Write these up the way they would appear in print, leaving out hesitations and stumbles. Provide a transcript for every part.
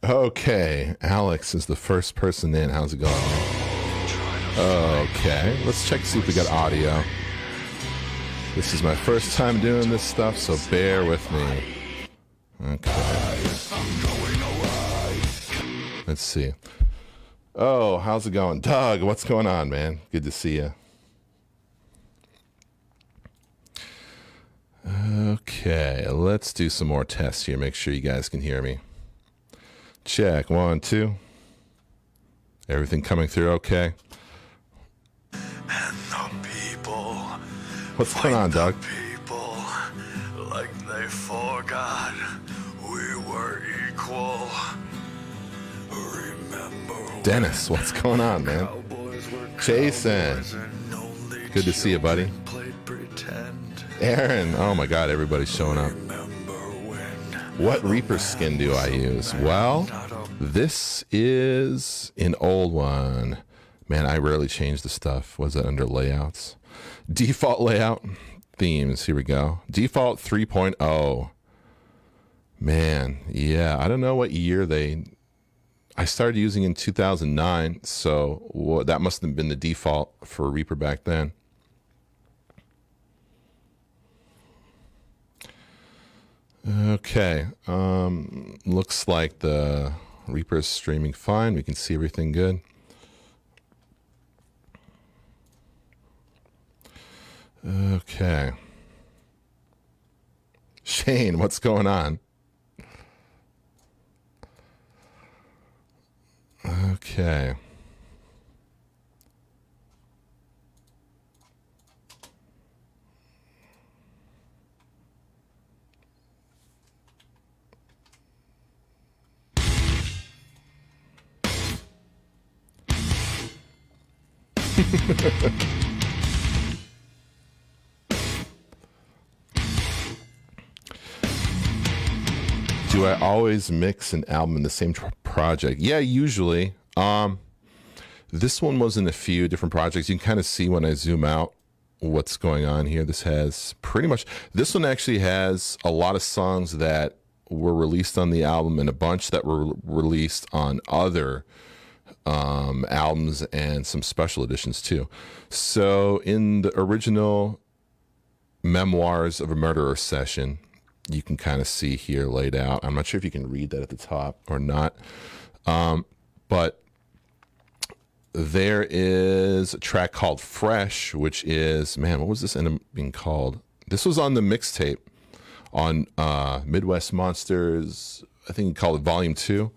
Okay, Alex is the first person in. How's it going? Okay, let's check to see if we got audio. This is my first time doing this stuff, so bear with me. Okay. Let's see. Oh, how's it going? Doug, what's going on, man? Good to see you. Okay, let's do some more tests here. Make sure you guys can hear me. Check, 1, 2. Everything coming through okay? And the people. What's going on, Doug? People, like they forgot we were equal. Remember Dennis, what's going on, man? Jason, good to see you, buddy. Aaron, oh my God, everybody's showing up. What Reaper skin do I use? Well, this is an old one. Man, I rarely change the stuff. Was it under layouts? Default layout, themes, here we go. Default 3.0. Man, yeah, I don't know what year I started using in 2009, so that must have been the default for Reaper back then. Okay, looks like the Reaper is streaming fine. We can see everything good. Okay. Shane, what's going on? Okay. Do I always mix an album in the same project? Yeah, usually. This one was in a few different projects. You can kind of see when I zoom out what's going on here. This has pretty much, this one actually has a lot of songs that were released on the album and a bunch that were released on other albums and some special editions too. So in the original Memoirs of a Murderer session, you can kind of see here laid out. I'm not sure if you can read that at the top or not, but there is a track called Fresh, which is, man, what was this end up being called? This was on the mixtape on Midwest Monsters, I think he called it Volume 2.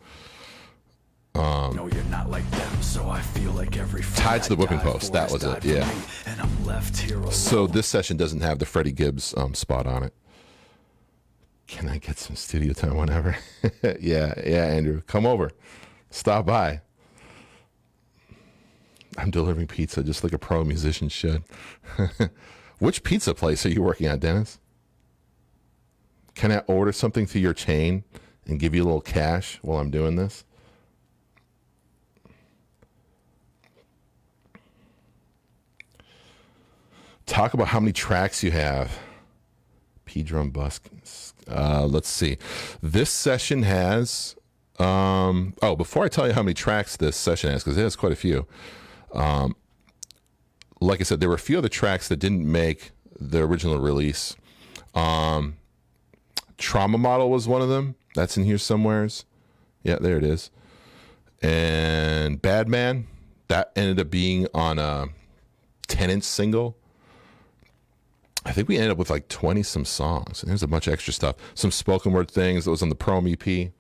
No, you're not like them, so I feel like every Tied to the Whipping Post, that was it, yeah. And I'm left here alone. So this session doesn't have the Freddie Gibbs spot on it. Can I get some studio time whenever? yeah, Andrew, come over, stop by. I'm delivering pizza just like a pro musician should. Which pizza place are you working at, Dennis? Can I order something through your chain and give you a little cash while I'm doing this? Talk about how many tracks you have. P-drum bus. Let's see. This session has... before I tell you how many tracks this session has, because it has quite a few. Like I said, there were a few other tracks that didn't make the original release. Trauma Model was one of them. That's in here somewheres. Yeah, there it is. And Bad Man, that ended up being on a 10-inch single. I think we ended up with like 20 some songs, and there's a bunch of extra stuff. Some spoken word things that was on the Prom EP.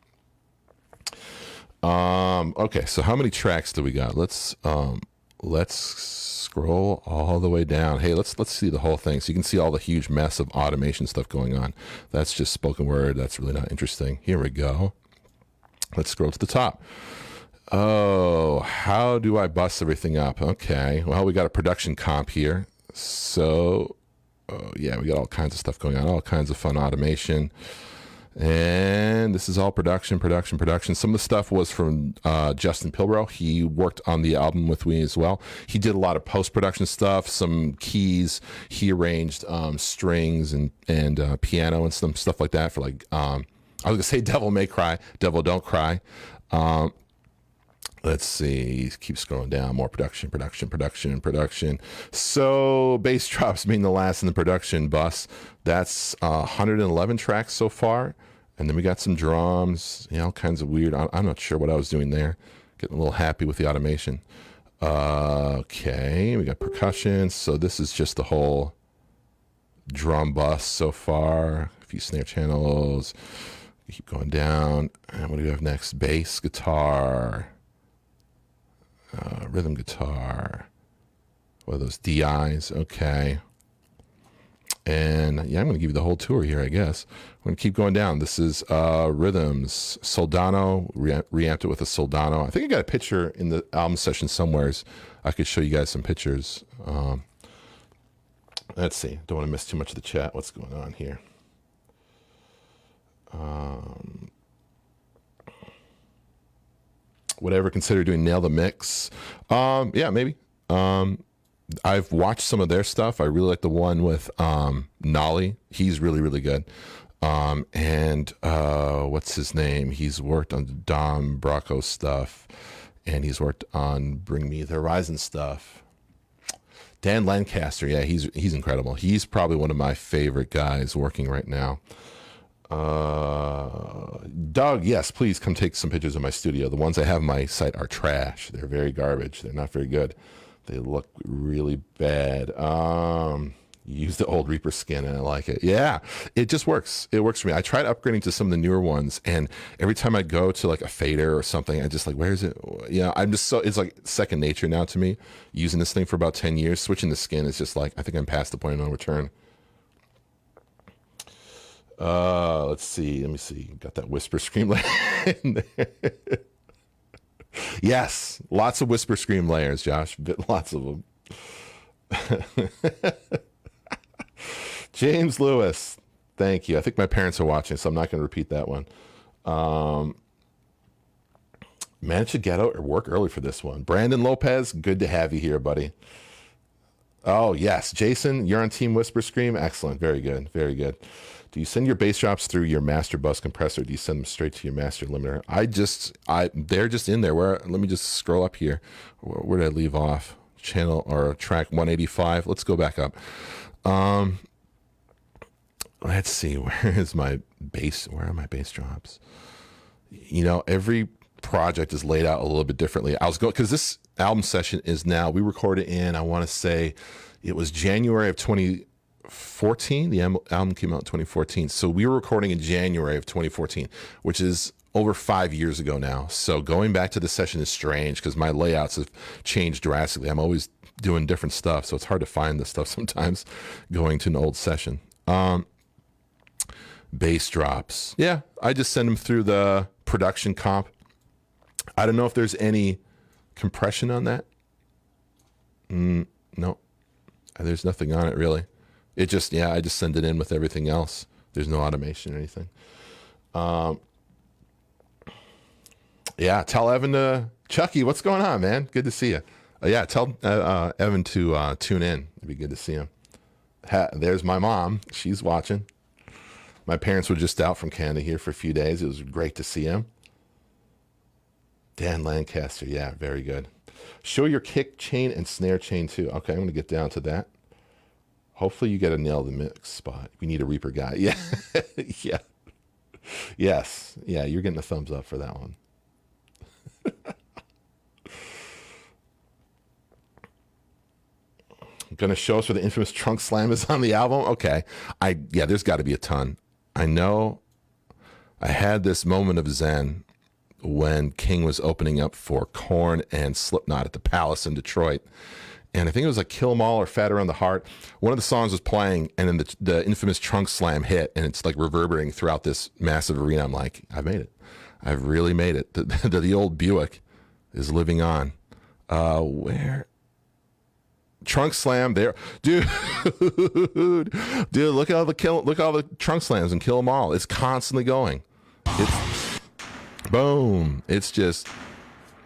Okay, so how many tracks do we got? Let's scroll all the way down. Hey, let's see the whole thing. So you can see all the huge mess of automation stuff going on. That's just spoken word. That's really not interesting. Here we go. Let's scroll to the top. Oh, how do I bust everything up? Okay, well, we got a production comp here. So... yeah, we got all kinds of stuff going on, all kinds of fun automation. And this is all production. Some of the stuff was from Justin Pilbrow. He worked on the album with me as well. He did a lot of post-production stuff, some keys. He arranged strings and piano and some stuff like that for like, I was going to say Devil May Cry, Devil Don't Cry. Let's see. Keep scrolling down. More production. So bass drops being the last in the production bus. That's 111 tracks so far. And then we got some drums, all kinds of weird. I'm not sure what I was doing there. Getting a little happy with the automation. Okay, we got percussion. So this is just the whole drum bus so far. A few snare channels. Keep going down. And what do we have next? Bass, guitar. Rhythm guitar. What are those? DIs? Okay. And yeah, I'm going to give you the whole tour here, I guess. I'm going to keep going down. This is rhythms. Soldano. Reamped it with a Soldano. I think I got a picture in the album session somewheres. I could show you guys some pictures. Let's see. Don't want to miss too much of the chat. What's going on here? Would I ever consider doing Nail the Mix? Yeah, maybe. I've watched some of their stuff. I really like the one with Nolly. He's really, really good. And what's his name? He's worked on Dom Bracco stuff, and he's worked on Bring Me the Horizon stuff. Dan Lancaster, yeah, he's incredible. He's probably one of my favorite guys working right now. Doug, yes, please come take some pictures of my studio. The ones I have on my site are trash. They're very garbage. They're not very good. They look really bad. Use the old Reaper skin and I like it. Yeah, it just works. It works for me. I tried upgrading to some of the newer ones, and every time I go to like a fader or something, I just like, where is it? Yeah, I'm just so, it's like second nature now to me. Using this thing for about 10 years, switching the skin is just like, I think I'm past the point of no return. Let's see. Let me see. Got that whisper scream layer in there. Yes, lots of whisper scream layers, Josh. Lots of them. James Lewis, thank you. I think my parents are watching, so I'm not going to repeat that one. Managed to get out or work early for this one. Brandon Lopez, good to have you here, buddy. Oh, yes. Jason, you're on Team Whisper Scream. Excellent. Very good. Very good. Do you send your bass drops through your master bus compressor? Or do you send them straight to your master limiter? They're just in there. Let me just scroll up here. Where did I leave off? Channel or track 185. Let's go back up. Let's see. Where are my bass drops? Every project is laid out a little bit differently. I was going, because this album session is now, we recorded in, I want to say it was January of 2014. The album came out in 2014. So we were recording in January of 2014, which is over 5 years ago now. So going back to the session is strange because my layouts have changed drastically. I'm always doing different stuff, so it's hard to find this stuff sometimes going to an old session. Bass drops. Yeah, I just send them through the production comp. I don't know if there's any compression on that. No, there's nothing on it really. I just send it in with everything else. There's no automation or anything. Yeah, tell Evan Chucky, what's going on, man? Good to see you. Yeah, tell Evan to tune in. It'd be good to see him. There's my mom. She's watching. My parents were just out from Canada here for a few days. It was great to see him. Dan Lancaster, yeah, very good. Show your kick chain and snare chain too. Okay, I'm going to get down to that. Hopefully you get a nail the mix spot. We need a Reaper guy. Yeah, yeah, yes, yeah. You're getting a thumbs up for that one. Gonna show us where the infamous trunk slam is on the album. Okay, there's got to be a ton. I know. I had this moment of zen when King was opening up for Korn and Slipknot at the Palace in Detroit. And I think it was like Kill 'Em All or Fat Around the Heart. One of the songs was playing, and then the infamous trunk slam hit, and it's like reverberating throughout this massive arena. I'm like, I've made it. I've really made it. The old Buick is living on. Where? Trunk slam there, dude. Look at all the trunk slams and Kill 'Em All. It's constantly going. It's boom. It's just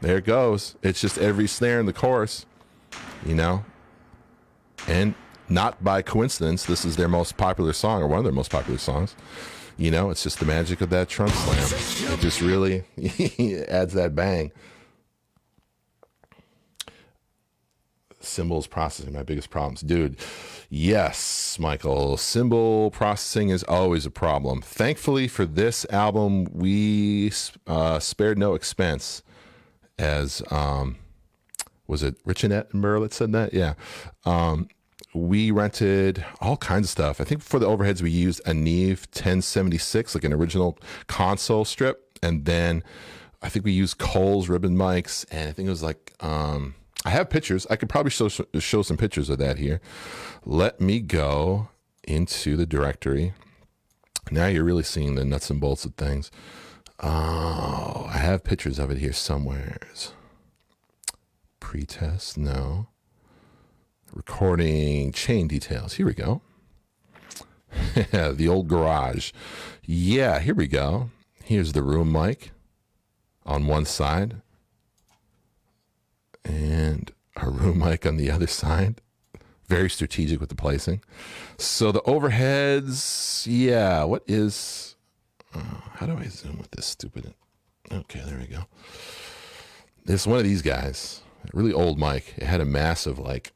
there it goes. It's just every snare in the chorus, and not by coincidence. This is their most popular song, or one of their most popular songs. You know, it's just the magic of that trunk slam. It just really adds that bang. Cymbals processing, my biggest problems. Dude, yes, Michael, cymbal processing is always a problem. Thankfully for this album, we spared no expense, as was it Rich and Attenborough that said that? Yeah. We rented all kinds of stuff. I think for the overheads, we used a Neve 1076, like an original console strip. And then I think we used Cole's ribbon mics. And I think it was like, I have pictures. I could probably show some pictures of that here. Let me go into the directory. Now you're really seeing the nuts and bolts of things. Oh, I have pictures of it here somewhere. Pre-test, no. Recording chain details. Here we go. The old garage. Yeah, here we go. Here's the room mic on one side and a room mic on the other side. Very strategic with the placing. So the overheads, yeah, what is, how do I zoom with this stupid? Okay, there we go. It's one of these guys, a really old mic. It had a massive like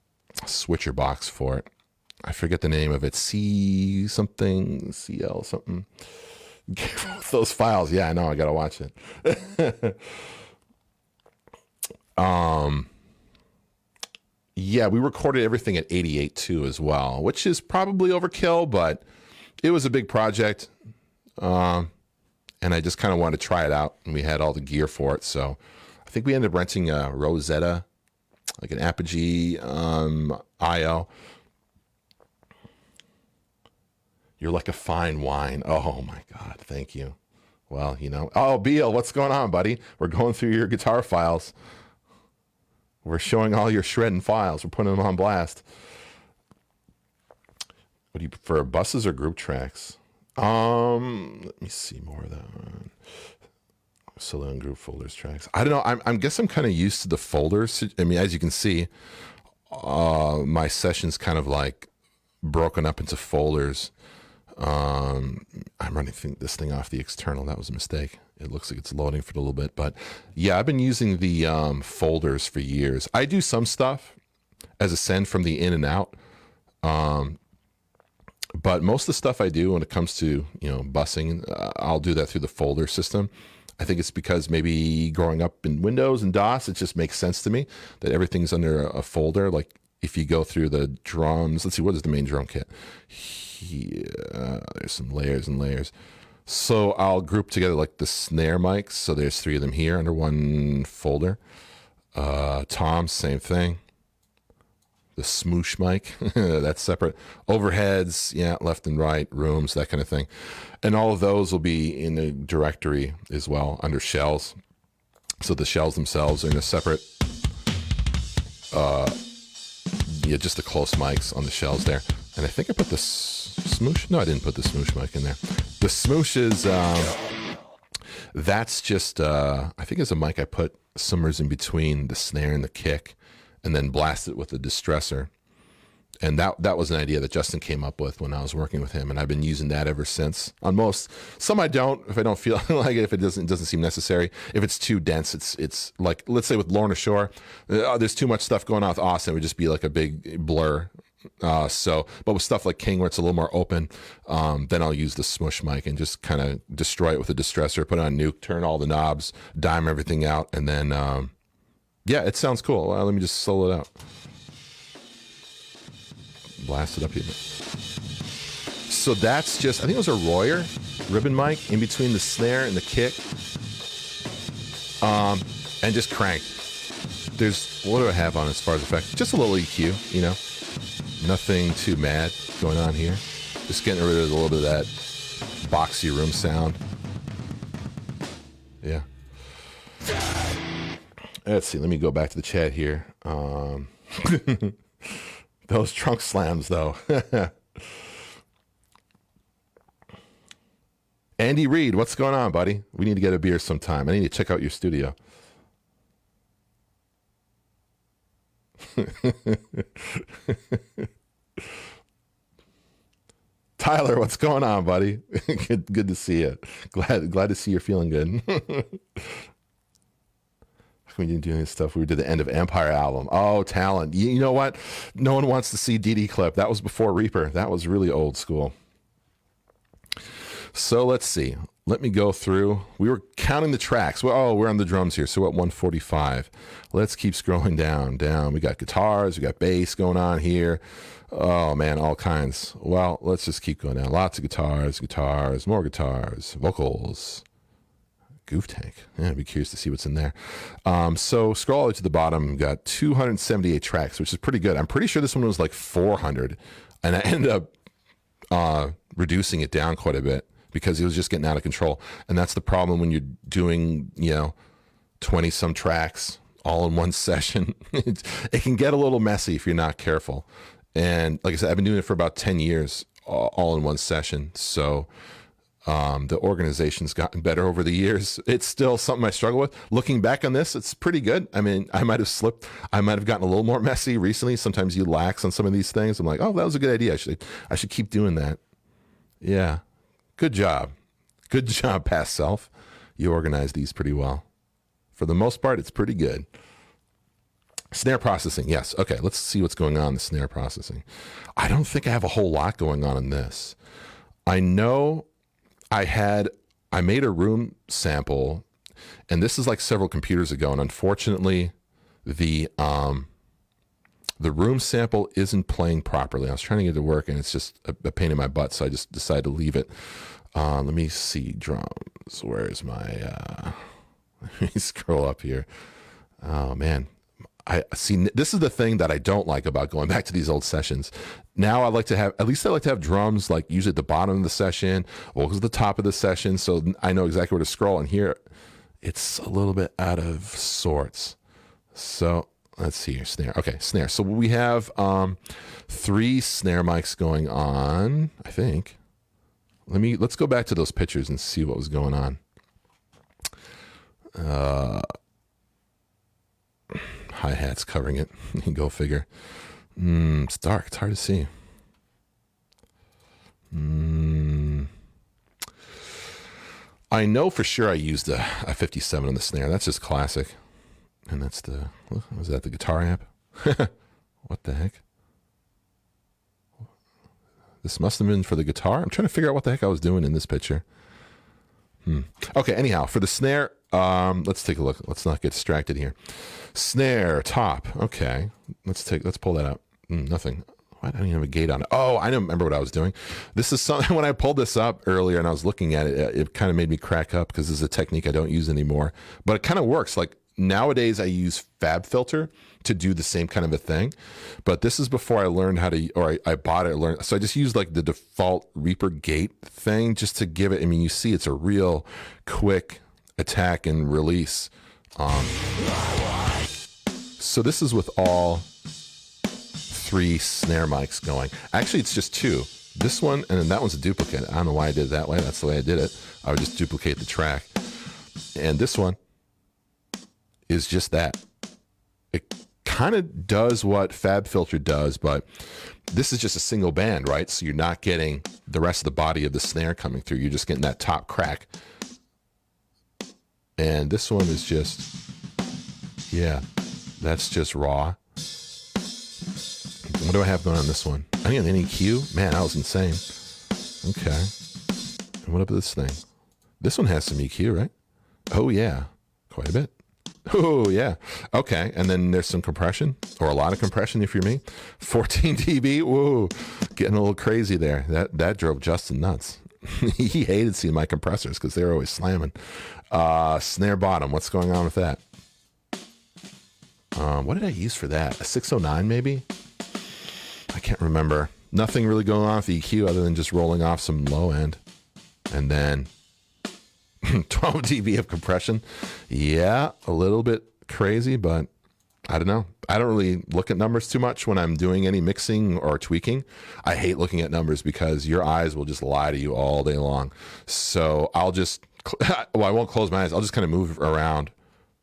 switcher box for it. I forget the name of it. C something, CL something. Those files. Yeah, I know. I got to watch it. Yeah, we recorded everything at 88 too as well, which is probably overkill, but it was a big project. And I just kind of wanted to try it out, and we had all the gear for it. So I think we ended up renting a Rosetta, like an Apogee IO. You're like a fine wine. Oh my God, thank you. Well, you know, oh, Beal, what's going on, buddy? We're going through your guitar files. We're showing all your shredding files. We're putting them on blast. What do you prefer, buses or group tracks? Let me see more of that one. Solo and group folders tracks. I don't know. I guess I'm kind of used to the folders. I mean, as you can see, my session's kind of like broken up into folders. I'm running this thing off the external. That was a mistake. It looks like it's loading for a little bit, but yeah, I've been using the folders for years. I do some stuff as a send from the in and out, but most of the stuff I do when it comes to, you know, bussing, I'll do that through the folder system. I think it's because maybe growing up in Windows and DOS, it just makes sense to me that everything's under a folder. Like if you go through the drums, let's see, what is the main drum kit? There's some layers and layers. So I'll group together like the snare mics. So there's 3 of them here under one folder. Toms, same thing. The smoosh mic, that's separate. Overheads, yeah, left and right, rooms, that kind of thing. And all of those will be in the directory as well under shells. So the shells themselves are in a separate, yeah, just the close mics on the shells there. And I think I put the smoosh. No, I didn't put the smoosh mic in there. The smoosh is, that's just, I think it's a mic I put somewhere in between the snare and the kick, and then blast it with a distressor. And that was an idea that Justin came up with when I was working with him, and I've been using that ever since. On most, some I don't, if I don't feel like it, if it doesn't seem necessary. If it's too dense, it's like, let's say with Lorna Shore, there's too much stuff going on with Austin, it would just be like a big blur. But with stuff like King, where it's a little more open, then I'll use the smush mic and just kind of destroy it with a distressor, put it on nuke, turn all the knobs, dime everything out, and then, yeah, it sounds cool. Well, let me just solo it out. Blast it up here. So that's just, I think it was a Royer ribbon mic in between the snare and the kick. And just cranked. There's, what do I have on as far as effect? Just a little EQ, you know. Nothing too mad going on here. Just getting rid of a little bit of that boxy room sound. Yeah. Let's see. Let me go back to the chat here. Those trunk slams, though. Andy Reid, what's going on, buddy? We need to get a beer sometime. I need to check out your studio. Tyler, what's going on, buddy? Good to see you. Glad to see you're feeling good. We didn't do any stuff. We did the End of Empire album. Oh, talent. You know what? No one wants to see DD Clip. That was before Reaper. That was really old school. So let's see. Let me go through. We were counting the tracks. Well, we're on the drums here. So we're at 145. Let's keep scrolling down. We got guitars. We got bass going on here. Oh, man, all kinds. Well, let's just keep going down. Lots of guitars, more guitars, vocals. Goof Tank. Yeah, I'd be curious to see what's in there. So scroll all the way to the bottom. Got 278 tracks, which is pretty good. I'm pretty sure this one was like 400, and I ended up reducing it down quite a bit because it was just getting out of control. And that's the problem when you're doing, 20 some tracks all in one session. It can get a little messy if you're not careful. And like I said, I've been doing it for about 10 years, all in one session. So the organization's gotten better over the years. It's still something I struggle with. Looking back on this, it's pretty good. I mean, I might have slipped. I might have gotten a little more messy recently. Sometimes you lax on some of these things. I'm like, oh, that was a good idea. I should keep doing that. Yeah. Good job. Good job, past self. You organized these pretty well. For the most part, it's pretty good. Snare processing. Yes. Okay. Let's see what's going on in the snare processing. I don't think I have a whole lot going on in this. I know I made a room sample, and this is like several computers ago, and unfortunately the room sample isn't playing properly. I was trying to get it to work, and it's just a pain in my butt, so I just decided to leave it. Let me see drums. Where's my let me scroll up here. Oh man. I see. This is the thing that I don't like about going back to these old sessions. Now I like to have drums like usually at the bottom of the session, or at the top of the session, so I know exactly where to scroll. And here, it's a little bit out of sorts. So let's see here, snare. Okay, snare. So we have 3 snare mics going on. I think. Let's go back to those pictures and see what was going on. Hi-hats covering it. Go figure. It's dark. It's hard to see. I know for sure I used a 57 on the snare. That's just classic. And that's was that the guitar amp? What the heck? This must have been for the guitar. I'm trying to figure out what the heck I was doing in this picture. Okay, anyhow, for the snare, let's take a look. Let's not get distracted here. Snare, top. Okay, let's pull that up. Nothing. Why don't you have a gate on it? Oh, I don't remember what I was doing. This is something, when I pulled this up earlier and I was looking at it, it kind of made me crack up because this is a technique I don't use anymore. But it kind of works. Like nowadays I use Fab Filter to do the same kind of a thing. But this is before I learned how to, or I bought it, learned. So I just used like the default Reaper gate thing just to give it, I mean, you see it's a real quick attack and release. So this is with all 3 snare mics going. Actually, it's just 2. This one, and then that one's a duplicate. I don't know why I did it that way. That's the way I did it. I would just duplicate the track. And this one is just that. It kind of does what Fab Filter does, but this is just a single band, right? So you're not getting the rest of the body of the snare coming through. You're just getting that top crack. And this one is just, yeah, that's just raw. What do I have going on this one? I think an EQ. Man, that was insane. Okay. And what about this thing? This one has some EQ, right? Oh, yeah. Quite a bit. Oh, yeah. Okay. And then there's some compression, or a lot of compression if you're me. 14 dB. Whoa. Getting a little crazy there. That drove Justin nuts. He hated seeing my compressors because they were always slamming. Snare bottom. What's going on with that? What did I use for that? A 609 maybe? I can't remember. Nothing really going on with the EQ other than just rolling off some low end. And then 12 dB of compression. Yeah, a little bit crazy, but I don't know. I don't really look at numbers too much when I'm doing any mixing or tweaking. I hate looking at numbers because your eyes will just lie to you all day long. So I'll just, well, I won't close my eyes. I'll just kind of move around,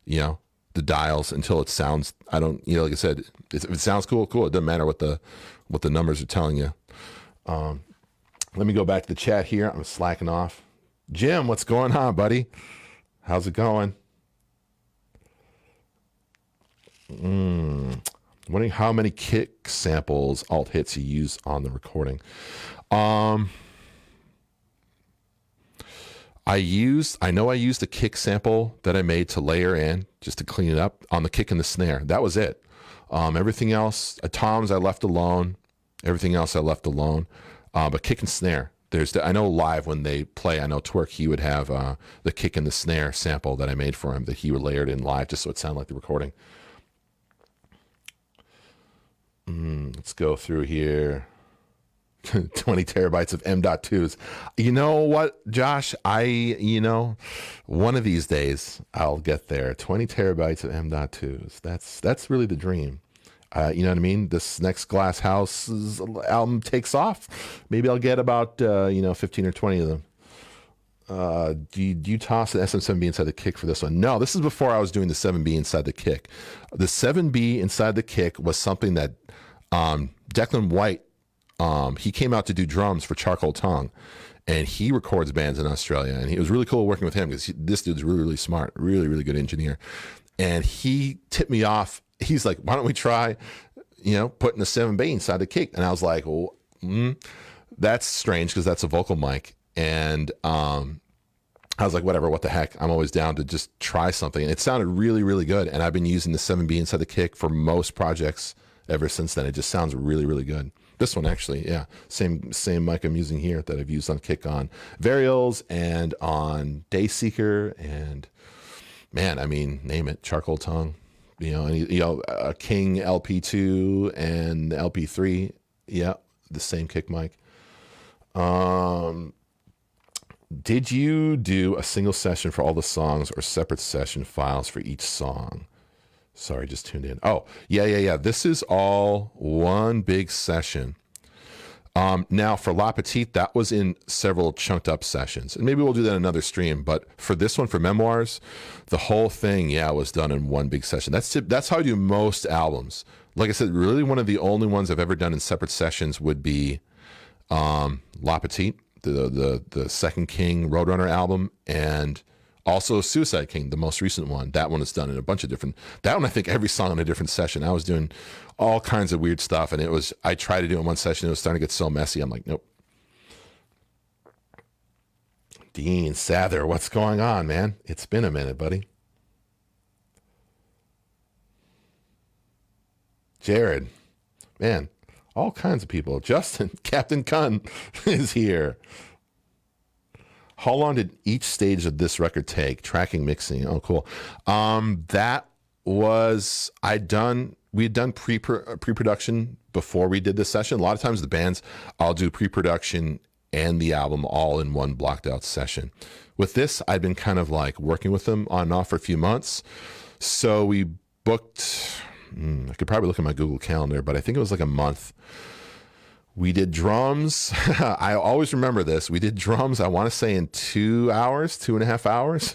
the dials until it sounds, like I said, if it sounds cool. It doesn't matter what the numbers are telling you. Let me go back to the chat here. I'm slacking off. Jim, what's going on, buddy? How's it going? Wondering how many kick samples, alt hits you use on the recording. I know I used the kick sample that I made to layer in just to clean it up on the kick and the snare. That was it. Everything else, toms I left alone. Everything else I left alone. But kick and snare, I know live when they play, I know Twerk, he would have the kick and the snare sample that I made for him that he would layer it in live just so it sounded like the recording. Let's go through here. 20 terabytes of M.2s. You know what, Josh? One of these days I'll get there. 20 terabytes of M.2s. That's really the dream. You know what I mean? This next Glass House album takes off. Maybe I'll get about 15 or 20 of them. Do you toss the SM7B inside the kick for this one? No, this is before I was doing the 7B inside the kick. The 7B inside the kick was something that Declan White, he came out to do drums for Charcoal Tongue, and he records bands in Australia. And it was really cool working with him because this dude's really, really smart, really, really good engineer. And he tipped me off. He's like, why don't we try, putting the 7B inside the kick? And I was like, well, that's strange because that's a vocal mic. And I was like, whatever, what the heck? I'm always down to just try something. And it sounded really, really good. And I've been using the 7B inside the kick for most projects ever since then. It just sounds really, really good. This one actually, yeah, same mic I'm using here that I've used on kick on Varials and on Dayseeker and name it, Charcoal Tongue, a King LP2 and LP3, yeah, the same kick mic. Did you do a single session for all the songs or separate session files for each song? Sorry, just tuned in. Oh, yeah. This is all one big session. Now for La Petite, that was in several chunked up sessions. And maybe we'll do that in another stream. But for this one, for Memoirs, the whole thing, was done in one big session. That's how I do most albums. Like I said, really one of the only ones I've ever done in separate sessions would be La Petite, the second King Roadrunner album, and also Suicide King, the most recent one. That one is done in a bunch of different, that one I think every song in a different session. I was doing all kinds of weird stuff, and I tried to do it in one session, it was starting to get so messy, I'm like, nope. Dean Sather, what's going on, man? It's been a minute, buddy. Jared, man, all kinds of people. Justin, Captain Kun is here. How long did each stage of this record take? Tracking, mixing. Oh, cool. That was, we had done pre-production before we did this session. A lot of times the bands, I'll do pre-production and the album all in one blocked out session. With this, I'd been kind of like working with them on and off for a few months. So we booked, I could probably look at my Google Calendar, but I think it was like a month. We did drums. I always remember this. We did drums, I want to say in 2 hours, 2.5 hours.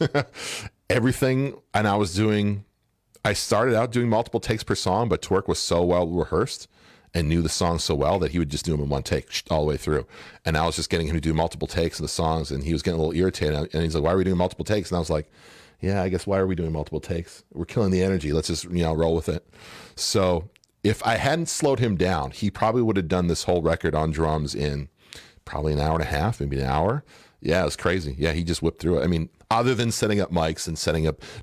Everything. And I started out doing multiple takes per song, but Twerk was so well rehearsed and knew the songs so well that he would just do them in one take all the way through. And I was just getting him to do multiple takes of the songs, and he was getting a little irritated. And he's like, why are we doing multiple takes? And I was like, yeah, I guess why are we doing multiple takes? We're killing the energy. Let's just, roll with it. So if I hadn't slowed him down, he probably would have done this whole record on drums in probably an hour and a half, maybe an hour. Yeah, it was crazy. Yeah, he just whipped through it. I mean, other than setting up mics and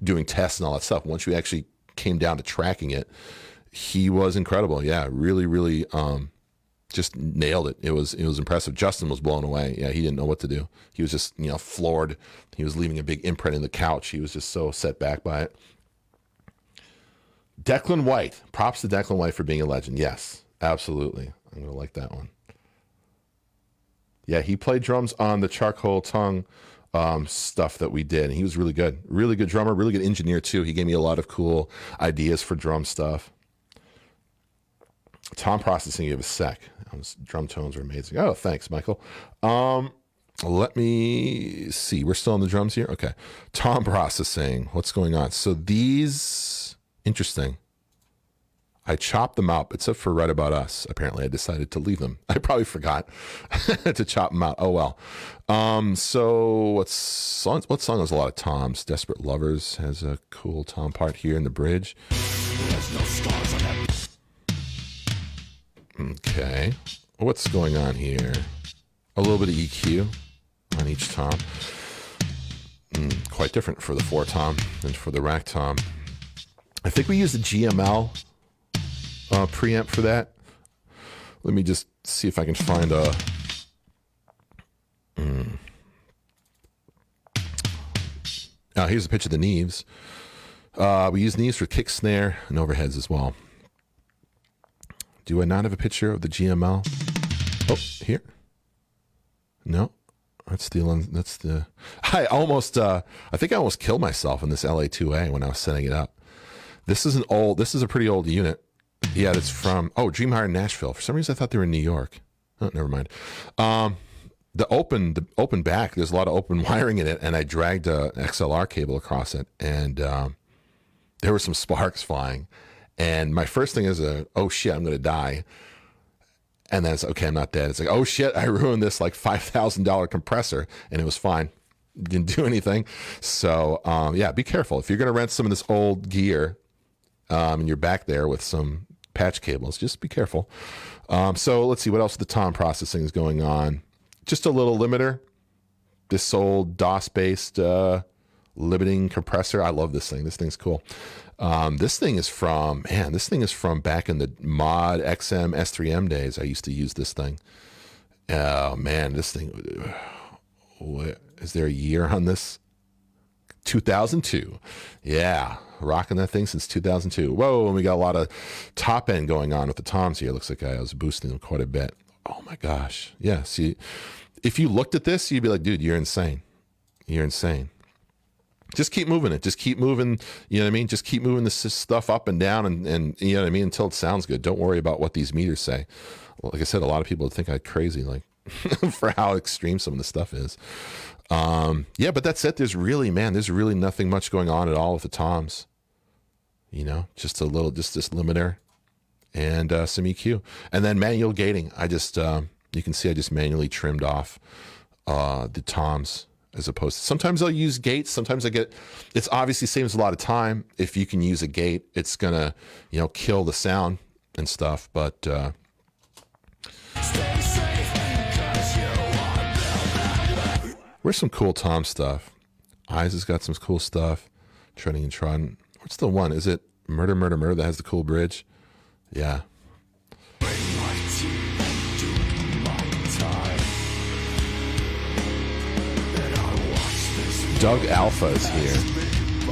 doing tests and all that stuff, once we actually came down to tracking it, he was incredible. Yeah, really, really just nailed it. It was impressive. Justin was blown away. Yeah, he didn't know what to do. He was just, floored. He was leaving a big imprint in the couch. He was just so set back by it. Declan White. Props to Declan White for being a legend. Yes, absolutely. I'm going to like that one. Yeah, he played drums on the Charcoal Tongue stuff that we did. And he was really good. Really good drummer, really good engineer too. He gave me a lot of cool ideas for drum stuff. Tom processing gave a sec. Those drum tones are amazing. Oh, thanks, Michael. Let me see. We're still on the drums here? Okay. Tom processing. What's going on? So these... Interesting. I chopped them out, except for Right About Us. Apparently, I decided to leave them. I probably forgot to chop them out. Oh, well. So what song has a lot of toms? Desperate Lovers has a cool tom part here in the bridge. There's no stars on that. Okay. What's going on here? A little bit of EQ on each tom. Quite different for the 4 tom than for the rack tom. I think we used the GML preamp for that. Let me just see if I can find a... here's a picture of the Neves. We use Neves for kick, snare, and overheads as well. Do I not have a picture of the GML? Oh, here. No, that's the. I think I almost killed myself in this LA2A when I was setting it up. This is a pretty old unit. Yeah, that's from Dream Hard in Nashville. For some reason, I thought they were in New York. Oh, never mind. The open back, there's a lot of open wiring in it, and I dragged an XLR cable across it, and there were some sparks flying. And my first thing is oh shit, I'm gonna die. And then it's okay, I'm not dead. It's like, oh shit, I ruined this like $5,000 compressor, and it was fine. Didn't do anything. So yeah, be careful. If you're gonna rent some of this old gear, and you're back there with some patch cables, just be careful. So let's see what else the tom processing is going on. Just a little limiter. This old DOS-based limiting compressor. I love this thing. This thing's cool. This thing is from back in the Mod XM S3M days. I used to use this thing. Oh man, this thing. Is there a year on this? 2002. Yeah, rocking that thing since 2002. Whoa, and we got a lot of top end going on with the toms here. Looks like I was boosting them quite a bit. Oh my gosh. Yeah, see, if you looked at this, you'd be like, dude, you're insane. You're insane. Just keep moving it. Just keep moving, you know what I mean? Just keep moving this stuff up and down and you know what I mean, until it sounds good. Don't worry about what these meters say. Like I said, a lot of people would think I'm crazy, like, for how extreme some of the stuff is. Yeah, but that's it. There's really nothing much going on at all with the toms. You know, just this limiter and some EQ. And then manual gating. You can see I just manually trimmed off the toms. As opposed to, sometimes I'll use gates. Sometimes it's obviously saves a lot of time. If you can use a gate, it's gonna, you know, kill the sound and stuff. But where's some cool tom stuff? Eyes has got some cool stuff. Treading and Trodden. What's the one? Is it Murder, Murder, Murder that has the cool bridge? Yeah. Doug Alpha is here.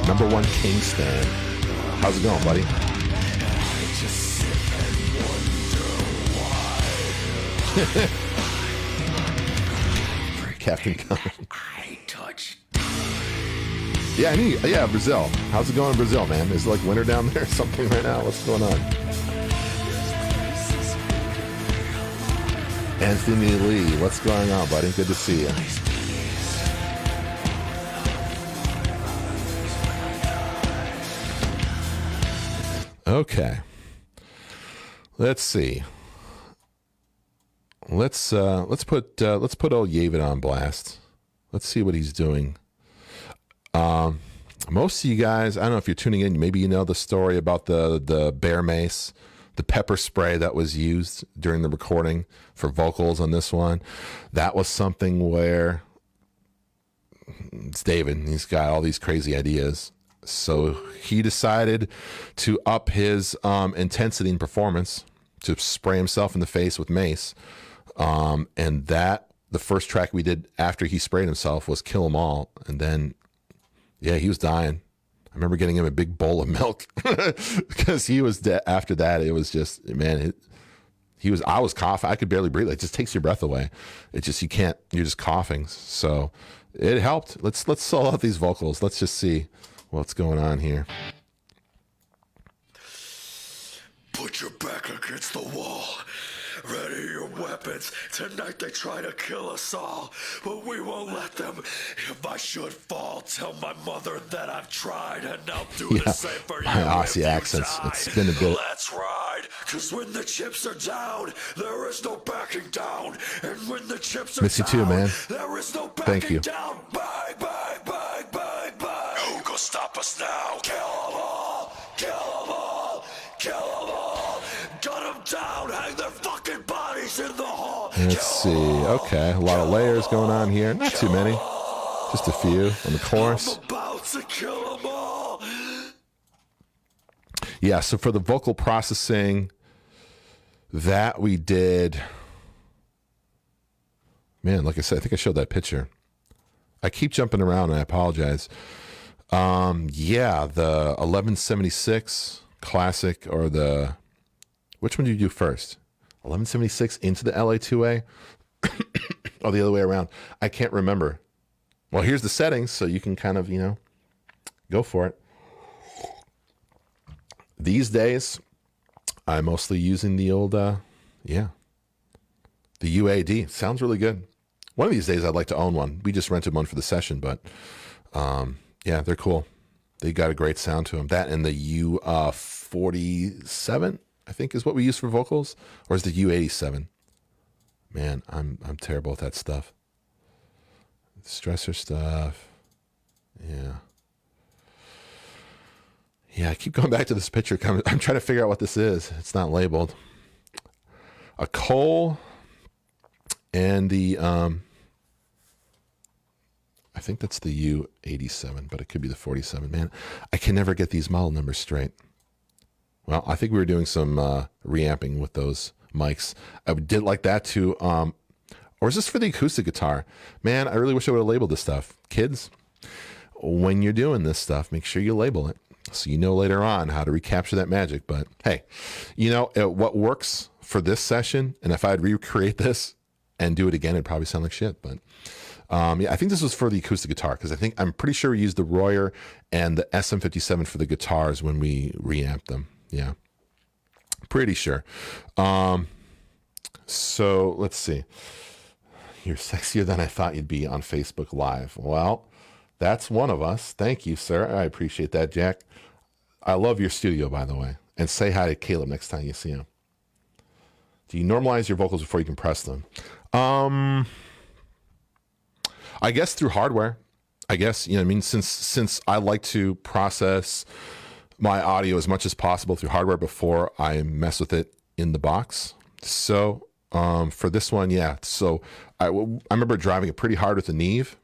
#1 Kingston. How's it going, buddy? Captain Cumming. Yeah, Brazil. How's it going in Brazil, man? Is it like winter down there or something right now? What's going on? Anthony Lee, what's going on, buddy? Good to see you. Okay, let's see. Let's put old David on blast. Let's see what he's doing. Most of you guys, I don't know if you're tuning in, maybe you know the story about the bear mace, the pepper spray that was used during the recording for vocals on this one. That was something where it's David, and he's got all these crazy ideas. So he decided to up his intensity and performance to spray himself in the face with mace. And that, the first track we did after he sprayed himself was Kill 'Em All. And then, yeah, he was dying. I remember getting him a big bowl of milk because he was after that. It was just, man, I was coughing. I could barely breathe. It just takes your breath away. It just, you're just coughing. So it helped. Let's solo out these vocals. Let's just see what's going on here. Put your back against the wall Ready your weapons. Tonight they try to kill us all, but we won't let them. If I should fall, tell my mother that I've tried, and I'll do the same for you. My Aussie if you accents, die. it's been a bit. Let's ride, cause when the chips are down, there is no backing down. And when the chips are Miss you down, too, man. there is no backing Thank you. down. Bang, bang, bang, bang, bang. Who can stop us now? Kill them all, kill them all, kill them all. Gun them down, hang their fucking bodies in the hall. Let's see. Okay, a lot of layers going on here. Not too many. Just a few on the chorus. I'm about to kill them all. Yeah, so for the vocal processing, that we did. Man, like I said, I think I showed that picture. I keep jumping around and I apologize. Yeah, the 1176 classic, or the, which one did you do first? 1176 into the LA2A or the other way around? I can't remember. Well, here's the settings, so you can kind of, go for it. These days, I'm mostly using the old, the UAD. Sounds really good. One of these days, I'd like to own one. We just rented one for the session, but yeah, they're cool. They got a great sound to them. That and the U47, I think, is what we use for vocals, or is the U87? Man, I'm terrible at that stuff. Stressor stuff. Yeah. Yeah, I keep going back to this picture. I'm trying to figure out what this is. It's not labeled. A Cole and the, I think that's the U87, but it could be the 47. Man, I can never get these model numbers straight. Well, I think we were doing some reamping with those mics. I did like that too. Or is this for the acoustic guitar? Man, I really wish I would have labeled this stuff. Kids, when you're doing this stuff, make sure you label it so you know later on how to recapture that magic. But hey, what works for this session, and if I'd recreate this and do it again, it'd probably sound like shit. But yeah, I think this was for the acoustic guitar, because I'm pretty sure we used the Royer and the SM57 for the guitars when we reamped them. Yeah, pretty sure. So let's see. You're sexier than I thought you'd be on Facebook Live. Well, that's one of us. Thank you, sir. I appreciate that, Jack. I love your studio, by the way. And say hi to Caleb next time you see him. Do you normalize your vocals before you compress them? I guess through hardware. I guess, since I like to process my audio as much as possible through hardware before I mess with it in the box. So for this one, yeah. So I remember driving it pretty hard with the Neve,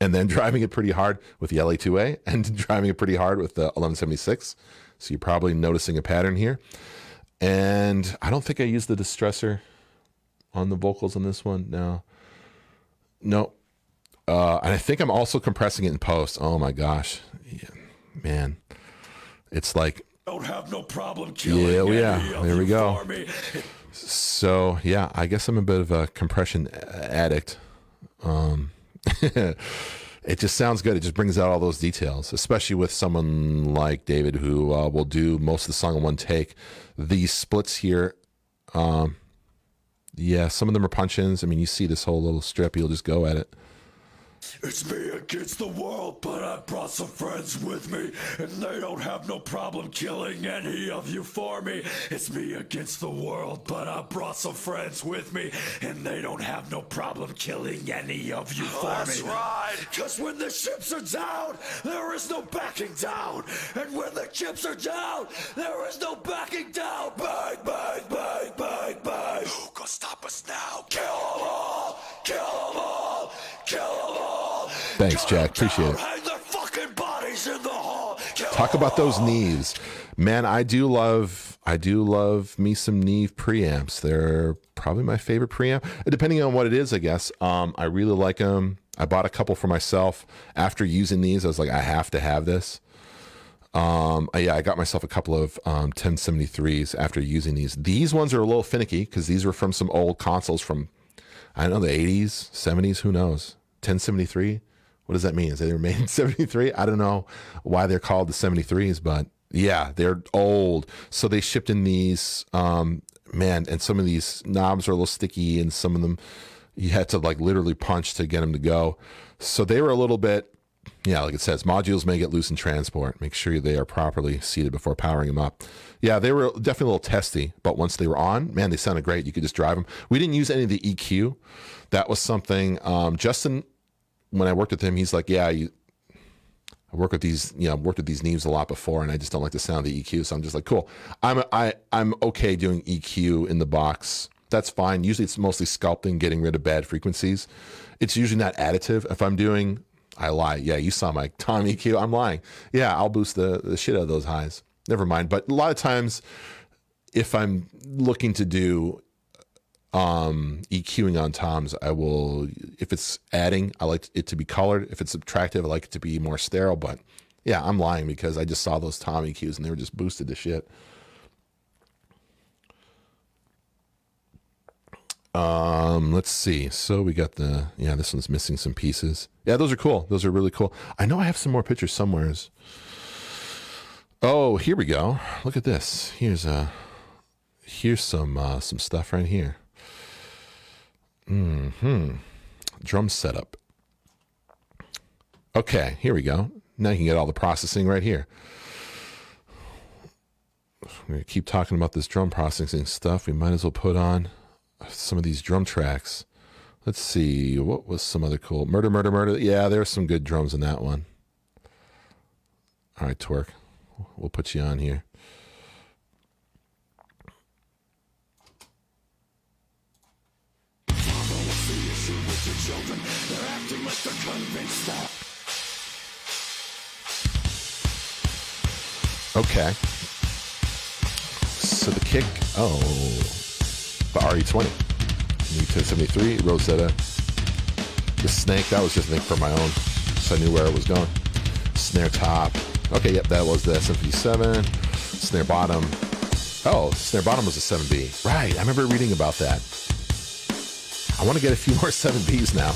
and then driving it pretty hard with the LA2A, and driving it pretty hard with the 1176. So you're probably noticing a pattern here. And I don't think I used the distressor on the vocals on this one. No. And I think I'm also compressing it in post. Oh my gosh. Yeah, man. It's like, don't have no problem killing there we go. So yeah, I guess I'm a bit of a compression addict. It just sounds good. It just brings out all those details, especially with someone like David, who will do most of the song in one take. These splits here, yeah, some of them are punch-ins. I mean, you see this whole little strip, you'll just go at it. It's me against the world, but I brought some friends with me, and they don't have no problem killing any of you for me. It's me against the world, but I brought some friends with me, and they don't have no problem killing any of you for me. That's right, cause when the chips are down, there is no backing down. And when the chips are down, there is no backing down. Bang, bang, bang, bang, bang. Who can stop us now? Kill them all, kill them all, kill them all. Thanks, Jack. Appreciate it. Hang their fucking bodies in the hall. Talk about those Neves. Man, I do love me some Neve preamps. They're probably my favorite preamp, depending on what it is, I guess. I really like them. I bought a couple for myself after using these. I was like, I have to have this. Yeah, I got myself a couple of 1073s after using these. These ones are a little finicky because these were from some old consoles from, I don't know, the 80s, 70s, who knows? 1073? What does that mean? Is they were made in 73? I don't know why they're called the 73s, but yeah, they're old. So they shipped in these man, and some of these knobs are a little sticky, and some of them you had to like literally punch to get them to go. So they were a little bit, yeah, like it says, modules may get loose in transport. Make sure they are properly seated before powering them up. Yeah, they were definitely a little testy, but once they were on, man, they sounded great. You could just drive them. We didn't use any of the EQ. That was something, Justin, when I worked with him, he's like, yeah, I work with these, I've worked with these Neves a lot before, and I just don't like the sound of the EQ. So I'm just like, cool. I'm okay doing EQ in the box. That's fine. Usually it's mostly sculpting, getting rid of bad frequencies. It's usually not additive. If I'm doing, I lie. Yeah, you saw my Tom EQ. I'm lying. Yeah, I'll boost the shit out of those highs. Never mind. But a lot of times, if I'm looking to do EQing on toms, I will, if it's adding, I like it to be colored. If it's subtractive, I like it to be more sterile. But yeah, I'm lying because I just saw those tom EQs and they were just boosted to shit. Let's see. So we got this one's missing some pieces. Yeah, those are cool. Those are really cool. I know I have some more pictures somewheres. Oh, here we go. Look at this. Here's some stuff right here. Drum setup. Okay, here we go. Now you can get all the processing right here. I'm going to keep talking about this drum processing stuff. We might as well put on some of these drum tracks. Let's see. What was some other cool? Murder, Murder, Murder. Yeah, there are some good drums in that one. All right, Twerk. We'll put you on here. Okay. So the kick, the RE20. Neve 1073, Rosetta. The snake, that was just, I think, for my own, so I knew where it was going. Snare top. Okay, yep, that was the SM57. Snare bottom. Oh, snare bottom was a 7B. Right, I remember reading about that. I want to get a few more 7Bs now.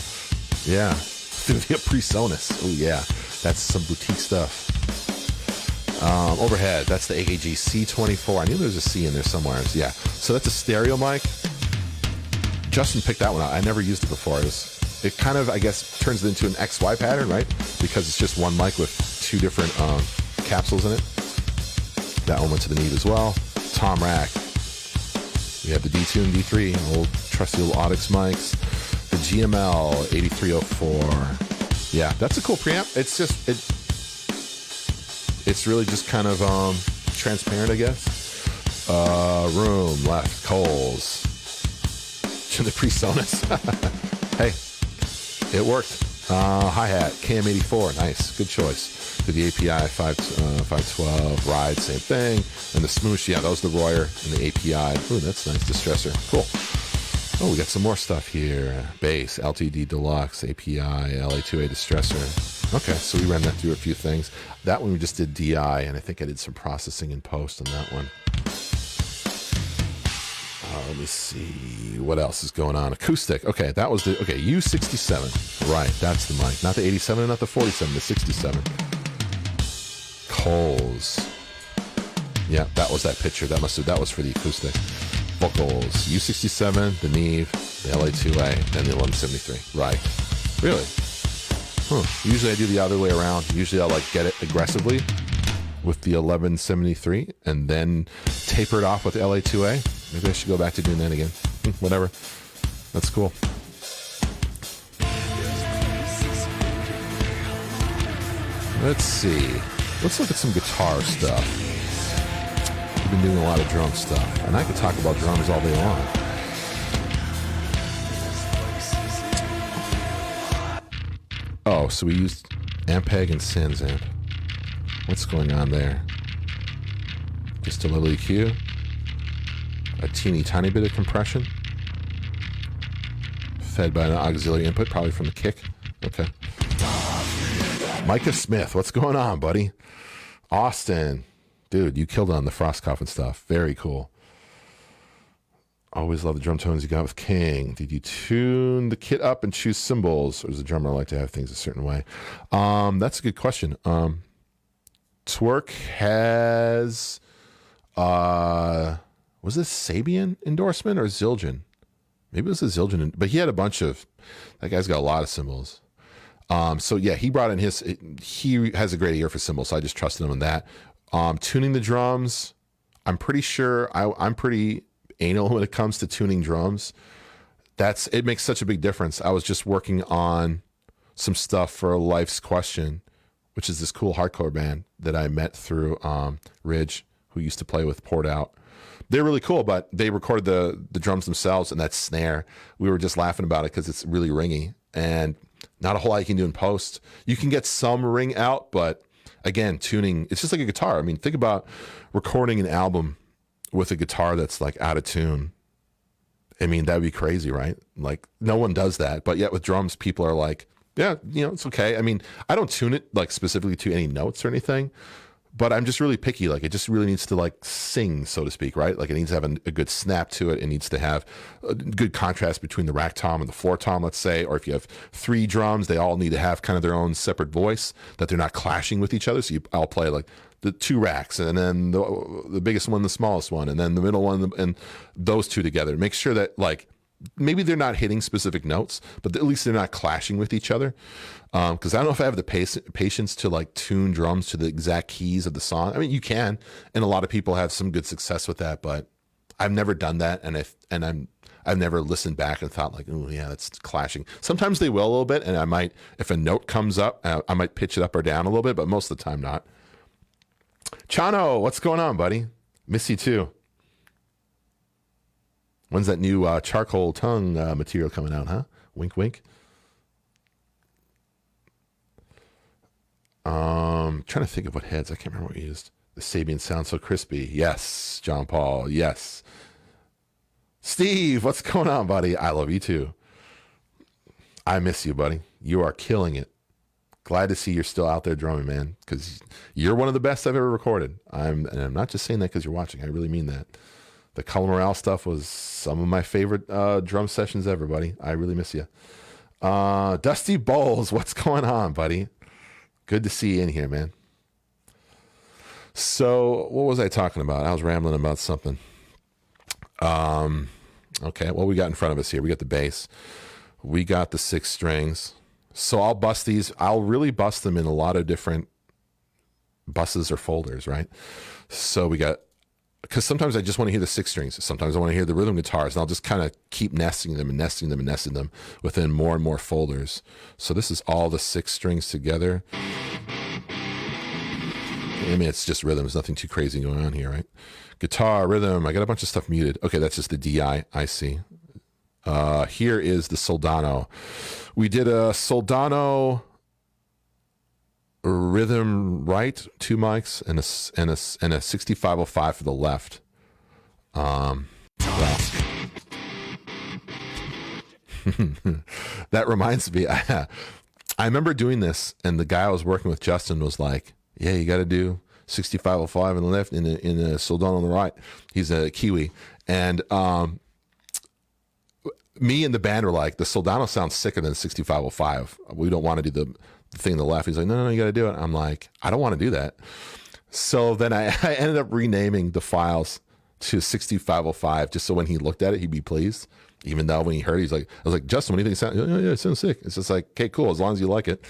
Yeah, it's going to be a PreSonus. Oh, yeah, that's some boutique stuff. Overhead, that's the AKG C24. I knew there was a C in there somewhere. Yeah, so that's a stereo mic. Justin picked that one out. I never used it before. It kind of, I guess, turns it into an XY pattern, right? Because it's just one mic with two different capsules in it. That one went to the Neve as well. Tom rack. We have the D2 and D3, old trusty old Audix mics. The GML 8304. Yeah, that's a cool preamp. It's just, it's really just kind of transparent, I guess. Room, left, Coles. The PreSonus. Hey, it worked. Hi-hat, KM84, nice, good choice. To the API 512, ride, same thing. And the smoosh, yeah, that was the Royer and the API. Ooh, that's nice, distressor, cool. Oh, we got some more stuff here. Bass, LTD Deluxe, API, LA2A distressor. Okay, so we ran that through a few things. That one we just did DI, and I think I did some processing in post on that one. Let me see what else is going on. Acoustic. Okay, that was the U67. Right, that's the mic. Not the 87 and not the 47, the 67. Coles. Yeah, that was that picture. That was for the acoustic. Vocals. U67, the Neve, the LA2A, and the 1173. Right. Really? Usually I do the other way around. Usually I'll like get it aggressively with the 1173 and then taper it off with the LA2A. Maybe I should go back to doing that again. Whatever. That's cool. Let's see. Let's look at some guitar stuff. We've been doing a lot of drum stuff. And I could talk about drums all day long. Oh, so we used Ampeg and Sansamp. What's going on there? Just a little EQ. A teeny tiny bit of compression. Fed by an auxiliary input, probably from the kick. Okay. Micah Smith, what's going on, buddy? Austin. Dude, you killed on the Frost Coffin stuff. Very cool. Always love the drum tones you got with King. Did you tune the kit up and choose cymbals? Or does a drummer like to have things a certain way? That's a good question. Twerk has... was this Sabian endorsement or Zildjian? Maybe it was a Zildjian, but he had a bunch of, that guy's got a lot of cymbals. So yeah, he brought in he has a great ear for cymbals, so I just trusted him on that. Tuning the drums, I'm pretty sure I'm pretty anal when it comes to tuning drums. It makes such a big difference. I was just working on some stuff for Life's Question, which is this cool hardcore band that I met through Ridge, who used to play with Poured Out. They're really cool, but they recorded the drums themselves, and that snare, we were just laughing about it because it's really ringy and not a whole lot you can do in post. You can get some ring out, but again, tuning, it's just like a guitar. I mean, think about recording an album with a guitar that's like out of tune. I mean, that'd be crazy, right? Like, no one does that, but yet with drums, people are like, yeah, it's okay. I mean, I don't tune it like specifically to any notes or anything, but I'm just really picky. Like, it just really needs to like sing, so to speak, right? Like, it needs to have a good snap to it. It needs to have a good contrast between the rack tom and the floor tom, let's say. Or if you have 3 drums, they all need to have kind of their own separate voice, that they're not clashing with each other. So I'll play like the 2 racks, and then the biggest one, the smallest one, and then the middle one, and those 2 together. Make sure that like, maybe they're not hitting specific notes, but at least they're not clashing with each other. Because I don't know if I have the patience to like tune drums to the exact keys of the song. I mean, you can, and a lot of people have some good success with that, but I've never done that, and I've never listened back and thought like, oh yeah, that's clashing. Sometimes they will a little bit, and I might, if a note comes up, I might pitch it up or down a little bit, but most of the time not. Chano, what's going on, buddy? Miss you too. When's that new charcoal tongue material coming out, huh? Wink, wink. Trying to think of what heads. I can't remember what we used. The Sabian sounds so crispy. Yes, John Paul. Yes. Steve, what's going on, buddy? I love you too. I miss you, buddy. You are killing it. Glad to see you're still out there drumming, man, because you're one of the best I've ever recorded. And I'm not just saying that because you're watching. I really mean that. The Color Morale stuff was some of my favorite drum sessions ever, buddy. I really miss you. Dusty Bowles, what's going on, buddy? Good to see you in here, man. So what was I talking about? I was rambling about something. Okay, what we got in front of us here? We got the bass. We got the 6 strings. So I'll bust these. I'll really bust them in a lot of different buses or folders, right? So we got, because sometimes I just want to hear the 6 strings. Sometimes I want to hear the rhythm guitars, and I'll just kind of keep nesting them and nesting them and nesting them within more and more folders. So this is all the 6 strings together. I mean, it's just rhythms, nothing too crazy going on here, right? Guitar, rhythm, I got a bunch of stuff muted. Okay, that's just the DI, I see. Here is the Soldano. We did a Soldano rhythm right, 2 mics, and a 6505 for the left. Well. That reminds me, I remember doing this, and the guy I was working with, Justin, was like, yeah, you got to do 6505 on the left and a Soldano on the right. He's a Kiwi. And me and the band were like, the Soldano sounds sicker than 6505. We don't want to do the thing on the left. He's like, no, you got to do it. I'm like, I don't want to do that. So then I ended up renaming the files to 6505 just so when he looked at it, he'd be pleased. Even though when he heard it, I was like, Justin, what do you think it sounds? Yeah, it sounds sick. It's just like, okay, cool, as long as you like it.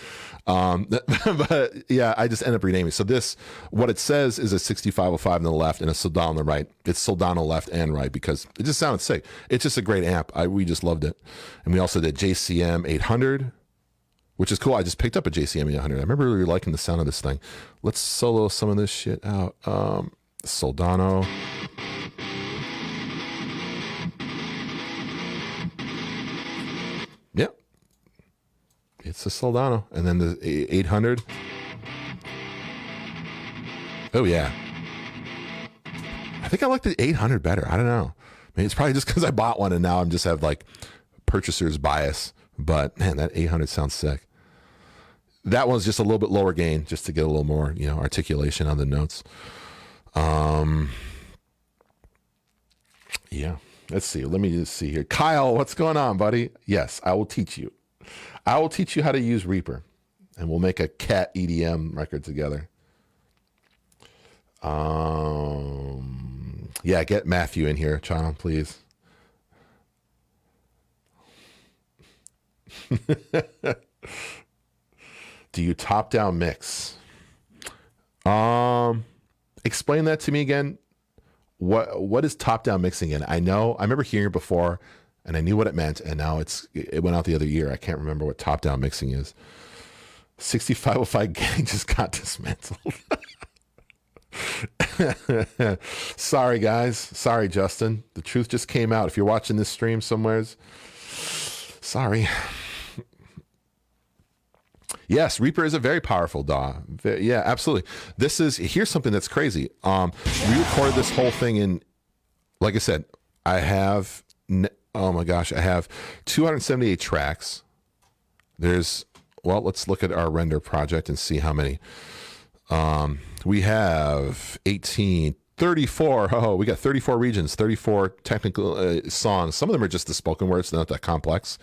But yeah, I just end up renaming. So this, what it says is a 6505 on the left and a Soldano on the right. It's Soldano left and right because it just sounded sick. It's just a great amp. We just loved it. And we also did JCM 800, which is cool. I just picked up a JCM 800. I remember really liking the sound of this thing. Let's solo some of this shit out. Soldano. Yep. It's a Soldano. And then the 800. Oh, yeah. I think I like the 800 better. I don't know. I mean, it's probably just because I bought one and now I'm just have like purchaser's bias. But man, that 800 sounds sick. That one's just a little bit lower gain just to get a little more, articulation on the notes. Yeah. Let's see. Let me just see here. Kyle, what's going on, buddy? Yes, I will teach you. I will teach you how to use Reaper, and we'll make a cat EDM record together. Yeah, get Matthew in here, Channel, please. Do you top-down mix? Explain that to me again. What is top-down mixing in? I remember hearing it before, and I knew what it meant, and now it went out the other year. I can't remember what top-down mixing is. 6505 gang just got dismantled. Sorry, guys. Sorry, Justin. The truth just came out. If you're watching this stream somewheres, sorry. Yes, Reaper is a very powerful DAW. Yeah, absolutely. Here's something that's crazy. We recorded this whole thing in, like I said, I have 278 tracks. Let's look at our render project and see how many. We have 34. Oh, we got 34 regions, 34 technical songs. Some of them are just the spoken words, they're not that complex.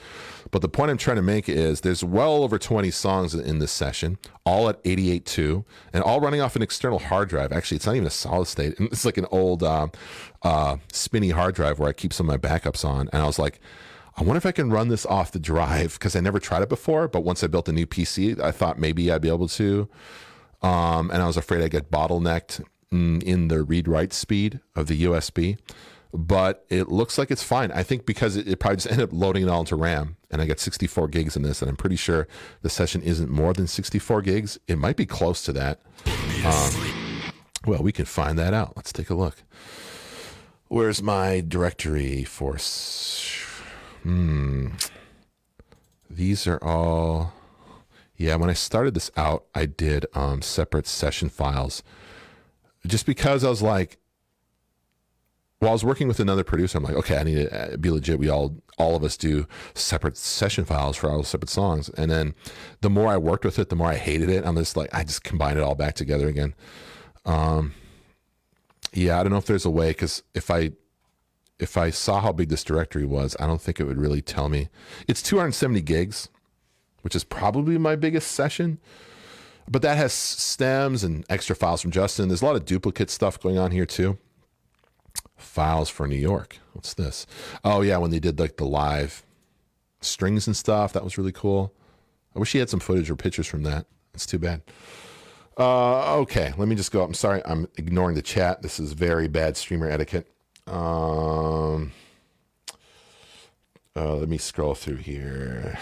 But the point I'm trying to make is there's well over 20 songs in this session, all at 88.2, and all running off an external hard drive. Actually, it's not even a solid state. It's like an old spinny hard drive where I keep some of my backups on. And I was like, I wonder if I can run this off the drive, because I never tried it before. But once I built a new PC, I thought maybe I'd be able to. And I was afraid I'd get bottlenecked in the read-write speed of the USB. But it looks like it's fine. I think because it probably just ended up loading it all into RAM, and I got 64 gigs in this, and I'm pretty sure the session isn't more than 64 gigs. It might be close to that. Well, we can find that out. Let's take a look. Where's my directory for... These are all... Yeah, when I started this out, I did separate session files. Just because I was like... While I was working with another producer, I'm like, okay, I need to be legit. We all of us do separate session files for all separate songs. And then the more I worked with it, the more I hated it. I'm just like, I just combined it all back together again. Yeah, I don't know if there's a way, because if I saw how big this directory was, I don't think it would really tell me. It's 270 gigs, which is probably my biggest session. But that has stems and extra files from Justin. There's a lot of duplicate stuff going on here too. Files for New York. What's this? Oh yeah, when they did like the live strings and stuff, that was really cool. I wish he had some footage or pictures from that. It's too bad. Okay, let me just go up. I'm sorry, I'm ignoring the chat. This is very bad streamer etiquette. Let me scroll through here.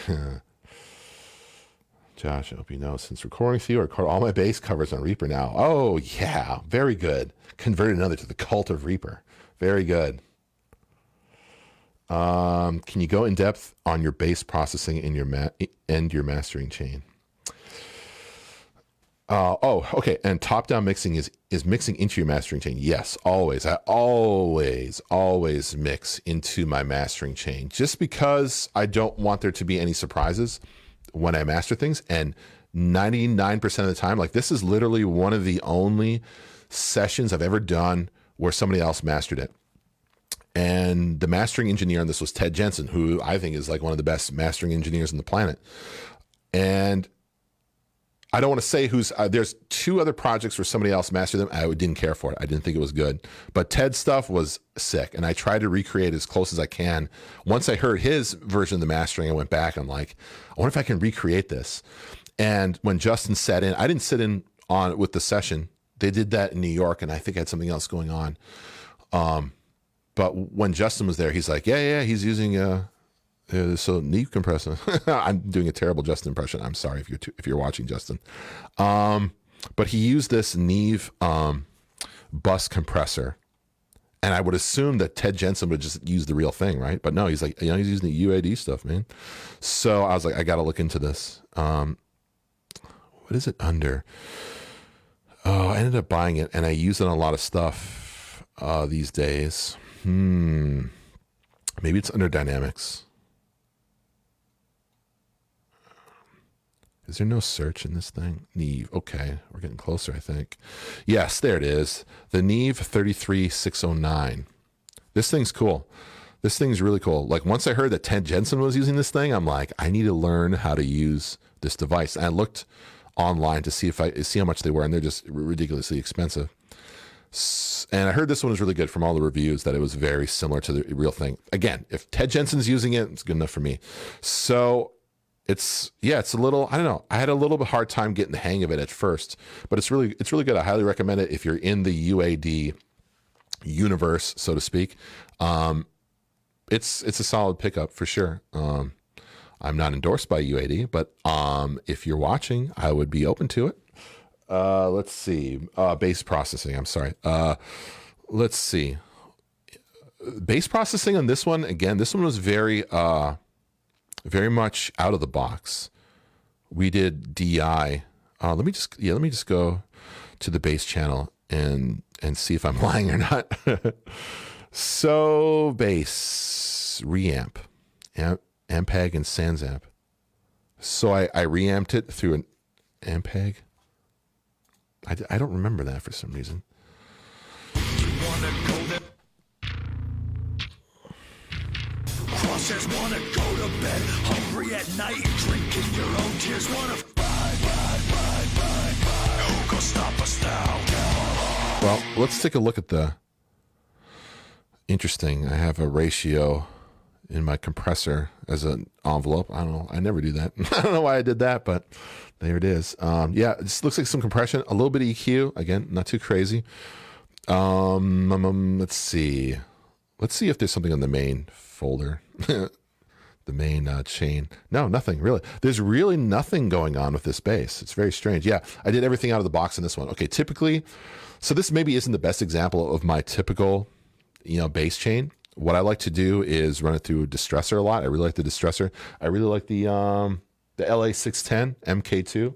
Josh, I hope you know, since recording with you, I record all my bass covers on Reaper now. Oh yeah, very good. Converted another to the cult of Reaper. Very good. Can you go in depth on your bass processing in your your mastering chain? Okay. And top-down mixing is mixing into your mastering chain. Yes, always. I always mix into my mastering chain, just because I don't want there to be any surprises when I master things. And 99% of the time, like, this is literally one of the only sessions I've ever done where somebody else mastered it. And the mastering engineer on this was Ted Jensen, who I think is like one of the best mastering engineers on the planet. And I don't want to say who's, there's two other projects where somebody else mastered them. I didn't care for it. I didn't think it was good. But Ted's stuff was sick. And I tried to recreate as close as I can. Once I heard his version of the mastering, I went back. I'm like, I wonder if I can recreate this. And when Justin sat in, I didn't sit in on with the session. They did that in New York, and I think I had something else going on. But when Justin was there, he's like, yeah, he's using so Neve compressor. I'm doing a terrible Justin impression. I'm sorry if you're watching, Justin. But he used this Neve bus compressor, and I would assume that Ted Jensen would just use the real thing, right? But no, he's like, he's using the UAD stuff, man. So I was like, I got to look into this. What is it under? Oh, I ended up buying it, and I use it on a lot of stuff these days. Maybe it's under Dynamics. Is there no search in this thing? Neve. Okay, we're getting closer, I think. Yes, there it is. The Neve 33609. This thing's cool. This thing's really cool. Like, once I heard that Ted Jensen was using this thing, I'm like, I need to learn how to use this device. And I looked online to see how much they were, and they're just ridiculously expensive. And I heard this one was really good from all the reviews, that it was very similar to the real thing. Again, if Ted Jensen's using it, it's good enough for me. So it's a little, I don't know. I had a little bit hard time getting the hang of it at first, but it's really good. I highly recommend it if you're in the UAD universe, so to speak. It's a solid pickup for sure. I'm not endorsed by UAD, but if you're watching, I would be open to it. Let's see. Bass processing. I'm sorry. Let's see. Bass processing on this one. Again, this one was very much out of the box. We did DI. Let me just go to the bass channel and see if I'm lying or not. So bass reamp, Ampeg and Sansamp. So I reamped it through an Ampeg. I don't remember that for some reason. Crosshairs wanna go to bed, hungry at night, drinking your own tears. Wanna bye. Who go stop us now? Well, let's take a look at the. Interesting. I have a ratio in my compressor as an envelope. I don't know. I never do that. I don't know why I did that, but there it is. It just looks like some compression, a little bit of EQ. Again, not too crazy. Let's see. Let's see if there's something on the main folder, the main chain. No, nothing really. There's really nothing going on with this bass. It's very strange. Yeah, I did everything out of the box in this one. Okay, typically, so this maybe isn't the best example of my typical, bass chain. What I like to do is run it through a distressor a lot. I really like the distressor. I really like the LA610 MK2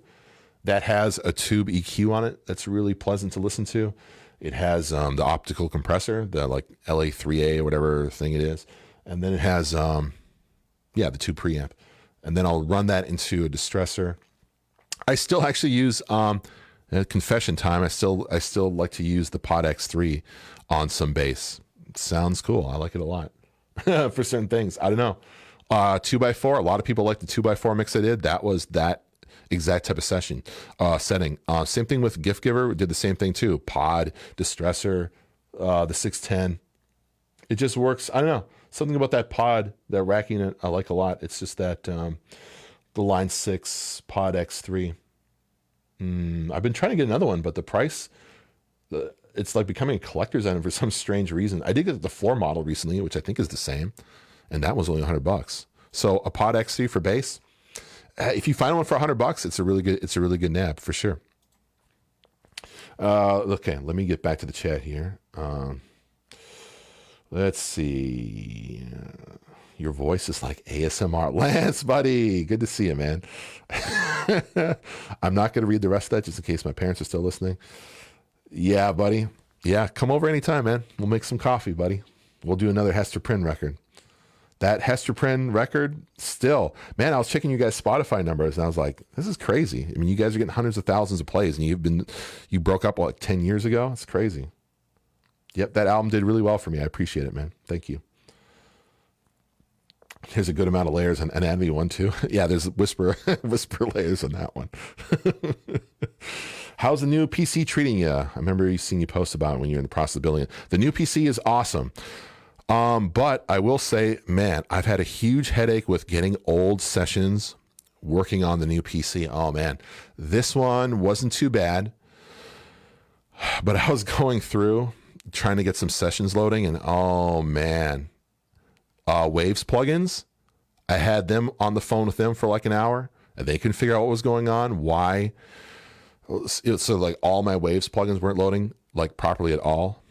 that has a tube EQ on it. That's really pleasant to listen to. It has the optical compressor, the like LA3A or whatever thing it is. And then it has, the tube preamp. And then I'll run that into a distressor. I still actually use, confession time, I still like to use the Pod X3 on some bass. It sounds cool. I like it a lot for certain things. I don't know. 2x4, a lot of people like the 2x4 mix I did. That was that exact type of setting. Same thing with Gift Giver. We did the same thing too. Pod, distressor, the 610. It just works. I don't know. Something about that pod, that racking it, I like a lot. It's just that the Line 6 Pod X3. I've been trying to get another one, but the price, it's like becoming a collector's item for some strange reason. I did get the floor model recently, which I think is the same, and that was only $100. So a Pod X3 for bass. If you find one for $100, it's a really good nab for sure. Okay, let me get back to the chat here. Let's see. Your voice is like ASMR. Lance, buddy, good to see you, man. I'm not going to read the rest of that just in case my parents are still listening. Yeah, buddy. Yeah, come over anytime, man. We'll make some coffee, buddy. We'll do another Hester Prynne record. That Hester Prynne record, still, man, I was checking you guys' Spotify numbers, and I was like, this is crazy. I mean, you guys are getting hundreds of thousands of plays, and you broke up, like, 10 years ago? It's crazy. Yep, that album did really well for me. I appreciate it, man. Thank you. There's a good amount of layers on Anatomy 1, too. Yeah, there's whisper layers on that one. How's the new PC treating you? I remember seeing you post about it when you're in the process of building it. The new PC is awesome. But I will say, man, I've had a huge headache with getting old sessions working on the new PC. Oh, man. This one wasn't too bad. But I was going through trying to get some sessions loading, and oh, man. Waves plugins, I had them on the phone with them for like an hour, and they couldn't figure out what was going on, why. So like all my Waves plugins weren't loading like properly at all.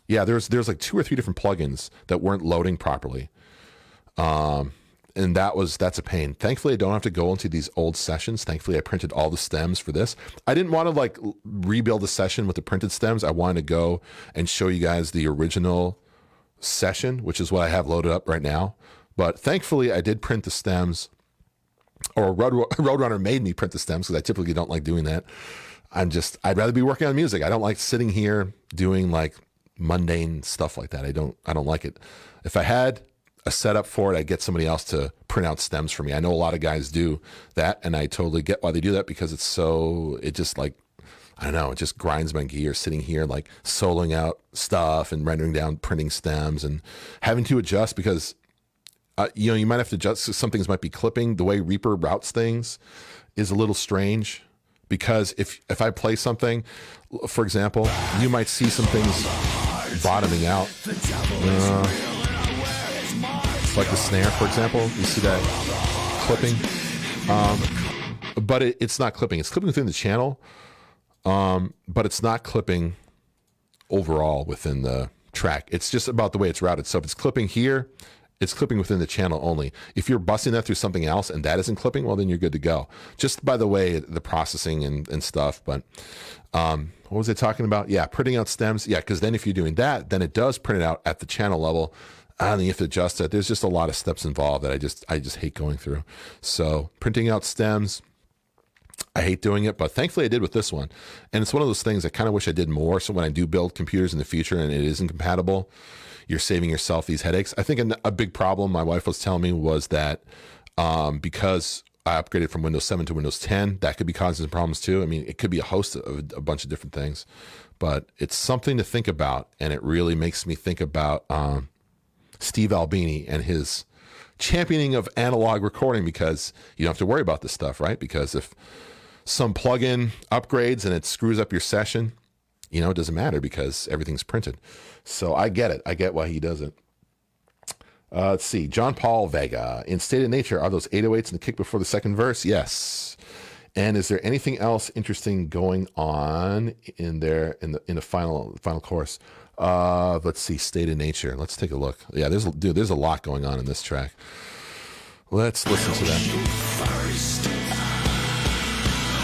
There's like 2 or 3 different plugins that weren't loading properly. And that's a pain. Thankfully, I don't have to go into these old sessions. Thankfully, I printed all the stems for this. I didn't want to like rebuild a session with the printed stems. I wanted to go and show you guys the original session, which is what I have loaded up right now. But thankfully, I did print the stems, or Roadrunner made me print the stems because I typically don't like doing that. I'd rather be working on music. I don't like sitting here doing like mundane stuff like that. I don't like it. If I had a setup for it, I'd get somebody else to print out stems for me. I know a lot of guys do that, and I totally get why they do that, because it just like, I don't know, it just grinds my gears sitting here like soloing out stuff and rendering down printing stems and having to adjust because you know, you might have to adjust. Some things might be clipping. The way Reaper routes things is a little strange because if I play something, for example, you might see some things bottoming out. Like the snare, for example, you see that clipping, but it's not clipping. It's clipping within the channel, but it's not clipping overall within the track. It's just about the way it's routed. So if it's clipping here, it's clipping within the channel only. If you're busting that through something else and that isn't clipping, well, then you're good to go. Just by the way, the processing and stuff. But what was I talking about? Yeah, printing out stems. Yeah, because then if you're doing that, then it does print it out at the channel level. And you have to adjust it. There's just a lot of steps involved that I just hate going through. So printing out stems, I hate doing it, but thankfully I did with this one. And it's one of those things I kind of wish I did more. So when I do build computers in the future and it isn't compatible, you're saving yourself these headaches. I think a big problem my wife was telling me was that because I upgraded from Windows 7 to Windows 10, that could be causing some problems too. I mean, it could be a host of a bunch of different things, but it's something to think about. And it really makes me think about Steve Albini and his championing of analog recording, because you don't have to worry about this stuff, right? Because if some plugin upgrades and it screws up your session, you know, it doesn't matter because everything's printed. So I get it. I get why he does it. Let's see. John Paul Vega. In State of Nature, are those 808s in the kick before the second verse? Yes. And is there anything else interesting going on in there in the final chorus? Let's see. State of Nature. Let's take a look. Yeah, there's a lot going on in this track. Let's listen to that. First,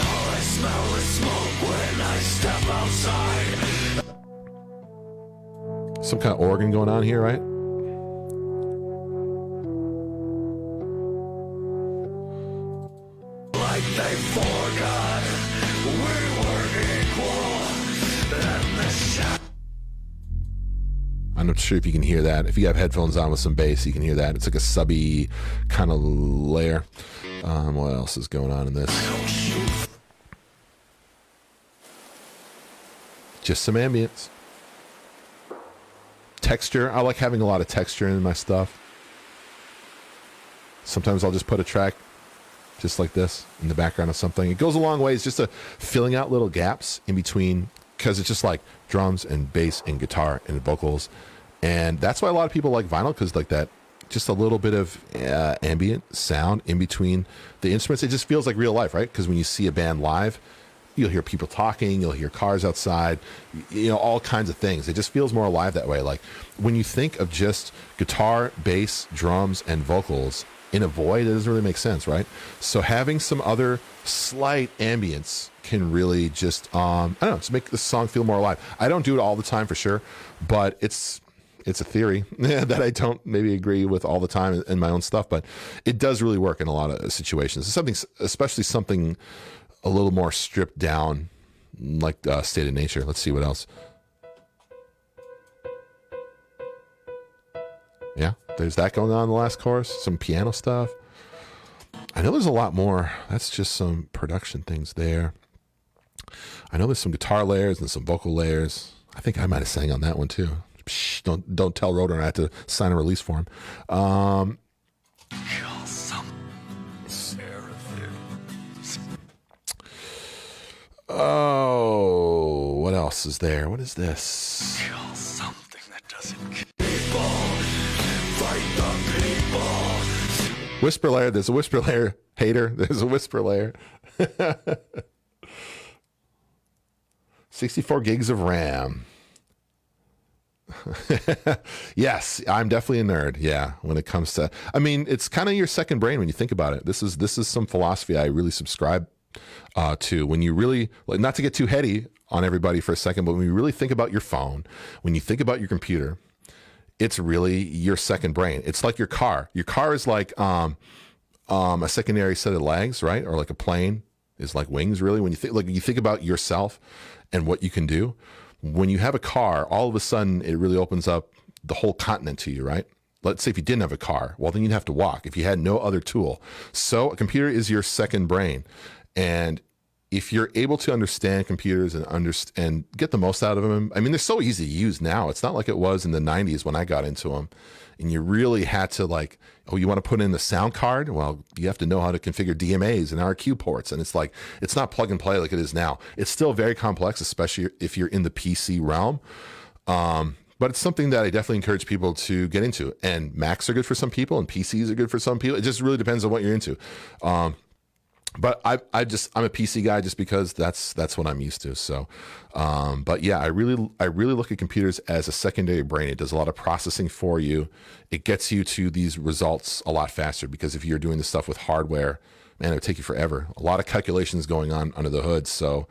I smell the smoke when I step outside. Some kind of organ going on here, right? Like they forgot we were equal. And the I'm not sure if you can hear that. If you have headphones on with some bass, you can hear that. It's like a subby kind of layer. What else is going on in this? Just some ambience. Texture. I like having a lot of texture in my stuff. Sometimes I'll just put a track just like this in the background of something. It goes a long way. It's just filling out little gaps in between, because it's just like drums and bass and guitar and vocals. And that's why a lot of people like vinyl, because like that, just a little bit of ambient sound in between the instruments. It just feels like real life, right? Because when you see a band live, you'll hear people talking, you'll hear cars outside, you know, all kinds of things. It just feels more alive that way. Like when you think of just guitar, bass, drums, and vocals in a void, it doesn't really make sense, right? So having some other slight ambience can really just, I don't know, just make the song feel more alive. I don't do it all the time for sure, but it's a theory that I don't maybe agree with all the time in my own stuff, but it does really work in a lot of situations. It's something, especially something a little more stripped down, like State of Nature. Let's see what else. Yeah, there's that going on in the last chorus. Some piano stuff. I know there's a lot more. That's just some production things there. I know there's some guitar layers and some vocal layers. I think I might have sang on that one too. Psh, don't tell Rotor I have to sign a release form. Oh, what else is there? What is this? Kill something that doesn't kill people. Fight the people. Whisper layer. There's a whisper layer. Hater. There's a whisper layer. 64 gigs of RAM. Yes, I'm definitely a nerd. Yeah, when it comes to, I mean, it's kind of your second brain when you think about it. This is some philosophy I really subscribe to. When you really, like, not to get too heady on everybody for a second, but when you really think about your phone, when you think about your computer, it's really your second brain. It's like your car. Your car is like a secondary set of legs, right? Or like a plane is like wings, really. When you think about yourself and what you can do. When you have a car, all of a sudden it really opens up the whole continent to you, right? Let's say if you didn't have a car, well, then you'd have to walk if you had no other tool. So a computer is your second brain. And if you're able to understand computers and get the most out of them, I mean, they're so easy to use now. It's not like it was in the 90s when I got into them. And you really had to like, oh, you want to put in the sound card? Well, you have to know how to configure DMAs and RQ ports. And it's like, it's not plug and play like it is now. It's still very complex, especially if you're in the PC realm. But it's something that I definitely encourage people to get into. And Macs are good for some people and PCs are good for some people. It just really depends on what you're into. But I'm a PC guy just because that's what I'm used to. So, but yeah, I really look at computers as a secondary brain. It does a lot of processing for you. It gets you to these results a lot faster because if you're doing this stuff with hardware, man, it would take you forever. A lot of calculations going on under the hood. So,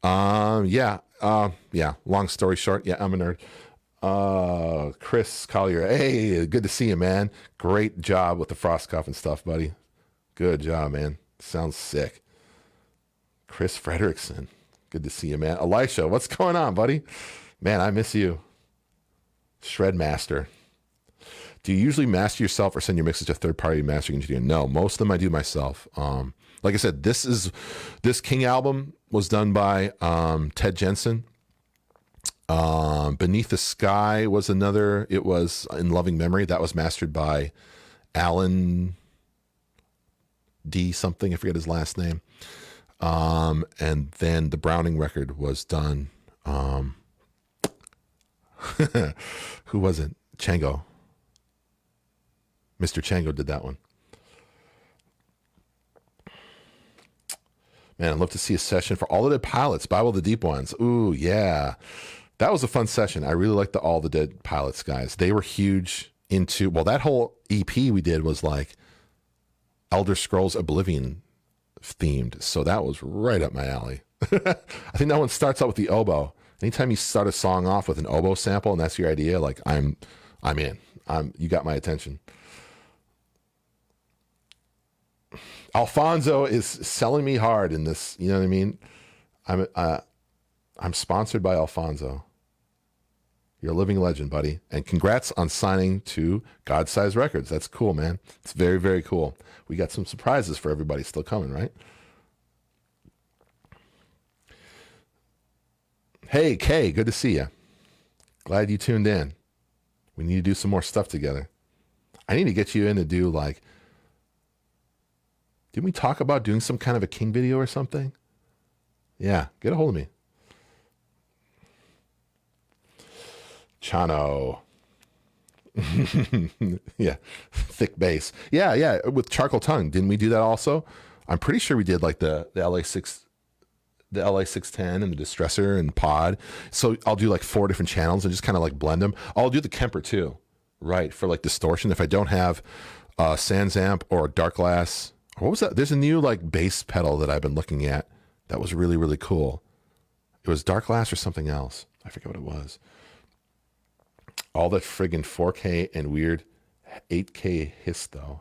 yeah. Long story short, yeah, I'm a nerd. Chris Collier, hey, good to see you, man. Great job with the frost cuff and stuff, buddy. Good job, man. Sounds sick. Chris Frederickson, good to see you, man. Elisha, what's going on, buddy? Man, I miss you. Shred Master. Do you usually master yourself or send your mixes to a third-party mastering engineer? No, most of them I do myself. Like I said, this King album was done by Ted Jensen. Beneath the Sky was another. It was In Loving Memory. That was mastered by Alan D something. I forget his last name. And then the Browning record was done. Who was it? Chango. Mr. Chango did that one. Man, I'd love to see a session for All the Dead Pilots, Bible the Deep Ones. Ooh, yeah. That was a fun session. I really liked the All the Dead Pilots guys. They were huge into, well, that whole EP we did was like Elder Scrolls Oblivion themed. So that was right up my alley. I think that one starts out with the oboe. Anytime you start a song off with an oboe sample and that's your idea, like I'm in. You got my attention. Alfonso is selling me hard in this. You know what I mean? I'm sponsored by Alfonso. You're a living legend, buddy. And congrats on signing to God Size Records. That's cool, man. It's very, very cool. We got some surprises for everybody still coming, right? Hey, Kay, good to see you. Glad you tuned in. We need to do some more stuff together. I need to get you in to do like, didn't we talk about doing some kind of a King video or something? Yeah, get a hold of me. Chano. Yeah, thick bass. Yeah, with Charcoal Tongue. Didn't we do that also? I'm pretty sure we did like the LA610 and the Distressor and Pod. So I'll do like 4 different channels and just kind of like blend them. I'll do the Kemper too, right? For like distortion. If I don't have Sans Amp or Dark Glass, what was that? There's a new like bass pedal that I've been looking at that was really, really cool. It was Dark Glass or something else. I forget what it was. All that friggin' 4K and weird 8K hiss though.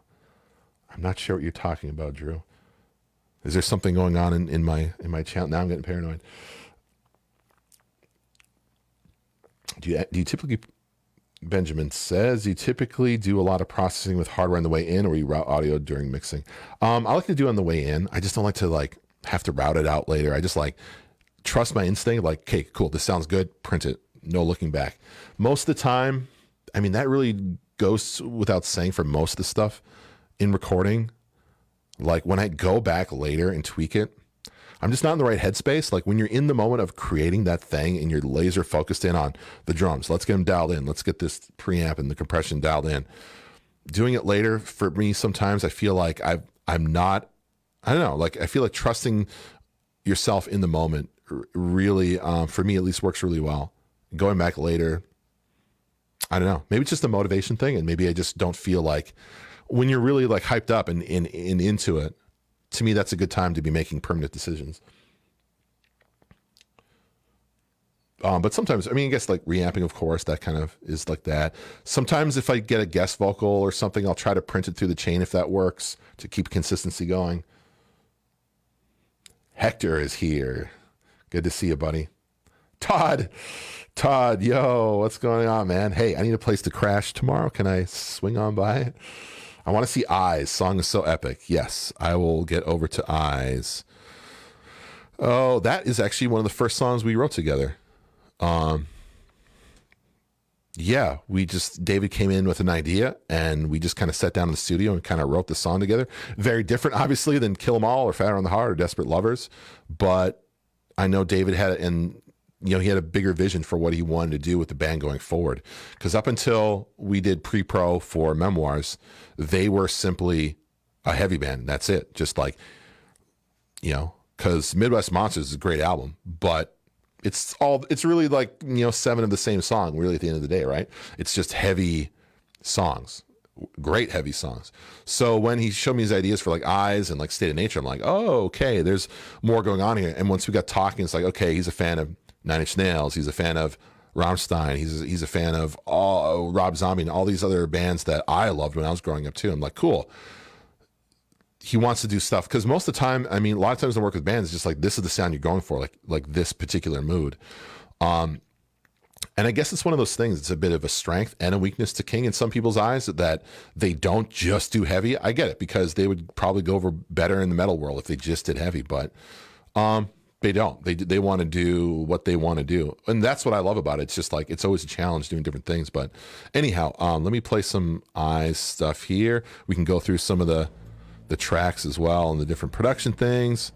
I'm not sure what you're talking about, Drew. Is there something going on in my channel? Now I'm getting paranoid. Do you typically, Benjamin says, you typically do a lot of processing with hardware on the way in, or you route audio during mixing? I like to do it on the way in. I just don't like to like have to route it out later. I just like trust my instinct. Like, okay, cool, this sounds good. Print it. No looking back. Most of the time, I mean, that really goes without saying for most of the stuff in recording. Like when I go back later and tweak it, I'm just not in the right headspace. Like when you're in the moment of creating that thing and you're laser focused in on the drums, let's get them dialed in. Let's get this preamp and the compression dialed in. Doing it later, for me, sometimes I feel like I'm not, I don't know, like I feel like trusting yourself in the moment really, for me at least, works really well. Going back later, I don't know, maybe it's just a motivation thing, and maybe I just don't feel like, when you're really like hyped up and into it, to me, that's a good time to be making permanent decisions. But sometimes, I mean, I guess like reamping, of course, that kind of is like that. Sometimes if I get a guest vocal or something, I'll try to print it through the chain if that works to keep consistency going. Hector is here. Good to see you, buddy. Todd, yo, what's going on, man? Hey, I need a place to crash tomorrow. Can I swing on by? I want to see Eyes. Song is so epic. Yes, I will get over to Eyes. Oh, that is actually one of the first songs we wrote together. Yeah, David came in with an idea and we just kind of sat down in the studio and kind of wrote the song together. Very different, obviously, than Kill 'Em All or Fatter on the Heart or Desperate Lovers. But I know David had, he had a bigger vision for what he wanted to do with the band going forward. Because up until we did pre-pro for Memoirs, they were simply a heavy band. That's it. Just like, because Midwest Monsters is a great album, but it's really like, 7 of the same song, really, at the end of the day, right? It's just heavy songs, great heavy songs. So when he showed me his ideas for like Eyes and like State of Nature, I'm like, oh, okay, there's more going on here. And once we got talking, it's like, okay, he's a fan of Nine Inch Nails, he's a fan of Rammstein, he's a fan of Rob Zombie and all these other bands that I loved when I was growing up too. I'm like, cool. He wants to do stuff because most of the time, a lot of times when I work with bands, it's just like, this is the sound you're going for, like this particular mood. And I guess it's one of those things. It's a bit of a strength and a weakness to King in some people's eyes that they don't just do heavy. I get it, because they would probably go over better in the metal world if they just did heavy, but they don't. They want to do what they want to do, and that's what I love about it. It's just like, it's always a challenge doing different things. But anyhow, let me play some Eyes stuff here. We can go through some of the tracks as well and the different production things.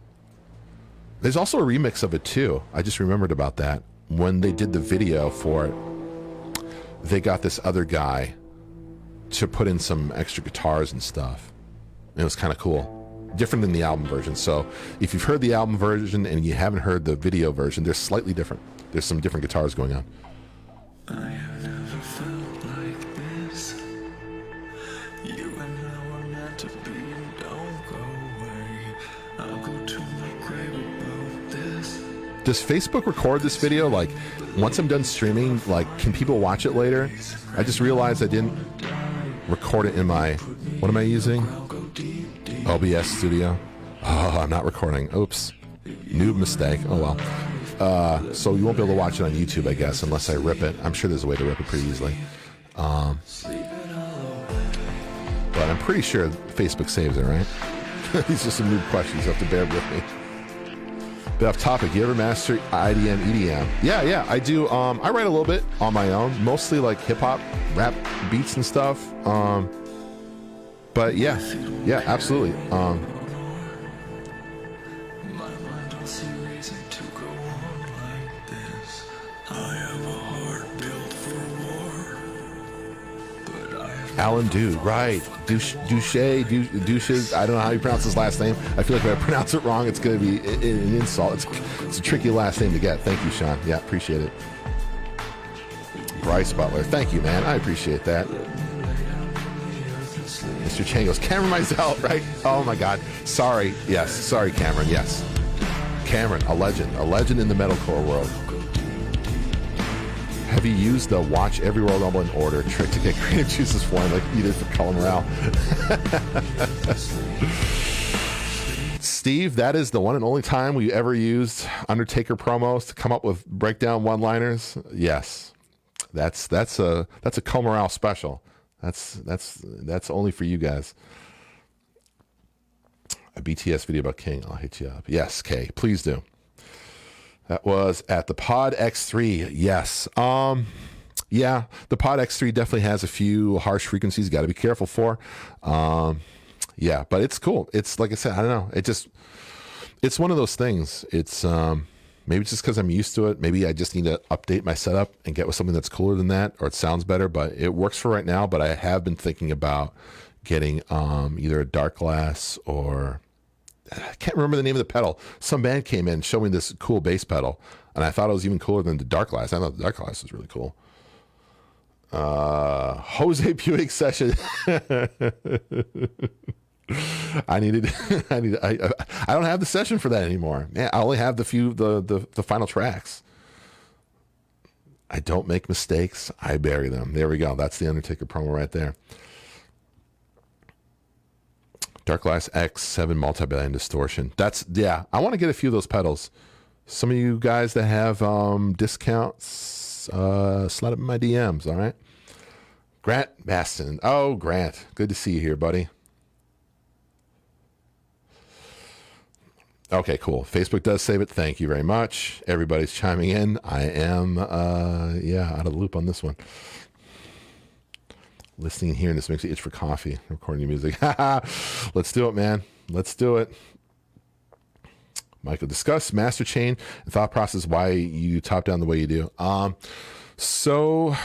There's also a remix of it too. I just remembered about that. When they did the video for it, they got this other guy to put in some extra guitars and stuff. It was kind of cool. Different than the album version. So if you've heard the album version and you haven't heard the video version, they're slightly different. There's some different guitars going on. I have never felt like this. You and I were meant to be, and don't go away. I'll go to my grave about this. Does Facebook record this video? Like, once I'm done streaming, like, can people watch it later? I just realized I didn't record it in my, what am I using? OBS Studio. Oh, I'm not recording. Oops. Noob mistake. Oh, well. So you won't be able to watch it on YouTube, I guess, unless I rip it. I'm sure there's a way to rip it pretty easily. But I'm pretty sure Facebook saves it, right? These are some noob questions. You have to bear with me. Bit off topic. You ever master IDM, EDM? Yeah, I do. I write a little bit on my own, mostly like hip hop, rap beats and stuff. But yeah, absolutely. My mind don't see reason to go on like this. I have a heart built for war, but I have Alan Dude, right? Douche. I don't know how you pronounce his last name. I feel like if I pronounce it wrong, it's going to be an insult. It's a tricky last name to get. Thank you, Sean. Yeah, appreciate it. Bryce Butler. Thank you, man. I appreciate that. Mr. Chang goes, Cameron Mizell, right? Oh my God. Sorry. Yes. Sorry, Cameron. Yes. Cameron, a legend in the metalcore world. Have you used the watch every Royal Rumble in order trick to get creative juices flowing like you did for Colin Morale? Steve, that is the one and only time we ever used Undertaker promos to come up with breakdown one-liners. Yes. That's a Colin Morale special. That's only for you guys. A BTS video about King. I'll hit you up. Yes, Kay, please do. That was at the Pod X3. Yes. Yeah, the Pod X3 definitely has a few harsh frequencies you got to be careful for. Yeah, but it's cool. It's like I said, I don't know. It's one of those things. It's maybe just because I'm used to it. Maybe I just need to update my setup and get with something that's cooler than that, or it sounds better. But it works for right now. But I have been thinking about getting either a dark glass or I can't remember the name of the pedal. Some band came in showing this cool bass pedal, and I thought it was even cooler than the dark glass. I thought the dark glass was really cool. Jose Buick session. I don't have the session for that anymore. Man, I only have the final tracks. I don't make mistakes. I bury them. There we go. That's the Undertaker promo right there. Dark Glass X7 multi-band distortion. I want to get a few of those pedals. Some of you guys that have discounts, slide up in my DMs, all right? Grant Baston. Oh, Grant. Good to see you here, buddy. Okay, cool. Facebook does save it. Thank you very much. Everybody's chiming in. I am, out of the loop on this one. Listening and hearing this makes me itch for coffee. Recording music. Let's do it, man. Let's do it. Michael, discuss master chain and thought process, why you top down the way you do. So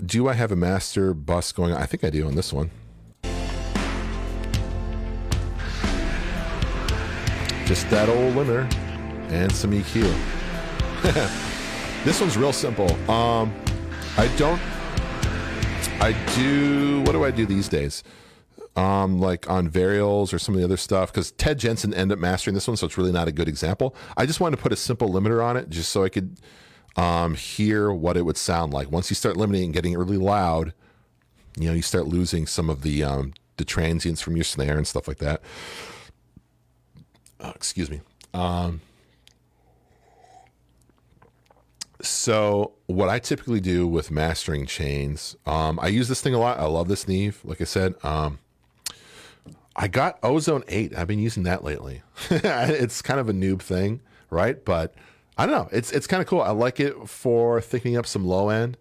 do I have a master bus going on? I think I do on this one. Just that old limiter and some EQ. This one's real simple. What do I do these days? Like on Varials or some of the other stuff, because Ted Jensen ended up mastering this one, so it's really not a good example. I just wanted to put a simple limiter on it just so I could hear what it would sound like. Once you start limiting and getting it really loud, you start losing some of the transients from your snare and stuff like that. Excuse me. So what I typically do with mastering chains, I use this thing a lot. I love this Neve. Like I said, I got Ozone 8. I've been using that lately. It's kind of a noob thing, right? But I don't know. It's kind of cool. I like it for thickening up some low end.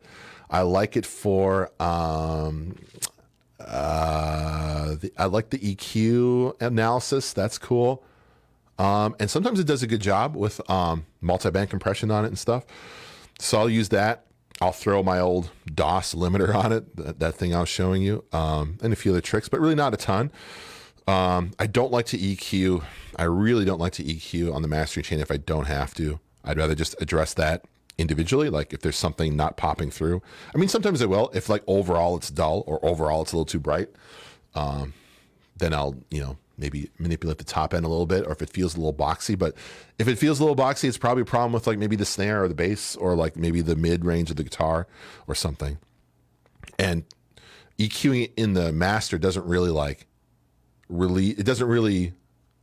I like it for I like the EQ analysis. That's cool. And sometimes it does a good job with multi-band compression on it and stuff. So I'll use that. I'll throw my old DOS limiter on it, that thing I was showing you, and a few other tricks, but really not a ton. I don't like to EQ. I really don't like to EQ on the mastering chain if I don't have to. I'd rather just address that individually, like if there's something not popping through. I mean, sometimes I will. If like overall it's dull or overall it's a little too bright, then I'll, maybe manipulate the top end a little bit, or if it feels a little boxy. But if it feels a little boxy, it's probably a problem with like maybe the snare or the bass, or like maybe the mid range of the guitar or something. And EQing in the master doesn't really it doesn't really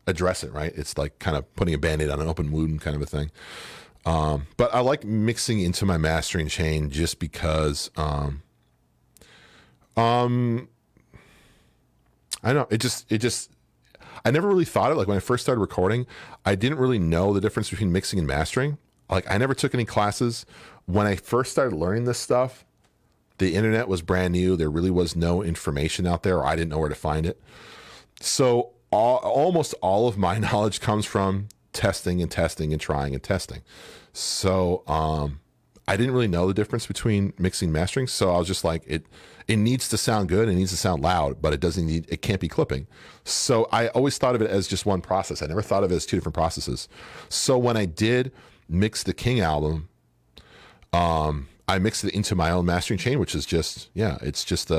address it, right? It's like kind of putting a Band-Aid on an open wound kind of a thing. But I like mixing into my mastering chain just because, I don't know, I never really thought of it. Like when I first started recording, I didn't really know the difference between mixing and mastering. Like I never took any classes. When I first started learning this stuff, the internet was brand new. There really was no information out there, or I didn't know where to find it. So almost all of my knowledge comes from testing and testing and trying and testing. So I didn't really know the difference between mixing and mastering. So I was just like, it needs to sound good. It needs to sound loud, but it can't be clipping. So I always thought of it as just one process. I never thought of it as two different processes. So when I did mix the King album, I mixed it into my own mastering chain, which is just, it's just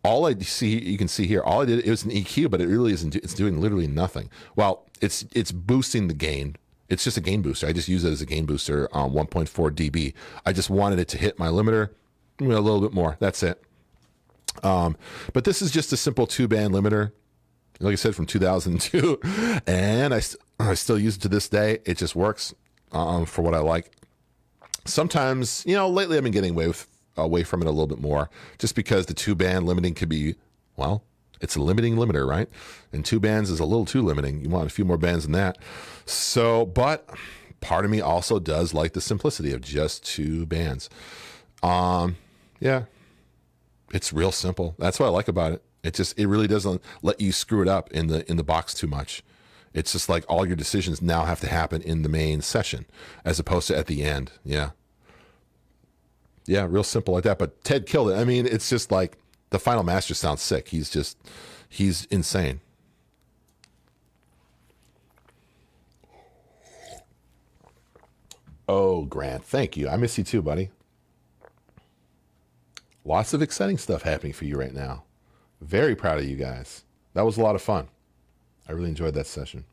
all I see, you can see here, all I did, it was an EQ, but it really isn't, it's doing literally nothing. Well, it's boosting the gain. It's just a gain booster. I just use it as a gain booster on 1.4 dB. I just wanted it to hit my limiter a little bit more. That's it. But this is just a simple 2-band limiter, like I said, from 2002. And I still use it to this day. It just works for what I like. Sometimes, lately I've been getting away from it a little bit more, just because the 2-band limiting could be, well, it's a limiting limiter, right? And 2 bands is a little too limiting. You want a few more bands than that. So, but part of me also does like the simplicity of just 2 bands. Yeah, it's real simple. That's what I like about it. It really doesn't let you screw it up in the box too much. It's just like all your decisions now have to happen in the main session as opposed to at the end. Yeah, real simple like that. But Ted killed it. I mean, it's just like the final master sounds sick. He's insane. Oh, Grant, thank you. I miss you too, buddy. Lots of exciting stuff happening for you right now. Very proud of you guys. That was a lot of fun. I really enjoyed that session.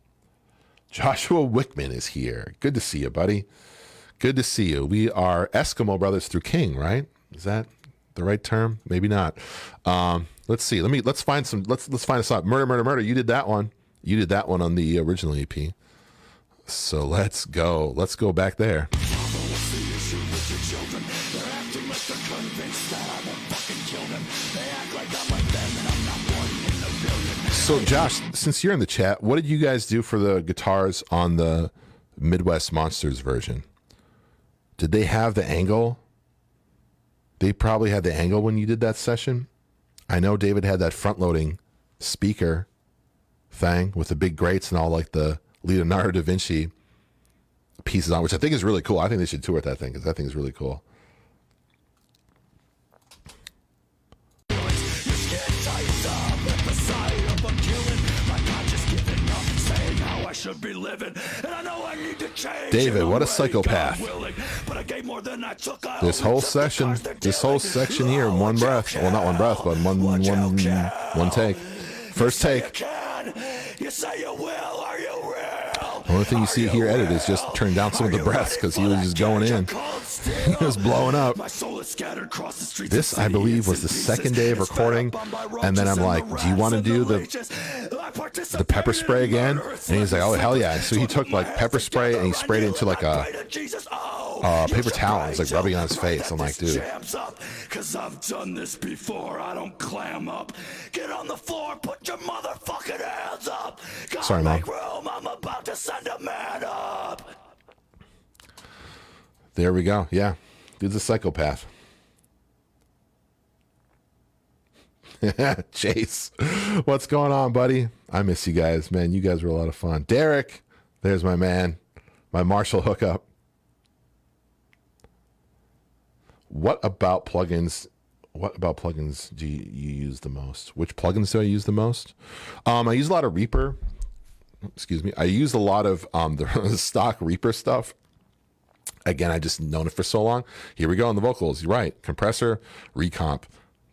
Joshua Wickman is here. Good to see you, buddy. Good to see you. We are Eskimo brothers through King, right? Is that the right term? Maybe not. Let's see. Let's find a song. Murder. You did that one. You did that one on the original EP. So let's go back there. So Josh, since you're in the chat, what did you guys do for the guitars on the Midwest Monsters version? Did they have the angle? They probably had the angle when you did that session. I know David had that front-loading speaker thing with the big grates and all like the Leonardo da Vinci pieces on, which I think is really cool. I think they should tour that thing because that thing is really cool. Should be living, and I know I need to change. David, what a psychopath. This whole section here in one breath. Well, not one breath, but one take. First take. You say you will, are you real? The only thing you see here edited is just turn down some of the breaths because he was just going in. He was blowing up. This, I believe, was the second day of recording, and then I'm like, do you want to do the pepper spray again? And he's like, oh, hell yeah. So he took like pepper spray and he sprayed it into like a paper towel and was like rubbing on his face. I'm like, dude. Cause I've done this before. I don't clam up. Get on the floor, put your motherfucking hands up. Sorry, Mom. Room. I'm about to send a man up. There we go. Yeah. Dude's a psychopath. Chase, what's going on, buddy? I miss you guys, man. You guys were a lot of fun. Derek, there's my man, my Marshall hookup. What about plugins? What about plugins do you use the most? Which plugins do I use the most? I use a lot of Reaper. Excuse me. I use a lot of the stock Reaper stuff. Again, I just known it for so long. Here we go on the vocals. You're right. Compressor, recomp,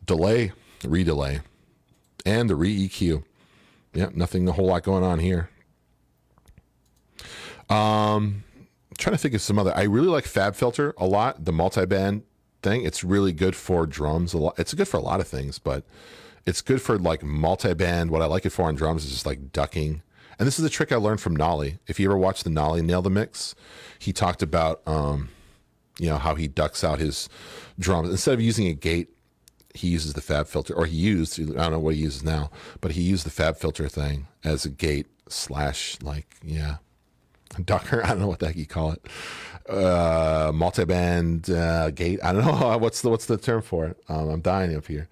delay, redelay, and the re-EQ. Yeah, nothing a whole lot going on here. Trying to think of some other. I really like Fab Filter a lot, the multi-band thing. It's really good for drums a lot. It's good for a lot of things, but it's good for like multi-band. What I like it for on drums is just like ducking. And this is a trick I learned from Nolly. If you ever watched the Nolly Nail the Mix, he talked about how he ducks out his drums. Instead of using a gate, he uses the Fab Filter, or I don't know what he uses now, but he used the Fab Filter thing as a gate / ducker. I don't know what the heck you call it. Multi-band gate. I don't know what's the term for it. I'm dying up here.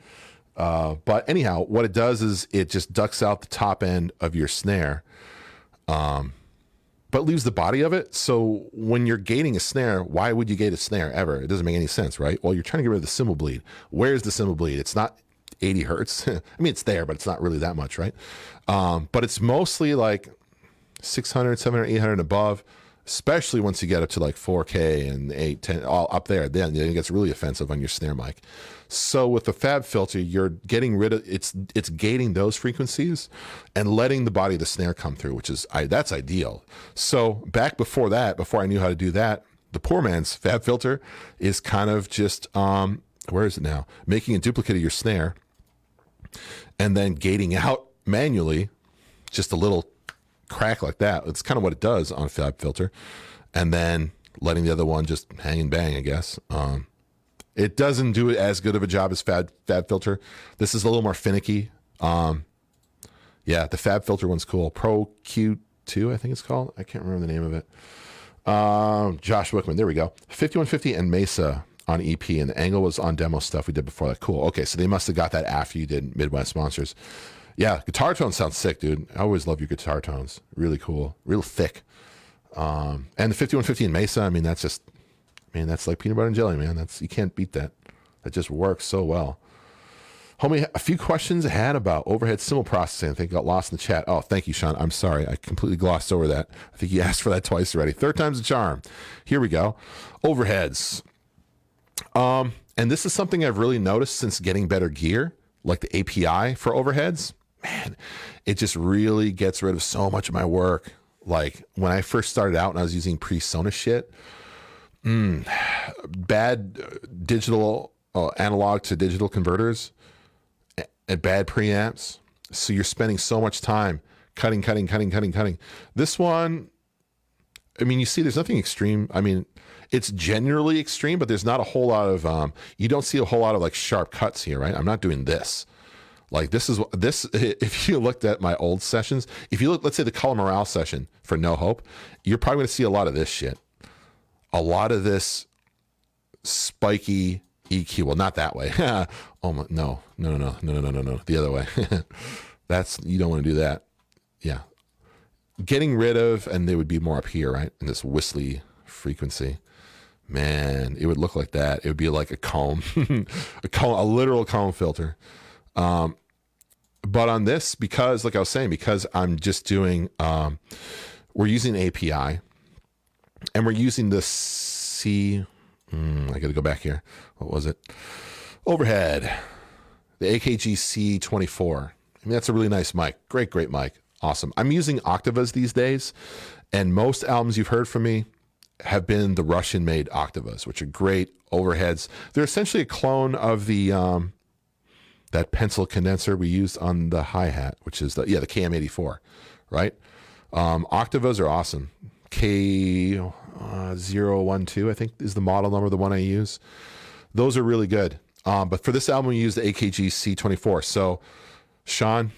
But anyhow, what it does is it just ducks out the top end of your snare, but leaves the body of it. So when you're gating a snare, why would you gate a snare ever? It doesn't make any sense, right? Well, you're trying to get rid of the cymbal bleed. Where's the cymbal bleed? It's not 80 hertz. I mean, it's there, but it's not really that much, right? But it's mostly like 600, 700, 800 and above, especially once you get up to like 4K and 8, 10, all up there. Then it gets really offensive on your snare mic. So with the Fab Filter, you're getting rid of it's gating those frequencies and letting the body of the snare come through, which is that's ideal. So back before that, before I knew how to do that, the poor man's Fab Filter is kind of just where is it now? Making a duplicate of your snare and then gating out manually just a little crack like that. It's kind of what it does on Fab Filter, and then letting the other one just hang and bang, I guess. It doesn't do it as good of a job as Fab Filter. This is a little more finicky. Yeah, the Fab Filter one's cool. Pro Q2, I think it's called. I can't remember the name of it. Josh Wickman, there we go. 5150 and Mesa on EP, and the angle was on demo stuff we did before that. Cool. Okay, so they must have got that after you did Midwest Monsters. Yeah, guitar tones sound sick, dude. I always love your guitar tones. Really cool. Real thick. And the 5150 and Mesa, I mean, that's like peanut butter and jelly, man. You can't beat that. That just works so well. Homie, a few questions I had about overhead cymbal processing. I think got lost in the chat. Oh, thank you, Sean. I'm sorry. I completely glossed over that. I think you asked for that twice already. Third time's a charm. Here we go. Overheads. And this is something I've really noticed since getting better gear, like the API for overheads. Man, it just really gets rid of so much of my work. Like when I first started out and I was using pre-Sonos shit, bad digital analog to digital converters and bad preamps. So you're spending so much time cutting. This one, I mean, you see there's nothing extreme. I mean, it's generally extreme, but there's not a whole lot of, you don't see a whole lot of like sharp cuts here, right? I'm not doing this. Like this, if you looked at my old sessions, if you look, let's say the Color Morale session for No Hope, you're probably going to see a lot of this shit. A lot of this spiky EQ. Well, not that way. Oh my, no. The other way. You don't want to do that. Yeah. Getting rid of, and they would be more up here, right? In this whistly frequency. Man, it would look like that. It would be like a comb, a literal comb filter. But on this, because like I was saying, because I'm just doing, we're using API, and we're using the I got to go back here. What was it? Overhead, the AKG C24. I mean, that's a really nice mic. Great mic. Awesome. I'm using Octavas these days, and most albums you've heard from me have been the Russian-made Octavas, which are great overheads. They're essentially a clone of the that pencil condenser we used on the hi-hat, which is the KM84, right? Octavas are awesome. K012, I think, is the model number, the one I use. Those are really good. But for this album, we used the AKG C24. So, Sean,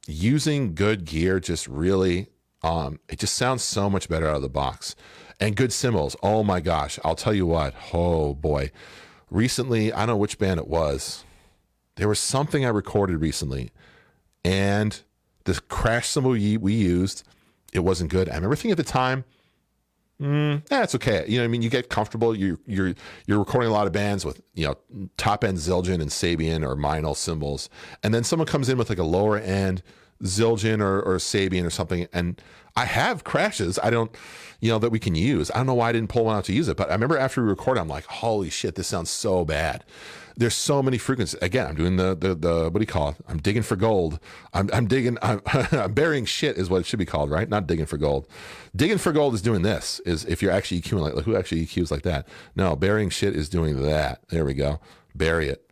using good gear just really, it just sounds so much better out of the box. And good cymbals. Oh my gosh. I'll tell you what. Oh boy. Recently, I don't know which band it was. There was something I recorded recently, and the crash cymbal we used, it wasn't good. I remember thinking at the time, it's okay. You know what I mean? You get comfortable. You're recording a lot of bands with, top end Zildjian and Sabian or Meinl cymbals. And then someone comes in with like a lower end Zildjian or Sabian or something. And I have crashes that we can use. I don't know why I didn't pull one out to use it, but I remember after we recorded, I'm like, holy shit, this sounds so bad. There's so many frequencies. Again, I'm doing the what do you call it? I'm digging for gold. I'm burying shit is what it should be called, right? Not digging for gold. Digging for gold is doing this, is if you're actually EQing like who actually EQs like that? No, burying shit is doing that. There we go. Bury it.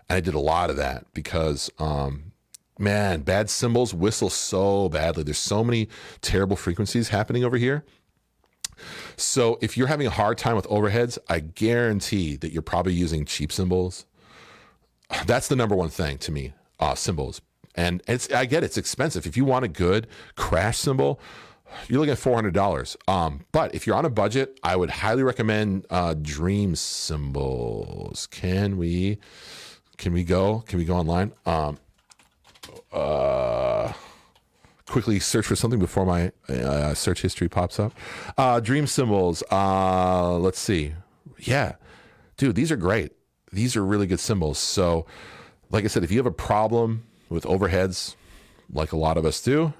And I did a lot of that because man, bad cymbals whistle so badly. There's so many terrible frequencies happening over here. So if you're having a hard time with overheads, I guarantee that you're probably using cheap cymbals. That's the number one thing to me, cymbals. And I get it's expensive. If you want a good crash cymbal, you're looking at $400. But if you're on a budget, I would highly recommend Dream cymbals. Can we go online? Quickly search for something before my search history pops up. Dream cymbals. Let's see. Yeah, dude, these are great. These are really good cymbals. So, like I said, if you have a problem with overheads, like a lot of us do,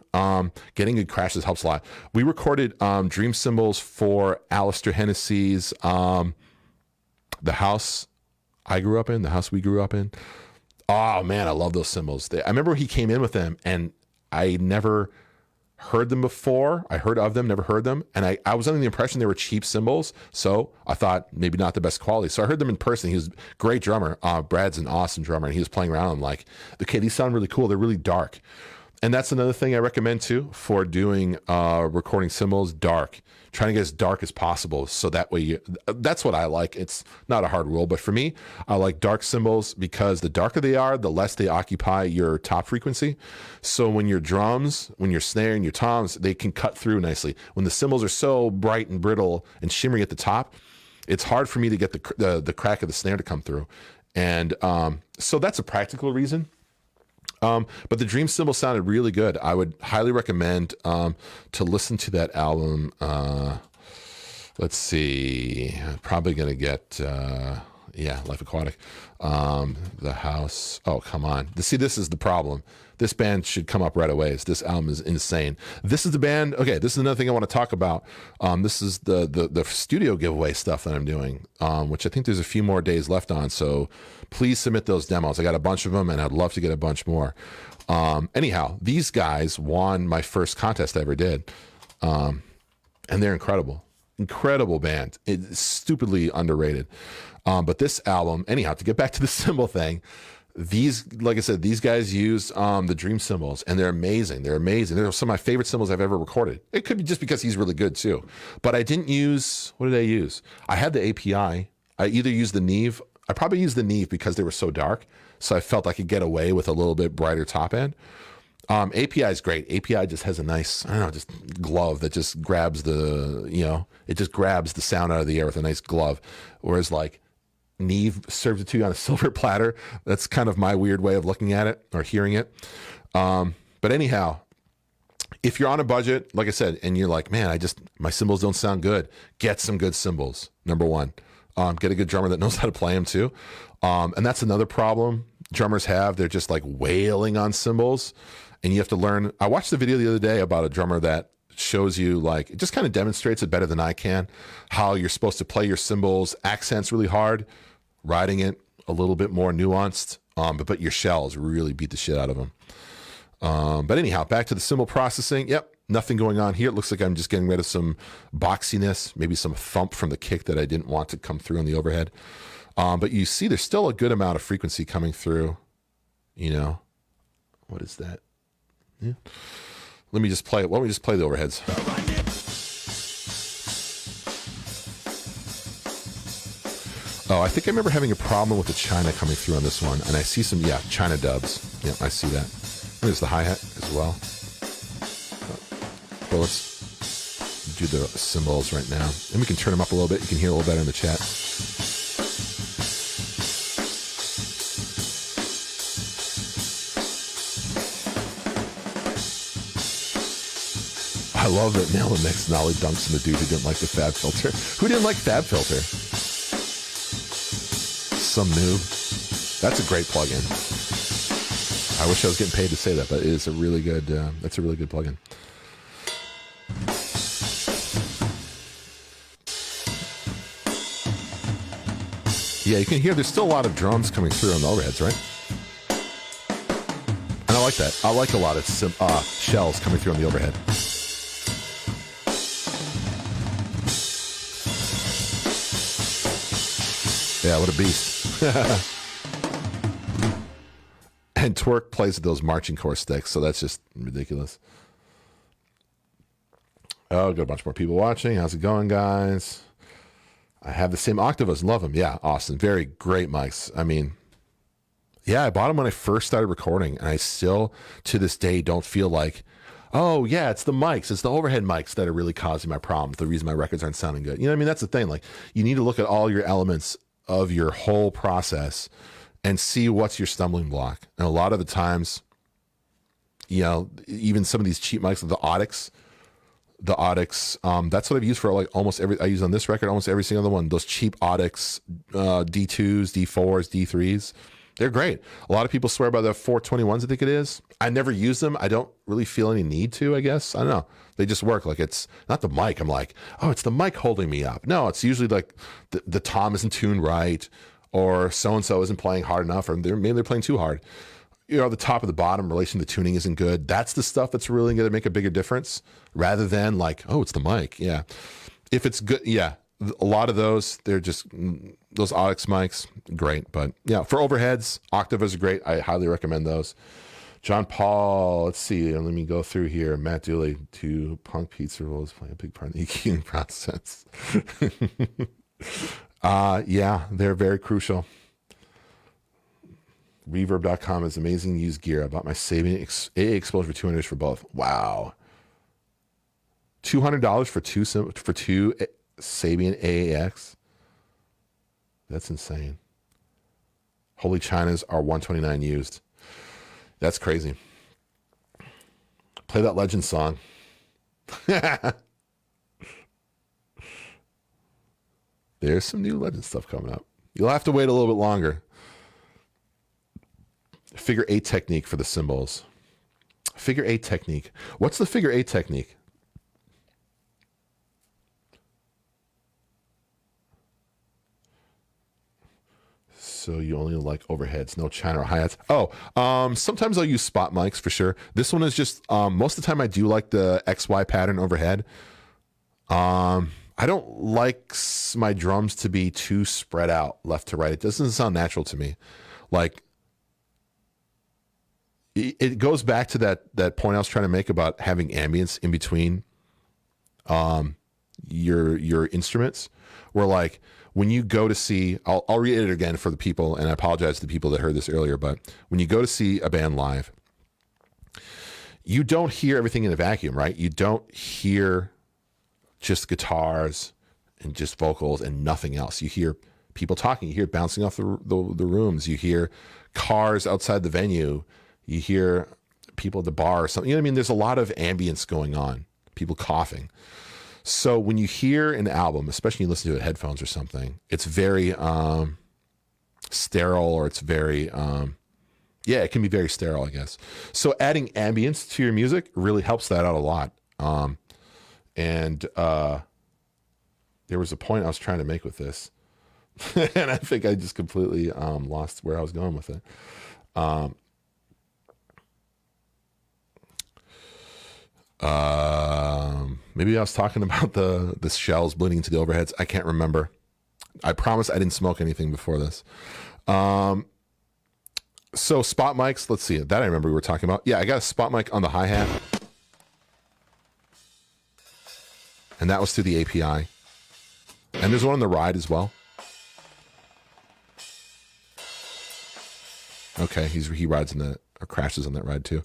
getting good crashes helps a lot. We recorded Dream cymbals for Alistair Hennessy's The House I Grew Up In, The House We Grew Up In. Oh man, I love those cymbals. I remember he came in with them, and I never heard them before. I heard of them, never heard them. And I was under the impression they were cheap cymbals. So I thought maybe not the best quality. So I heard them in person. He was a great drummer. Brad's an awesome drummer. And he was playing around. I'm like, okay, these sound really cool. They're really dark. And that's another thing I recommend too for doing recording cymbals, dark. Trying to get as dark as possible. So that way that's what I like. It's not a hard rule, but for me, I like dark cymbals because the darker they are, the less they occupy your top frequency. So when your drums, when your snare and your toms, they can cut through nicely. When the cymbals are so bright and brittle and shimmery at the top, it's hard for me to get the crack of the snare to come through. And so that's a practical reason. But the Dream cymbal sounded really good. I would highly recommend to listen to that album. Let's see. I'm probably going to get, Life Aquatic. The House. Oh, come on. See, this is the problem. This band should come up right away. This album is insane. This is the band. Okay, this is another thing I want to talk about. This is the studio giveaway stuff that I'm doing, which I think there's a few more days left on. So please submit those demos. I got a bunch of them, and I'd love to get a bunch more. Anyhow, these guys won my first contest I ever did, and they're incredible. Incredible band. It's stupidly underrated. But this album, anyhow, to get back to the cymbal thing, like I said, these guys use the Dream cymbals, and they're amazing. They're amazing. They're some of my favorite cymbals I've ever recorded. It could be just because he's really good too. But I didn't use, what did I use? I had the API. I either used the Neve I probably used the Neve because they were so dark. So I felt I could get away with a little bit brighter top end. API is great. API just has a nice, I don't know, just glove that just grabs the, it just grabs the sound out of the air with a nice glove. Whereas like Neve serves it to you on a silver platter. That's kind of my weird way of looking at it or hearing it. But anyhow, if you're on a budget, like I said, and you're like, man, my cymbals don't sound good, get some good cymbals. Number one, get a good drummer that knows how to play them too. And that's another problem drummers have. They're just like wailing on cymbals, and you have to learn. I watched a video the other day about a drummer that shows you, like, it just kind of demonstrates it better than I can, how you're supposed to play your cymbals, accents really hard, riding it a little bit more nuanced, but your shells really beat the shit out of them. But anyhow, back to the cymbal processing. Yep, nothing going on here. It looks like I'm just getting rid of some boxiness, maybe some thump from the kick that I didn't want to come through on the overhead. But you see there's still a good amount of frequency coming through. What is that? Yeah. Let me just play it. Why don't we just play the overheads? Oh, I think I remember having a problem with the China coming through on this one. And I see some, China dubs. Yeah, I see that. There's the hi-hat as well. Well, let's do the cymbals right now. And we can turn them up a little bit. You can hear a little better in the chat. I love that Nail and Mix Nolly dunks on the dude who didn't like the Fab filter. Who didn't like Fab filter? Some noob. That's a great plugin. I wish I was getting paid to say that, but it is a really good. That's a really good plugin. Yeah, you can hear there's still a lot of drums coming through on the overheads, right? And I like that. I like a lot of shells coming through on the overhead. Yeah, what a beast. And Twerk plays with those marching core sticks, so that's just ridiculous. Oh, got a bunch more people watching. How's it going, guys? I have the same Octavas. Love them. Yeah, awesome. Very great mics. I mean, yeah, I bought them when I first started recording, and I still, to this day, don't feel like, oh, yeah, it's the mics. It's the overhead mics that are really causing my problems, the reason my records aren't sounding good. You know what I mean? That's the thing. Like, you need to look at all your elements of your whole process and see what's your stumbling block. And a lot of the times, even some of these cheap mics, the Audix, that's what I've used for like almost every, I use on this record, almost every single other one, those cheap Audix, D2s, D4s, D3s. They're great. A lot of people swear by the 421s, I think it is. I never use them. I don't really feel any need to, I guess. I don't know. They just work. Like, it's not the mic. I'm like, oh, it's the mic holding me up. No, it's usually like the tom isn't tuned right, or so-and-so isn't playing hard enough, or maybe they're playing too hard. The top of the bottom relation to tuning isn't good. That's the stuff that's really going to make a bigger difference, rather than like, oh, it's the mic. Yeah. If it's good, yeah. A lot of those, they're just, those Audix mics, great. But yeah, for overheads, Octavas are great. I highly recommend those. John Paul, let's see. Let me go through here. Matt Dooley, to Punk Pizza Rolls playing a big part in the EQing process. Yeah, they're very crucial. Reverb.com is amazing used gear. I bought my Sabian AA exposure for $200 for both. Wow. $200 for two Sabian AAX. That's insane. Holy Chinas are $129 used. That's crazy. Play that Legend song. There's some new Legend stuff coming up. You'll have to wait a little bit longer. Figure 8 technique for the cymbals. Figure 8 technique. What's the figure 8 technique? So you only like overheads, no China or hi-hats. Oh, sometimes I'll use spot mics for sure. This one is just, most of the time I do like the XY pattern overhead. I don't like my drums to be too spread out left to right. It doesn't sound natural to me. Like, it goes back to that point I was trying to make about having ambience in between your instruments, where like when you go to see, I'll read it again for the people, and I apologize to the people that heard this earlier, but when you go to see a band live, you don't hear everything in a vacuum, right? You don't hear just guitars and just vocals and nothing else. You hear people talking, you hear bouncing off the rooms, you hear cars outside the venue, you hear people at the bar or something. You know what I mean? There's a lot of ambience going on, people coughing. So when you hear an album, especially when you listen to it with headphones or something, it's very sterile, or it's very, it can be very sterile, I guess. So adding ambience to your music really helps that out a lot. There was a point I was trying to make with this, and I think I just completely lost where I was going with it. Maybe I was talking about the shells bleeding into the overheads. I can't remember. I promise I didn't smoke anything before this. So spot mics, let's see. That I remember we were talking about. Yeah, I got a spot mic on the hi-hat. And that was through the API. And there's one on the ride as well. Okay, he rides in that, or crashes on that ride too.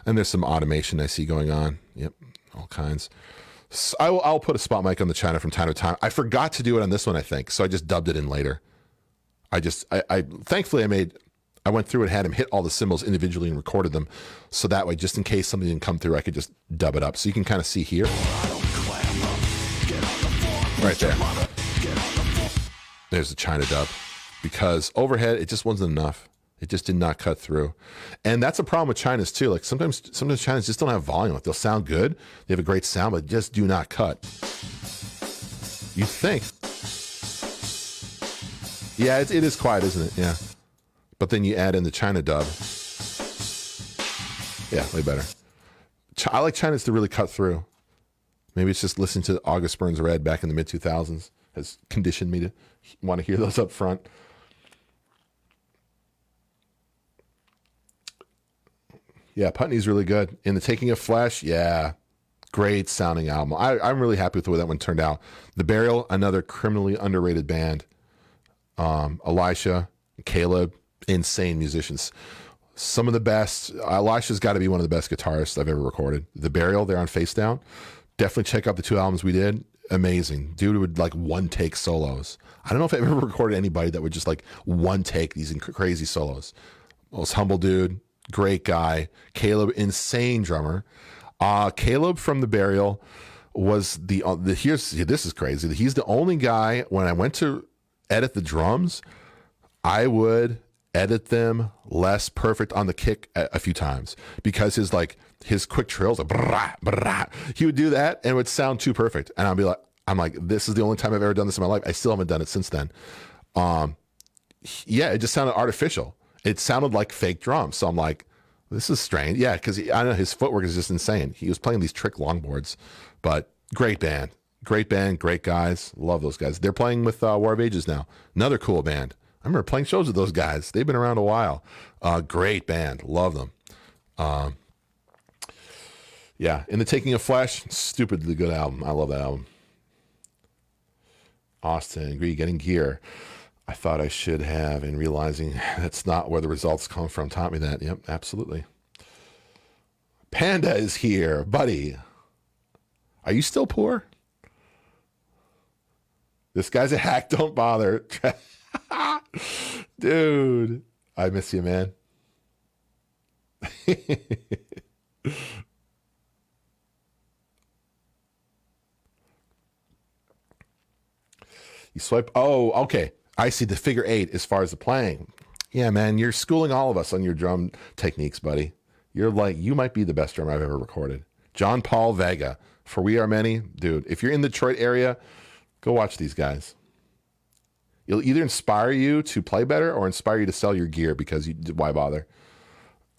And there's some automation I see going on. Yep, all kinds. So I'll put a spot mic on the China from time to time. I forgot to do it on this one, I think, so I just dubbed it in later. Thankfully I went through and had him hit all the cymbals individually and recorded them, so that way, just in case something didn't come through, I could just dub it up. So you can kind of see here, right there. There's the China dub, because overhead it just wasn't enough. It just did not cut through. And that's a problem with Chinas too. Like sometimes Chinas just don't have volume. Like they'll sound good, they have a great sound, but just do not cut. You think. Yeah, it is quiet, isn't it? Yeah. But then you add in the China dub. Yeah, way better. I like Chinas to really cut through. Maybe it's just listening to August Burns Red back in the mid-2000s has conditioned me to want to hear those up front. Yeah, Putney's really good. In the Taking of Flesh, yeah, great sounding album. I'm really happy with the way that one turned out. The Burial, another criminally underrated band. Elisha, Caleb, insane musicians. Some of the best. Elisha's got to be one of the best guitarists I've ever recorded. The Burial, they're on Face Down. Definitely check out the 2 albums we did. Amazing. Dude would like one take solos. I don't know if I've ever recorded anybody that would just like one take these crazy solos. Most humble dude. Great guy. Caleb, insane drummer. Caleb from The Burial was this is crazy. He's the only guy, when I went to edit the drums, I would edit them less perfect on the kick a few times, because his quick trills, like, brah, brah, he would do that and it would sound too perfect. And I'm like, this is the only time I've ever done this in my life. I still haven't done it since then. Yeah, it just sounded artificial. It sounded like fake drums. So I'm like, this is strange. Yeah, because I know his footwork is just insane. He was playing these trick longboards, but great band, great guys. Love those guys. They're playing with War of Ages now. Another cool band. I remember playing shows with those guys. They've been around a while. Great band. Love them. Yeah, In the Taking of Flesh, stupidly good album. I love that album. Austin, agree, getting gear. I thought I should have, and realizing that's not where the results come from taught me that. Yep, absolutely. Panda is here, buddy. Are you still poor? This guy's a hack, don't bother. Dude, I miss you, man. You swipe. Oh, okay. I see the figure 8 as far as the playing. Yeah, man, you're schooling all of us on your drum techniques, buddy. You might be the best drummer I've ever recorded. John Paul Vega, For We Are Many. Dude, if you're in the Detroit area, go watch these guys. It'll either inspire you to play better or inspire you to sell your gear, because why bother?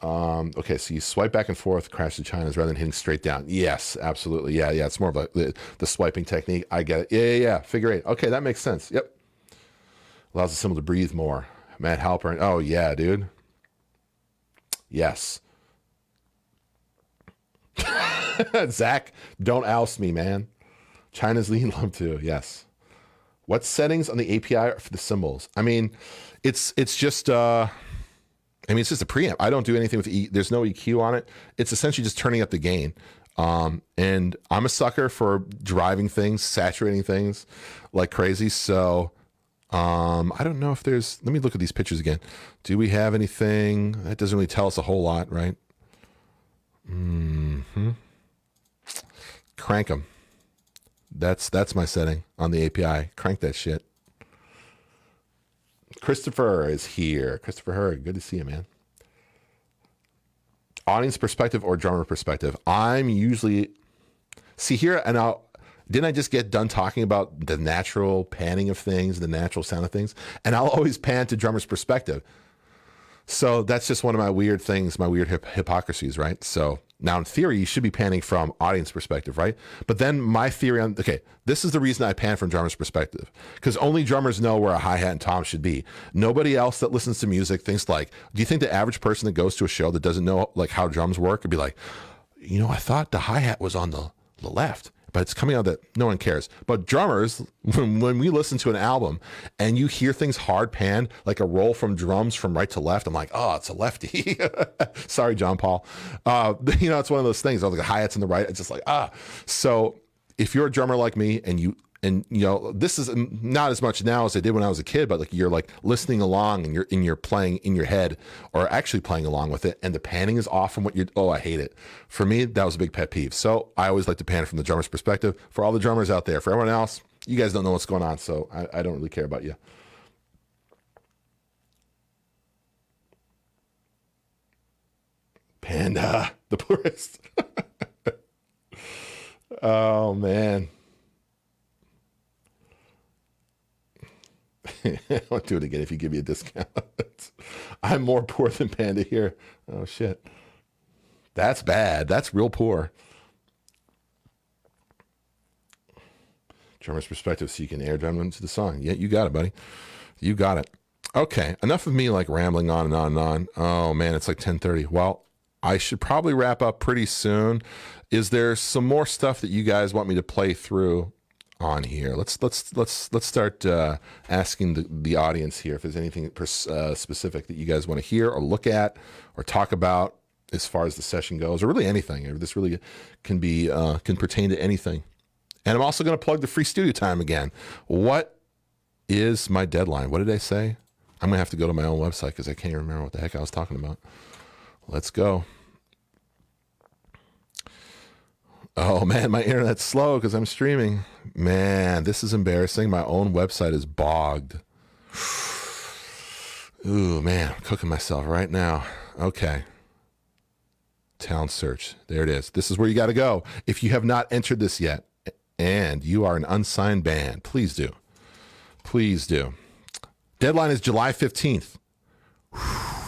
Okay, so you swipe back and forth, crash to Chinas rather than hitting straight down. Yes, absolutely. Yeah, it's more of the swiping technique. I get it. Yeah. Figure 8. Okay, that makes sense. Yep. Allows the cymbal to breathe more. Matt Halpern. Oh, yeah, dude. Yes. Zach, don't oust me, man. China's lean love too. Yes. What settings on the API are for the cymbals? I mean, it's just it's just a preamp. I don't do anything with there's no EQ on it. It's essentially just turning up the gain. And I'm a sucker for driving things, saturating things like crazy. So I don't know if there's, let me look at these pictures again. Do we have anything? That doesn't really tell us a whole lot, right? Crank them. That's my setting on the API. Crank that shit. Christopher is here. Christopher Hurd, good to see you, man. Audience perspective or drummer perspective? I'm usually, see here, and didn't I just get done talking about the natural panning of things, the natural sound of things? And I'll always pan to drummer's perspective. So that's just one of my weird things, my weird hypocrisies, right? So now in theory, you should be panning from audience perspective, right? But then my theory on, okay, this is the reason I pan from drummer's perspective, because only drummers know where a hi-hat and tom should be. Nobody else that listens to music thinks like, do you think the average person that goes to a show that doesn't know like how drums work would be like, you know, I thought the hi-hat was on the left, but it's coming out that no one cares. But drummers, when we listen to an album and you hear things hard pan, like a roll from drums from right to left, I'm like, oh, it's a lefty. Sorry, John Paul. You know, it's one of those things. I was like, hi-hat's on the right. It's just like, So if you're a drummer like me and you know, this is not as much now as I did when I was a kid, but like you're like listening along and you're playing in your head or actually playing along with it, and the panning is off from what I hate it. For me, that was a big pet peeve. So I always like to pan from the drummer's perspective. For all the drummers out there, for everyone else, you guys don't know what's going on, so I don't really care about you. Panda, the poorest. Oh man. I'll do it again if you give me a discount. I'm more poor than Panda here. Oh shit. That's bad. That's real poor. Drummer's perspective, so you can air drum into the song. Yeah, you got it, buddy. You got it. Okay, enough of me like rambling on and on and on. Oh man, it's like 10:30. Well, I should probably wrap up pretty soon. Is there some more stuff that you guys want me to play through on here? Let's start asking the audience here if there's anything specific that you guys want to hear or look at or talk about as far as the session goes, or really anything. This really can be can pertain to anything. And I'm also going to plug the free studio time again. What is my deadline? What did I say? I'm going to have to go to my own website because I can't even remember what the heck I was talking about. Let's go. Oh man, my internet's slow because I'm streaming. Man, this is embarrassing. My own website is bogged. Ooh, man, I'm cooking myself right now. Okay. Town search. There it is. This is where you got to go. If you have not entered this yet and you are an unsigned band, please do. Please do. Deadline is July 15th.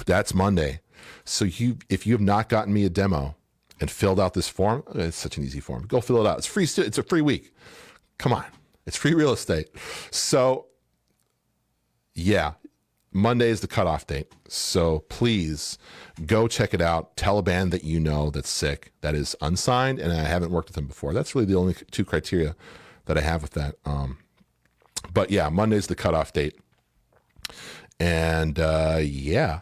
That's Monday. So if you have not gotten me a demo and filled out this form, it's such an easy form. Go fill it out. It's free. It's a free week. Come on. It's free real estate. So yeah, Monday is the cutoff date. So please go check it out. Tell a band that you know that's sick, that is unsigned, and I haven't worked with them before. That's really the only two criteria that I have with that. But yeah, Monday's the cutoff date. And yeah,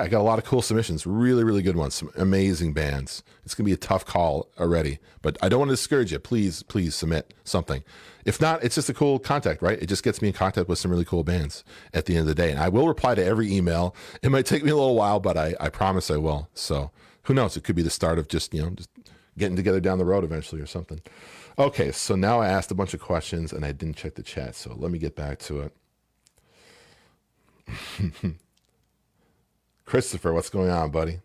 I got a lot of cool submissions, really, really good ones, some amazing bands. It's going to be a tough call already, but I don't want to discourage you. Please submit something. If not, it's just a cool contact, right? It just gets me in contact with some really cool bands at the end of the day. And I will reply to every email. It might take me a little while, but I promise I will. So who knows? It could be the start of just getting together down the road eventually or something. Okay, so now I asked a bunch of questions and I didn't check the chat. So let me get back to it. Christopher, what's going on, buddy?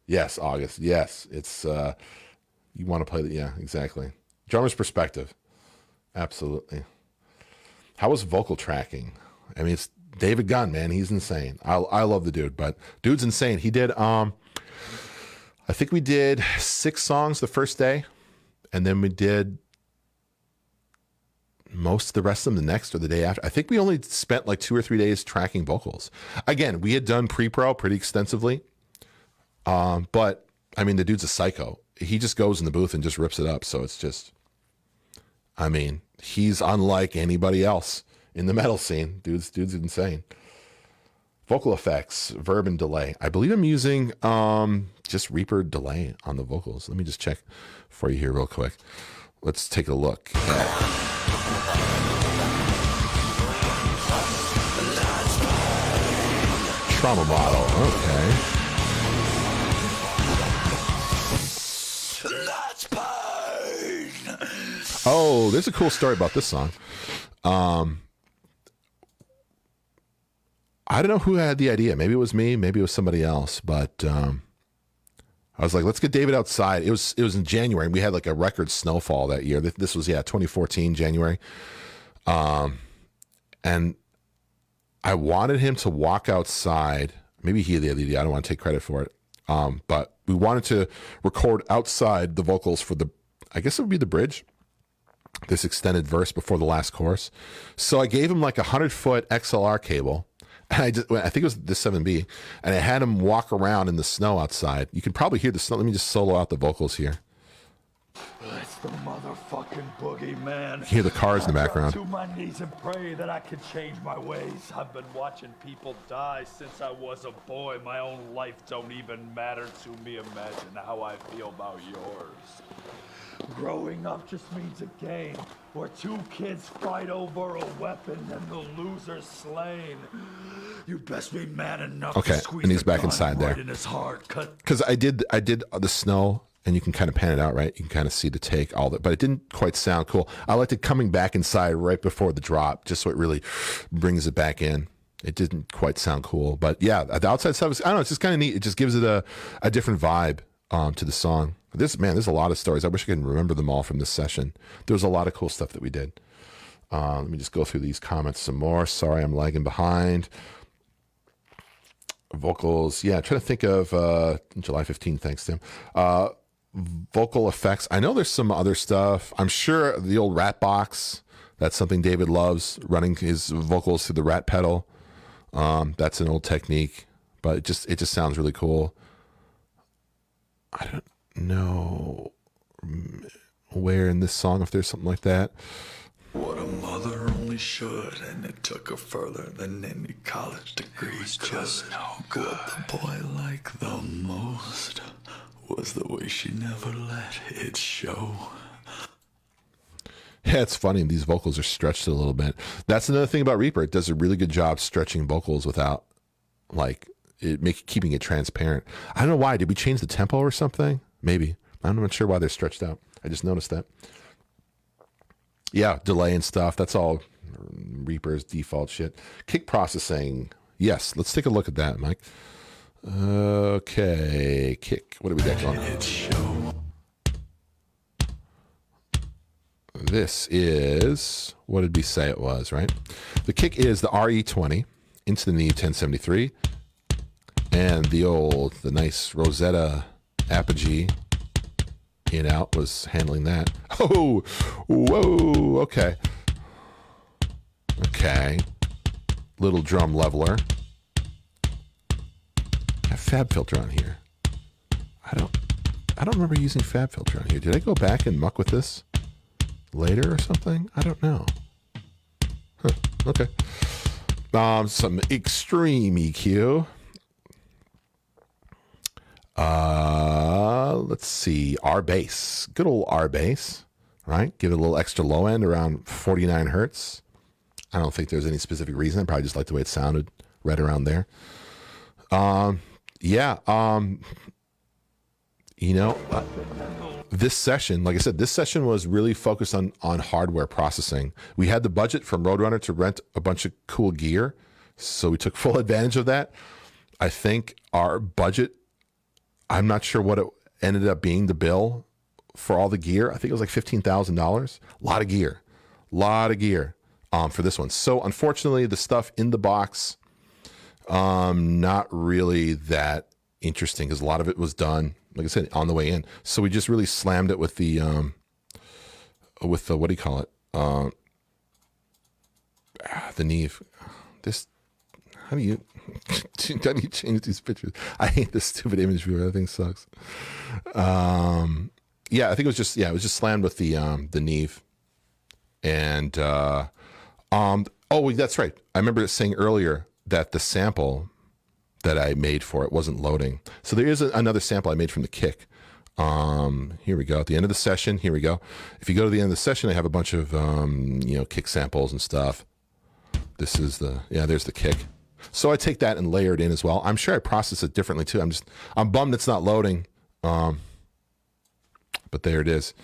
Yes, August. Yes, it's you want to play the, yeah, exactly. Drummer's perspective. Absolutely. How was vocal tracking? I mean, it's David Gunn, man. He's insane. I love the dude, but dude's insane. He did I think we did 6 songs the first day, and then we did most of the rest of them the next or the day after. I think we only spent like 2 or 3 days tracking vocals. Again, we had done pre-pro pretty extensively. But I mean, the dude's a psycho. He just goes in the booth and just rips it up. So it's just, I mean, He's unlike anybody else in the metal scene. Dude's insane. Vocal effects, verb and delay. I believe I'm using just Reaper delay on the vocals. Let me just check for you here real quick. Let's take a look at Trauma Model. Okay. That's pain. Oh, there's a cool story about this song. I don't know who had the idea. Maybe it was me. Maybe it was somebody else. But I was like, let's get David outside. It was in January. We had like a record snowfall that year. This was 2014 January. And I wanted him to walk outside. Maybe he had the idea. I don't want to take credit for it. But we wanted to record outside the vocals for I guess it would be the bridge, this extended verse before the last chorus. So I gave him like 100-foot XLR cable. And I think it was the 7B, and I had him walk around in the snow outside. You can probably hear the snow. Let me just solo out the vocals here. It's the motherfucking boogeyman. You hear the cars in the background. To my knees and pray that I could change my ways. I've been watching people die since I was a boy. My own life don't even matter to me. Imagine how I feel about yours. Growing up just means a game where two kids fight over a weapon and the loser's slain. You best be man enough to squeeze and he's the back gun inside right there. in his heart. Because I did the snow, and you can kind of pan it out, right? You can kind of see the take, all that, but it didn't quite sound cool. I liked it coming back inside right before the drop, just so it really brings it back in. It didn't quite sound cool, but yeah, the outside stuff is, I don't know, it's just kind of neat. It just gives it a different vibe to the song. There's a lot of stories. I wish I could remember them all from this session. There was a lot of cool stuff that we did. Let me just go through these comments some more. Sorry, I'm lagging behind. Vocals, yeah, trying to think of July 15th, thanks, Tim. Vocal effects. I know there's some other stuff. I'm sure the old rat box, that's something David loves, running his vocals through the rat pedal. That's an old technique, but it just sounds really cool. I don't know where in this song, if there's something like that. What a mother only should, and it took her further than any college degree. Just no good. What the boy liked the most was the way she never let it show. Yeah, it's funny. These vocals are stretched a little bit. That's another thing about Reaper. It does a really good job stretching vocals without, like, keeping it transparent. I don't know why. Did we change the tempo or something? Maybe. I'm not sure why they're stretched out. I just noticed that. Yeah, delay and stuff. That's all Reaper's default shit. Kick processing. Yes, let's take a look at that, Mike. Okay, kick. What do we got going on? This is, what did we say it was, right? The kick is the RE20 into the Neve 1073. And the nice Rosetta Apogee in out was handling that. Oh, whoa, okay. Okay. Little drum leveler. I have Fab Filter on here. I don't remember using Fab Filter on here. Did I go back and muck with this later or something? I don't know. Huh, okay. Some extreme EQ. Let's see, R bass, good old R bass, right? Give it a little extra low end around 49 hertz. I don't think there's any specific reason. I probably just like the way it sounded right around there. This session, like I said, this session was really focused on hardware processing. We had the budget from Roadrunner to rent a bunch of cool gear, so we took full advantage of that. I think our budget, I'm not sure what it ended up being, the bill for all the gear. I think it was like $15,000. A lot of gear for this one. So unfortunately, the stuff in the box, not really that interesting because a lot of it was done, like I said, on the way in. So we just really slammed it with the what do you call it? The Neve. How do you change these pictures? I hate this stupid image viewer. That thing sucks. Yeah, I think it was just slammed with the Neve, And oh, that's right. I remember saying earlier that the sample that I made for it wasn't loading. So there is another sample I made from the kick. Here we go. At the end of the session, here we go. If you go to the end of the session, I have a bunch of kick samples and stuff. This is there's the kick. So I take that and layer it in as well. I'm sure I process it differently too. I'm bummed it's not loading. But there it is.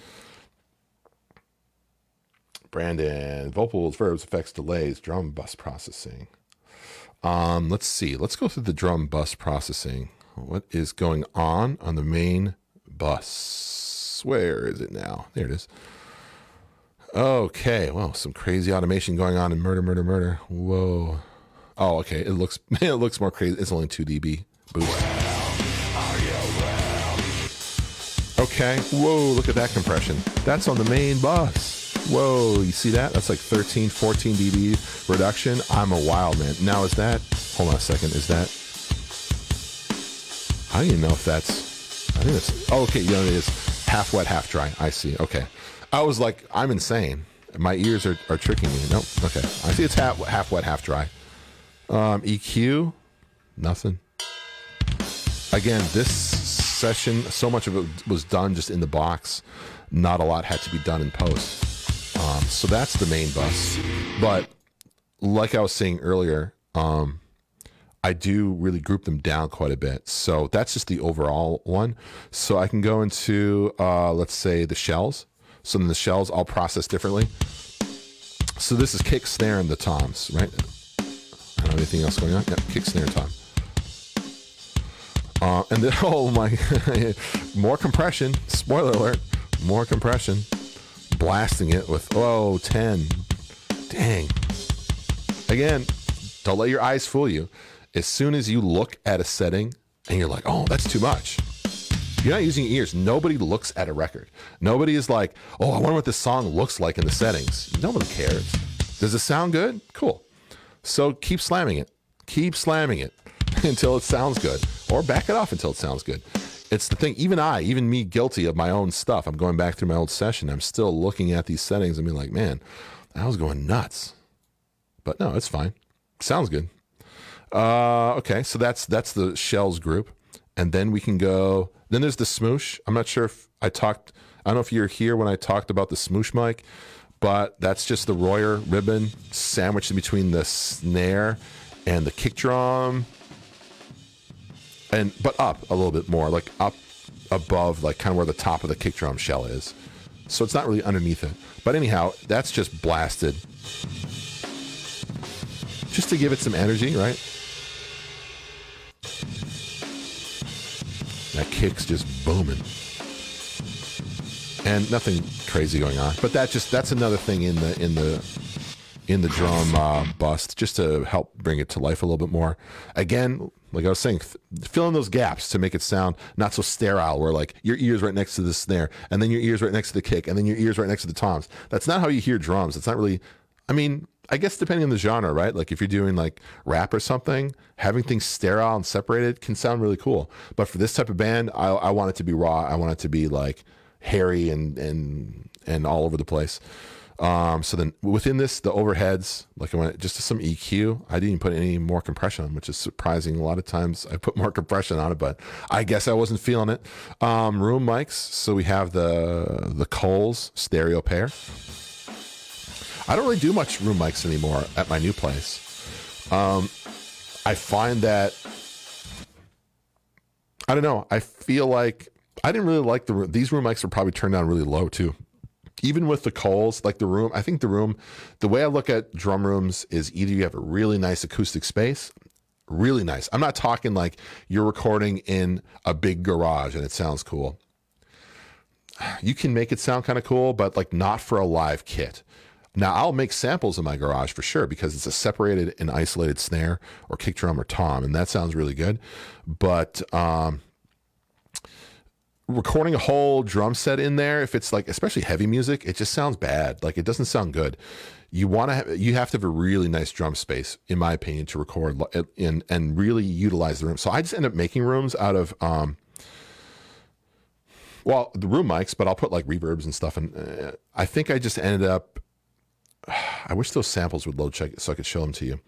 Brandon, vocals, verbs, effects, delays, drum bus processing. Let's see. Let's go through the drum bus processing. What is going on the main bus? Where is it now? There it is. Okay. Well, some crazy automation going on in murder. Whoa. Oh, okay. It looks more crazy. It's only 2 dB boost. Okay. Whoa, look at that compression. That's on the main bus. Whoa, you see that? That's like 13, 14 dB reduction. I'm a wild man. Now is that, hold on a second, is that, I don't even know if that's, I think that's, oh, okay, it is half wet, half dry. I see, okay. I was like, I'm insane. My ears are tricking me. Nope, okay. I see it's half wet, half dry. EQ, nothing. Again, this session, so much of it was done just in the box. Not a lot had to be done in post. So that's the main bus. But like I was saying earlier, I do really group them down quite a bit. So that's just the overall one. So I can go into, let's say, the shells. So then the shells I'll process differently. So this is kick, snare, and the toms, right? I don't have anything else going on. Yeah, kick, snare, tom. And then, oh my, more compression. Spoiler alert, more compression. Blasting it with, 10. Dang. Again, don't let your eyes fool you. As soon as you look at a setting and you're like, oh, that's too much. You're not using your ears. Nobody looks at a record. Nobody is like, oh, I wonder what this song looks like in the settings. Nobody cares. Does it sound good? Cool. So keep slamming it. Keep slamming it until it sounds good. Or back it off until it sounds good. It's the thing, even me guilty of my own stuff. I'm going back through my old session. I'm still looking at these settings and being like, man, I was going nuts. But no, it's fine. Sounds good. Okay, so that's the shells group. And then we can go, then there's the smoosh. I'm not sure if I don't know if you're here when I talked about the smoosh mic, but that's just the Royer ribbon sandwiched in between the snare and the kick drum. But up a little bit more, like up above, like kind of where the top of the kick drum shell is. So it's not really underneath it. But anyhow, that's just blasted. Just to give it some energy, right? That kick's just booming. And nothing crazy going on. But that's another thing in the drum bust, just to help bring it to life a little bit more. Again, like I was saying, fill in those gaps to make it sound not so sterile, where like your ears right next to the snare, and then your ears right next to the kick, and then your ears right next to the toms. That's not how you hear drums. It's not really, I mean, I guess depending on the genre, right? Like if you're doing like rap or something, having things sterile and separated can sound really cool. But for this type of band, I want it to be raw. I want it to be like hairy and all over the place. So then within this, the overheads, like I went just to some EQ. I didn't even put any more compression on, which is surprising. A lot of times I put more compression on it, but I guess I wasn't feeling it. Room mics. So we have the Coles stereo pair. I don't really do much room mics anymore at my new place. I find that, I don't know. I feel like I didn't really like these room mics were probably turned down really low too. Even with the Coles, like I think the way I look at drum rooms is either you have a really nice acoustic space, really nice. I'm not talking like you're recording in a big garage and it sounds cool. You can make it sound kind of cool, but like not for a live kit. Now I'll make samples in my garage for sure because it's a separated and isolated snare or kick drum or tom, and that sounds really good. But recording a whole drum set in there, if it's like especially heavy music, it just sounds bad. Like it doesn't sound good. You have to have a really nice drum space, in my opinion, to record and really utilize the room. So I just end up making rooms out of the room mics, but I'll put like reverbs and stuff. And I think I just ended up I wish those samples would load check so I could show them to you,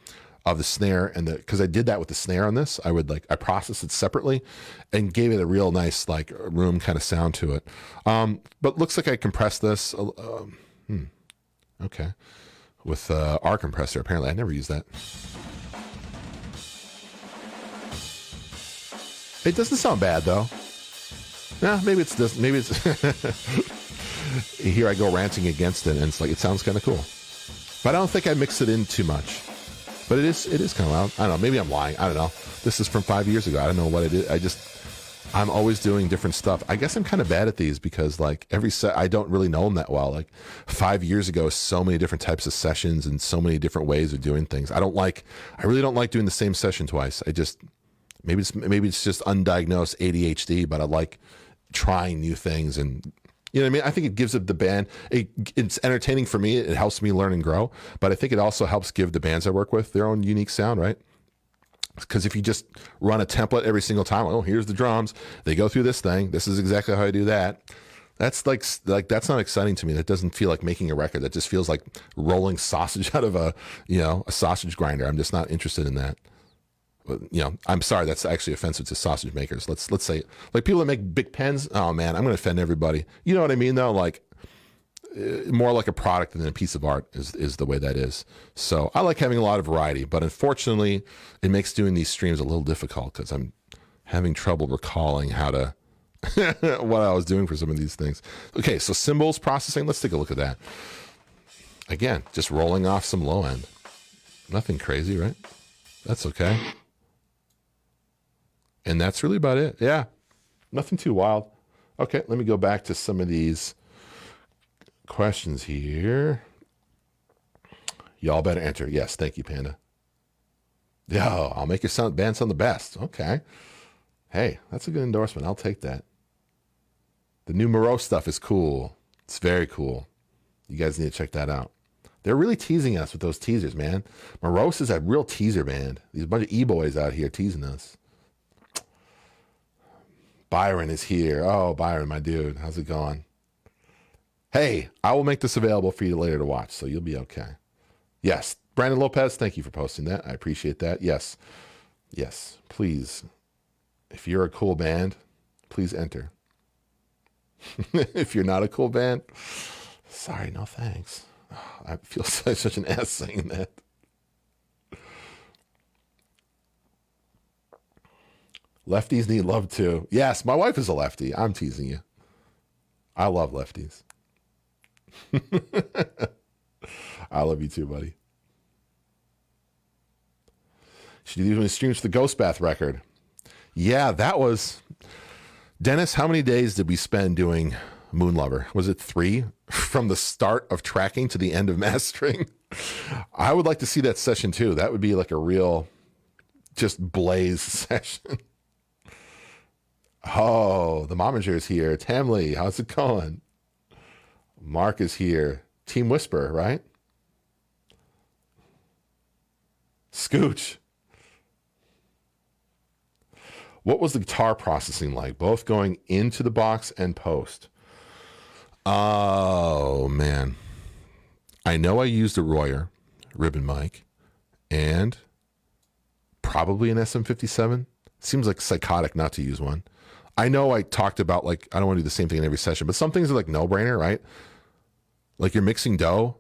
of the snare and because I did that with the snare on this. I processed it separately and gave it a real nice like room kind of sound to it. But looks like I compressed this. Okay, with our compressor. Apparently, I never used that. It doesn't sound bad though. Yeah, maybe it's this. Maybe it's here. I go ranting against it, and it's like it sounds kind of cool. But I don't think I mixed it in too much. But it is kind of loud. I don't know. Maybe I'm lying. I don't know. This is from 5 years ago. I don't know what it is. I'm always doing different stuff. I guess I'm kind of bad at these because like every set, I don't really know them that well. Like 5 years ago, so many different types of sessions and so many different ways of doing things. I really don't like doing the same session twice. Maybe it's just undiagnosed ADHD, but I like trying new things. And you know what I mean? I think it gives the band, it's entertaining for me. It helps me learn and grow, but I think it also helps give the bands I work with their own unique sound, right? Because if you just run a template every single time, oh, here's the drums, they go through this thing, this is exactly how I do that. That's like that's not exciting to me. That doesn't feel like making a record. That just feels like rolling sausage out of a sausage grinder. I'm just not interested in that. I'm sorry, that's actually offensive to sausage makers. Let's say like people that make big pens. Oh man, I'm going to offend everybody. You know what I mean though? Like more like a product than a piece of art is the way that is. So I like having a lot of variety, but unfortunately it makes doing these streams a little difficult because I'm having trouble recalling how to what I was doing for some of these things. Okay, so cymbals processing, let's take a look at that. Again, just rolling off some low end. Nothing crazy, right? That's okay. And that's really about it. Yeah, nothing too wild. Okay, let me go back to some of these questions here. Y'all better enter. Yes, thank you, Panda. Yo, I'll make your band sound the best. Okay. Hey, that's a good endorsement. I'll take that. The new Moreau stuff is cool. It's very cool. You guys need to check that out. They're really teasing us with those teasers, man. Morose is a real teaser band. These bunch of e-boys out here teasing us. Byron is here. Oh, Byron, my dude. How's it going? Hey, I will make this available for you later to watch, so you'll be okay. Yes. Brandon Lopez, thank you for posting that. I appreciate that. Yes. Yes. Please. If you're a cool band, please enter. If you're not a cool band, sorry, no thanks. I feel such an ass saying that. Lefties need love too. Yes, my wife is a lefty. I'm teasing you. I love lefties. I love you too, buddy. She did streams for the Ghost Bath record. Yeah, that was... Dennis, how many days did we spend doing Moon Lover? Was it 3? From the start of tracking to the end of mastering? I would like to see that session too. That would be like a real just blaze session. Oh, the momager is here. Tamley, how's it going? Mark is here. Team Whisper, right? Scooch. What was the guitar processing like? Both going into the box and post. Oh, man. I know I used a Royer ribbon mic and probably an SM57. Seems like psychotic not to use one. I know I talked about, like, I don't want to do the same thing in every session, but some things are like no-brainer, right? Like you're mixing dough,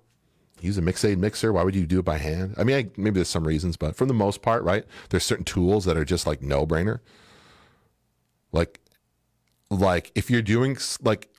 use a Mixaid mixer. Why would you do it by hand? I mean, maybe there's some reasons, but for the most part, right? There's certain tools that are just like no-brainer. Like if you're doing, like,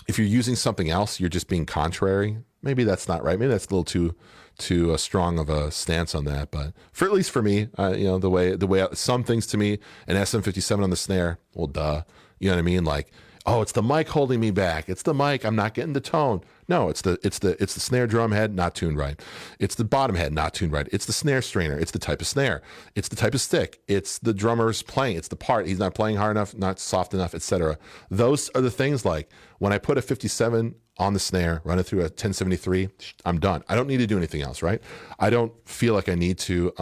if you're using something else, you're just being contrary. Maybe that's not right. Maybe that's a little too strong of a stance on that. But for at least for me, the way some things to me, an SM57 on the snare, well, duh. You know what I mean? Like, oh, it's the mic holding me back. It's the mic. I'm not getting the tone. No, it's the snare drum head not tuned right. It's the bottom head not tuned right. It's the snare strainer. It's the type of snare. It's the type of stick. It's the drummer's playing. It's the part. He's not playing hard enough, not soft enough, etc. Those are the things like when I put a 57 on the snare, run it through a 1073, I'm done. I don't need to do anything else, right? I don't feel like I need to,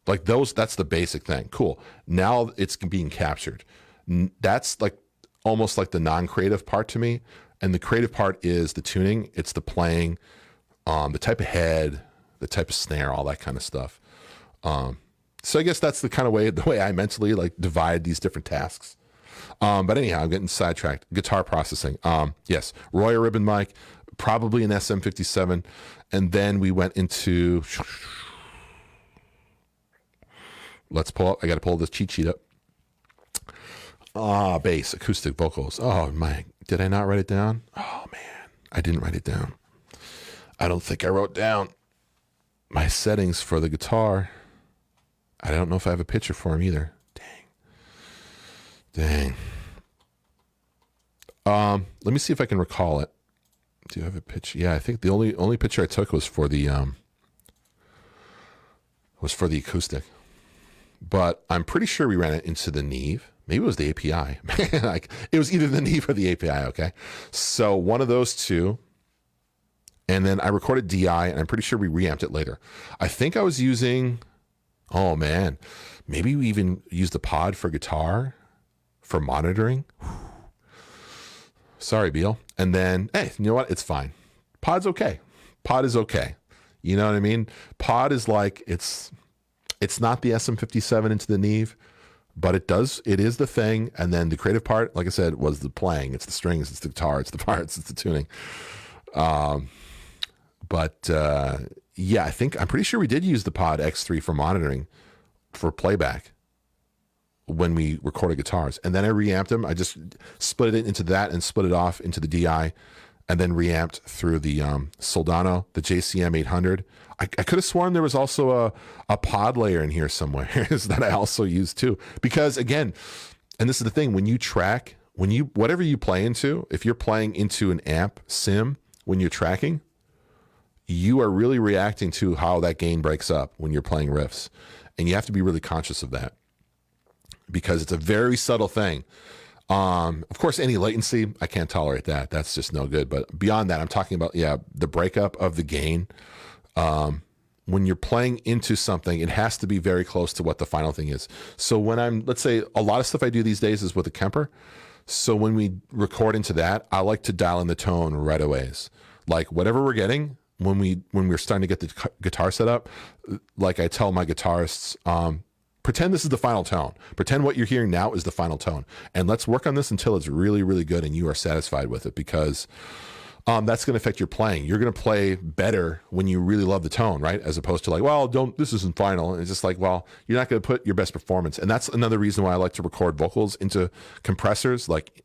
like those, that's the basic thing. Cool. Now it's being captured. That's like almost like the non-creative part to me. And the creative part is the tuning. It's the playing. the type of head, the type of snare, all that kind of stuff. So I guess that's the way I mentally like divide these different tasks. But anyhow, I'm getting sidetracked. Guitar processing. Yes, Royer ribbon mic, probably an SM57. And then we went into, I got to pull this cheat sheet up. Bass, acoustic vocals. Oh my, did I not write it down? Oh man, I didn't write it down. I don't think I wrote down my settings for the guitar. I don't know if I have a picture for him either. Dang. Let me see if I can recall it. Do you have a picture? Yeah, I think the only picture I took was for the acoustic. But I'm pretty sure we ran it into the Neve. Maybe it was the API. Like it was either the Neve or the API, okay? So one of those two. And then I recorded DI, and I'm pretty sure we reamped it later. I think I was using, oh man, maybe we even used the pod for guitar, for monitoring. Sorry, Beal. And then, hey, you know what? It's fine. Pod's okay. Pod is okay. You know what I mean? Pod is like, it's not the SM57 into the Neve, but it is the thing. And then the creative part, like I said, was the playing. It's the strings, it's the guitar, it's the parts, it's the tuning. Yeah, I'm pretty sure we did use the Pod X3 for monitoring for playback when we recorded guitars. And then I reamped them. I just split it into that and split it off into the DI and then reamped through the Soldano, the JCM 800. I could have sworn there was also a pod layer in here somewhere that I also used too. Because again, and this is the thing, when you track, whatever you play into, if you're playing into an amp sim, when you're tracking, you are really reacting to how that gain breaks up when you're playing riffs. And you have to be really conscious of that because it's a very subtle thing. Of course, any latency, I can't tolerate that. That's just no good. But beyond that, I'm talking about, the breakup of the gain. When you're playing into something, it has to be very close to what the final thing is. So when let's say a lot of stuff I do these days is with a Kemper. So when we record into that, I like to dial in the tone right away. Like whatever we're getting, when we're starting to get the guitar set up, like I tell my guitarists, pretend this is the final tone. Pretend what you're hearing now is the final tone. And let's work on this until it's really, really good and you are satisfied with it, because that's going to affect your playing. You're going to play better when you really love the tone, right? As opposed to like, well, this isn't final. And it's just like, well, you're not going to put your best performance. And that's another reason why I like to record vocals into compressors, like,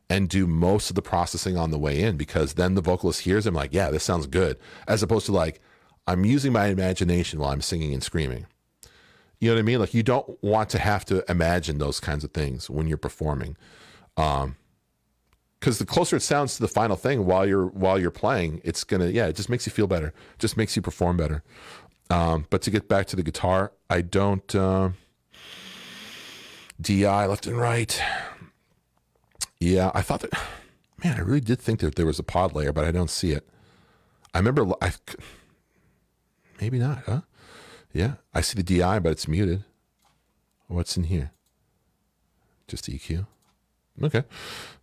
and do most of the processing on the way in, because then the vocalist hears them like, yeah, this sounds good. As opposed to like, I'm using my imagination while I'm singing and screaming. You know what I mean? Like you don't want to have to imagine those kinds of things when you're performing. Because the closer it sounds to the final thing while you're playing, it's gonna, it just makes you feel better. Just makes you perform better. But to get back to the guitar, I don't DI left and right. Yeah, I thought that, man, I really did think that there was a pod layer, but I don't see it. I remember, maybe not, huh? Yeah, I see the DI, but it's muted. What's in here? Just EQ. Okay.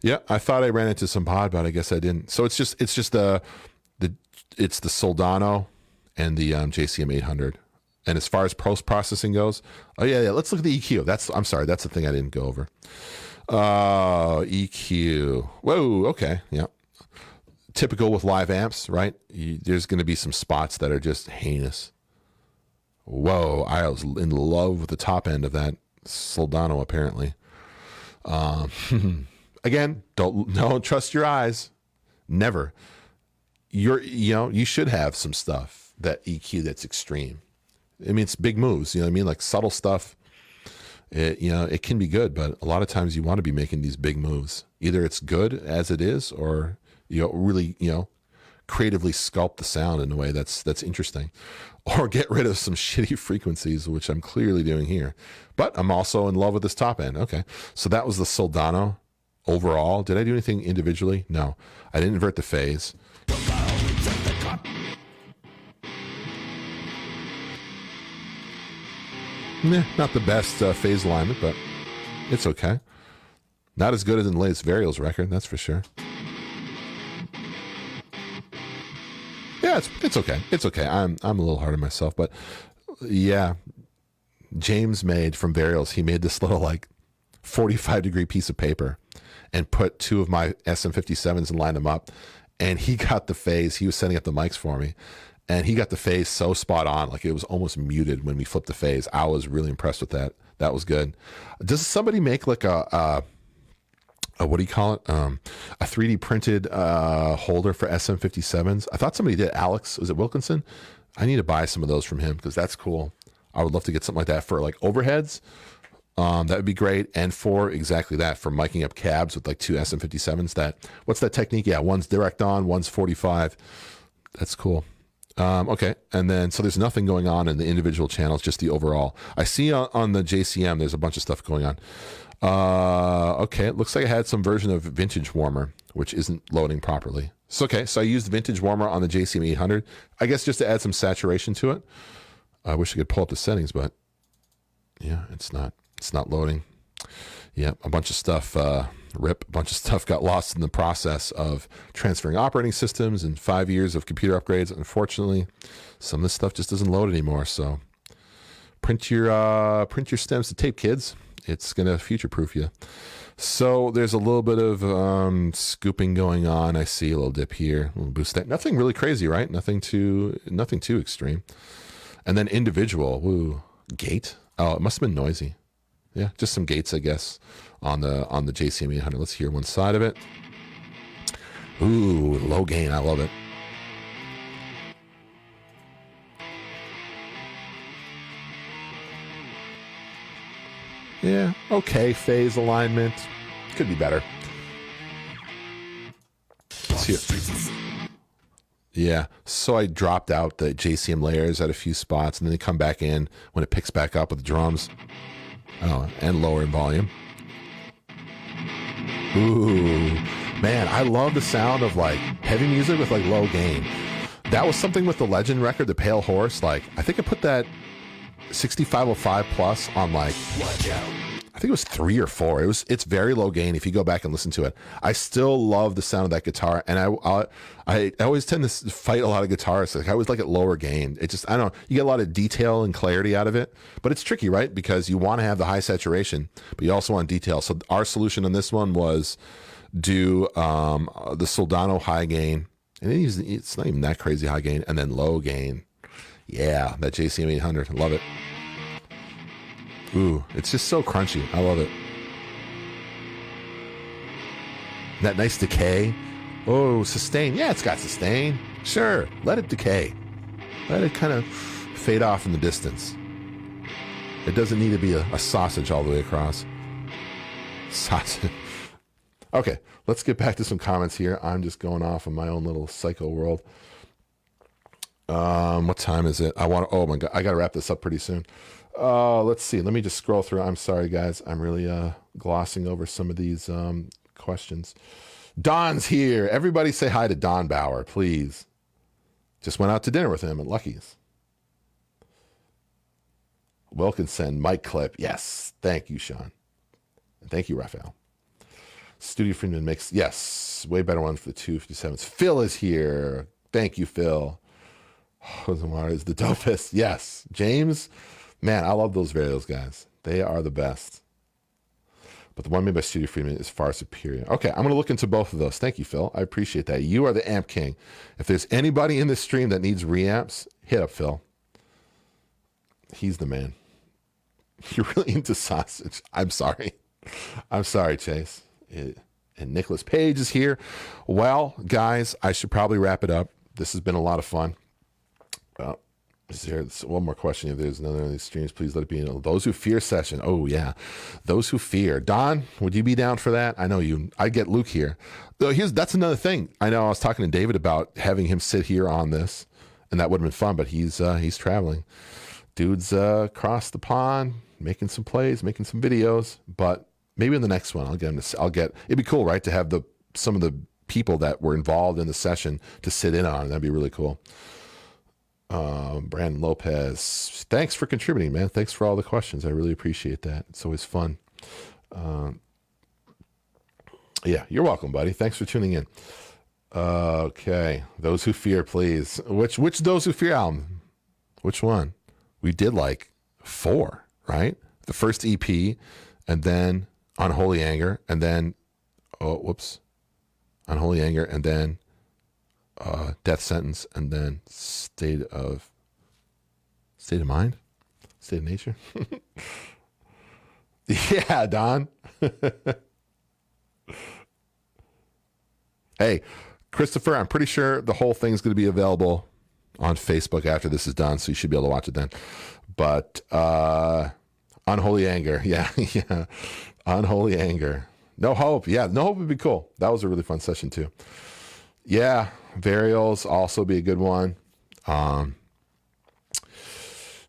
Yeah, I thought I ran into some pod, but I guess I didn't. So it's just the Soldano and the JCM 800. And as far as post processing goes, let's look at the EQ. I'm sorry, that's the thing I didn't go over. EQ. Whoa, okay, yeah. Typical with live amps, right? There's going to be some spots that are just heinous. Whoa, I was in love with the top end of that Soldano, apparently. Again, don't trust your eyes. Never. You should have some stuff that EQ that's extreme. I mean, it's big moves, you know what I mean? Like subtle stuff. It can be good, but a lot of times you want to be making these big moves. Either it's good as it is, or really creatively sculpt the sound in a way that's interesting, or get rid of some shitty frequencies, which I'm clearly doing here. But I'm also in love with this top end. Okay, so that was the Soldano overall. Did I do anything individually? No, I didn't invert the phase. Not the best phase alignment, but it's okay. Not as good as in the latest Varials record, that's for sure. Yeah, it's okay. It's okay. I'm a little hard on myself, but yeah, James made from Varials. He made this little like 45-degree piece of paper and put two of my SM57s and lined them up. And he got the phase. He was setting up the mics for me, and he got the phase so spot on, like it was almost muted when we flipped the phase. I was really impressed with that. That was good. Does somebody make like a what do you call it? A 3D printed holder for SM57s? I thought somebody did. Alex, was it Wilkinson? I need to buy some of those from him because that's cool. I would love to get something like that for like overheads. That would be great. And for exactly that, for miking up cabs with like two SM57s. What's that technique? Yeah, one's direct on, one's 45. That's cool. Okay. And then, so there's nothing going on in the individual channels, just the overall. I see on the JCM, there's a bunch of stuff going on. Okay. It looks like I had some version of Vintage Warmer, which isn't loading properly. So, okay. So I used Vintage Warmer on the JCM 800, I guess just to add some saturation to it. I wish I could pull up the settings, but yeah, it's not loading. Yeah, a bunch of stuff, a bunch of stuff got lost in the process of transferring operating systems and 5 years of computer upgrades. Unfortunately, some of this stuff just doesn't load anymore. So print your stems to tape, kids. It's going to future-proof you. So there's a little bit of scooping going on. I see a little dip here, a little boost. Nothing really crazy, right? Nothing too extreme. And then individual, gate. Oh, it must have been noisy. Yeah, just some gates, I guess, on the JCM 800. Let's hear one side of it. Ooh, low gain. I love it. Yeah, okay. Phase alignment. Could be better. Let's hear. Yeah, so I dropped out the JCM layers at a few spots, and then they come back in when it picks back up with the drums. Oh, and lower in volume. Ooh, man, I love the sound of like heavy music with like low gain. That was something with the Legend record, the Pale Horse. Like, I think I put that 6505 plus on like, I think it was 3 or 4. It's very low gain if you go back and listen to it. I still love the sound of that guitar, and I always tend to fight a lot of guitarists. Like, I always like it lower gain. It just, I don't know, you get a lot of detail and clarity out of it, but it's tricky, right? Because you want to have the high saturation, but you also want detail. So our solution on this one was do the Soldano high gain, and it's not even that crazy high gain, and then low gain. Yeah, that JCM 800, I love it. Ooh, it's just so crunchy. I love it. That nice decay. Oh, sustain. Yeah, it's got sustain. Sure, let it decay. Let it kind of fade off in the distance. It doesn't need to be a sausage all the way across. Sausage. Okay, let's get back to some comments here. I'm just going off in my own little psycho world. What time is it? Oh my God, I got to wrap this up pretty soon. Let's see. Let me just scroll through. I'm sorry, guys. I'm really glossing over some of these questions. Don's here. Everybody say hi to Don Bauer, please. Just went out to dinner with him at Lucky's. Wilkinson, mic clip. Yes. Thank you, Sean. And thank you, Raphael. Studio Freeman makes, yes, way better one for the 257s. Phil is here. Thank you, Phil. Josemar is the dopest. Yes. James, man, I love those videos, guys. They are the best. But the one made by Studio Freeman is far superior. Okay, I'm going to look into both of those. Thank you, Phil. I appreciate that. You are the amp king. If there's anybody in this stream that needs reamps, hit up Phil. He's the man. You're really into sausage. I'm sorry. I'm sorry, Chase. And Nicholas Page is here. Well, guys, I should probably wrap it up. This has been a lot of fun. Is there one more question? If there's another one of these streams, please let it be. Those Who Fear session. Oh, yeah. Those Who Fear. Don, would you be down for that? I know you. I'd get Luke here. That's another thing. I know I was talking to David about having him sit here on this, and that would have been fun, but he's traveling. Dude's across the pond, making some plays, making some videos, but maybe in the next one, it'd be cool, right? To have some of the people that were involved in the session to sit in on. That'd be really cool. Brandon Lopez, thanks for contributing, man. Thanks for all the questions. I really appreciate that. It's always fun. Yeah, you're welcome, buddy. Thanks for tuning in. Okay. Those Who Fear, please. Which Those Who Fear album? Which one? We did like 4, right? The first EP, and then Unholy Anger, and then Unholy Anger, and then Death Sentence, and then State of Mind? State of Nature? Yeah, Don. Hey, Christopher, I'm pretty sure the whole thing's going to be available on Facebook after this is done, so you should be able to watch it then. But Unholy Anger, yeah. Unholy Anger. No Hope, yeah, No Hope would be cool. That was a really fun session too. Yeah, Varials also be a good one.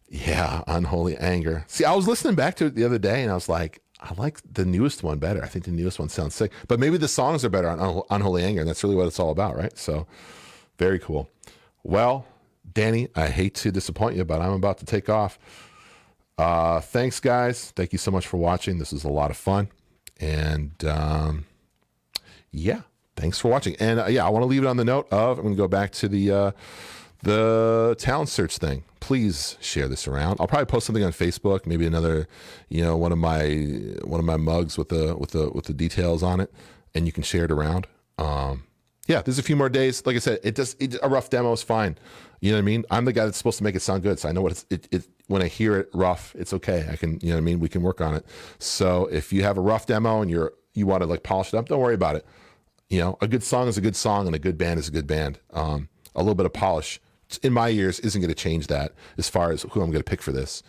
Yeah, Unholy Anger. See, I was listening back to it the other day, and I was like, I like the newest one better. I think the newest one sounds sick. But maybe the songs are better on Unholy Anger, and that's really what it's all about, right? So, very cool. Well, Danny, I hate to disappoint you, but I'm about to take off. Thanks, guys. Thank you so much for watching. This was a lot of fun. And, yeah, thanks for watching. And, I want to leave it on the note of, I'm going to go back to the talent search thing. Please share this around. I'll probably post something on Facebook, maybe another, one of my mugs with the details on it, and you can share it around. There's a few more days. Like I said, a rough demo is fine. You know what I mean? I'm the guy that's supposed to make it sound good, so I know what when I hear it rough, it's okay. I can, we can work on it. So if you have a rough demo and you want to like polish it up, don't worry about it. A good song is a good song, and a good band is a good band. A little bit of polish, in my ears, isn't going to change that as far as who I'm going to pick for this.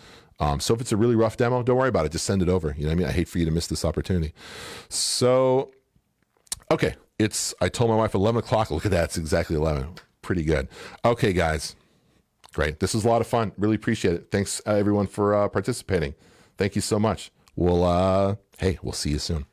So if it's a really rough demo, don't worry about it. Just send it over. You know what I mean? I hate for you to miss this opportunity. So, okay. I told my wife 11 o'clock. Look at that. It's exactly 11. Pretty good. Okay, guys. Great. This was a lot of fun. Really appreciate it. Thanks, everyone, for participating. Thank you so much. We'll see you soon.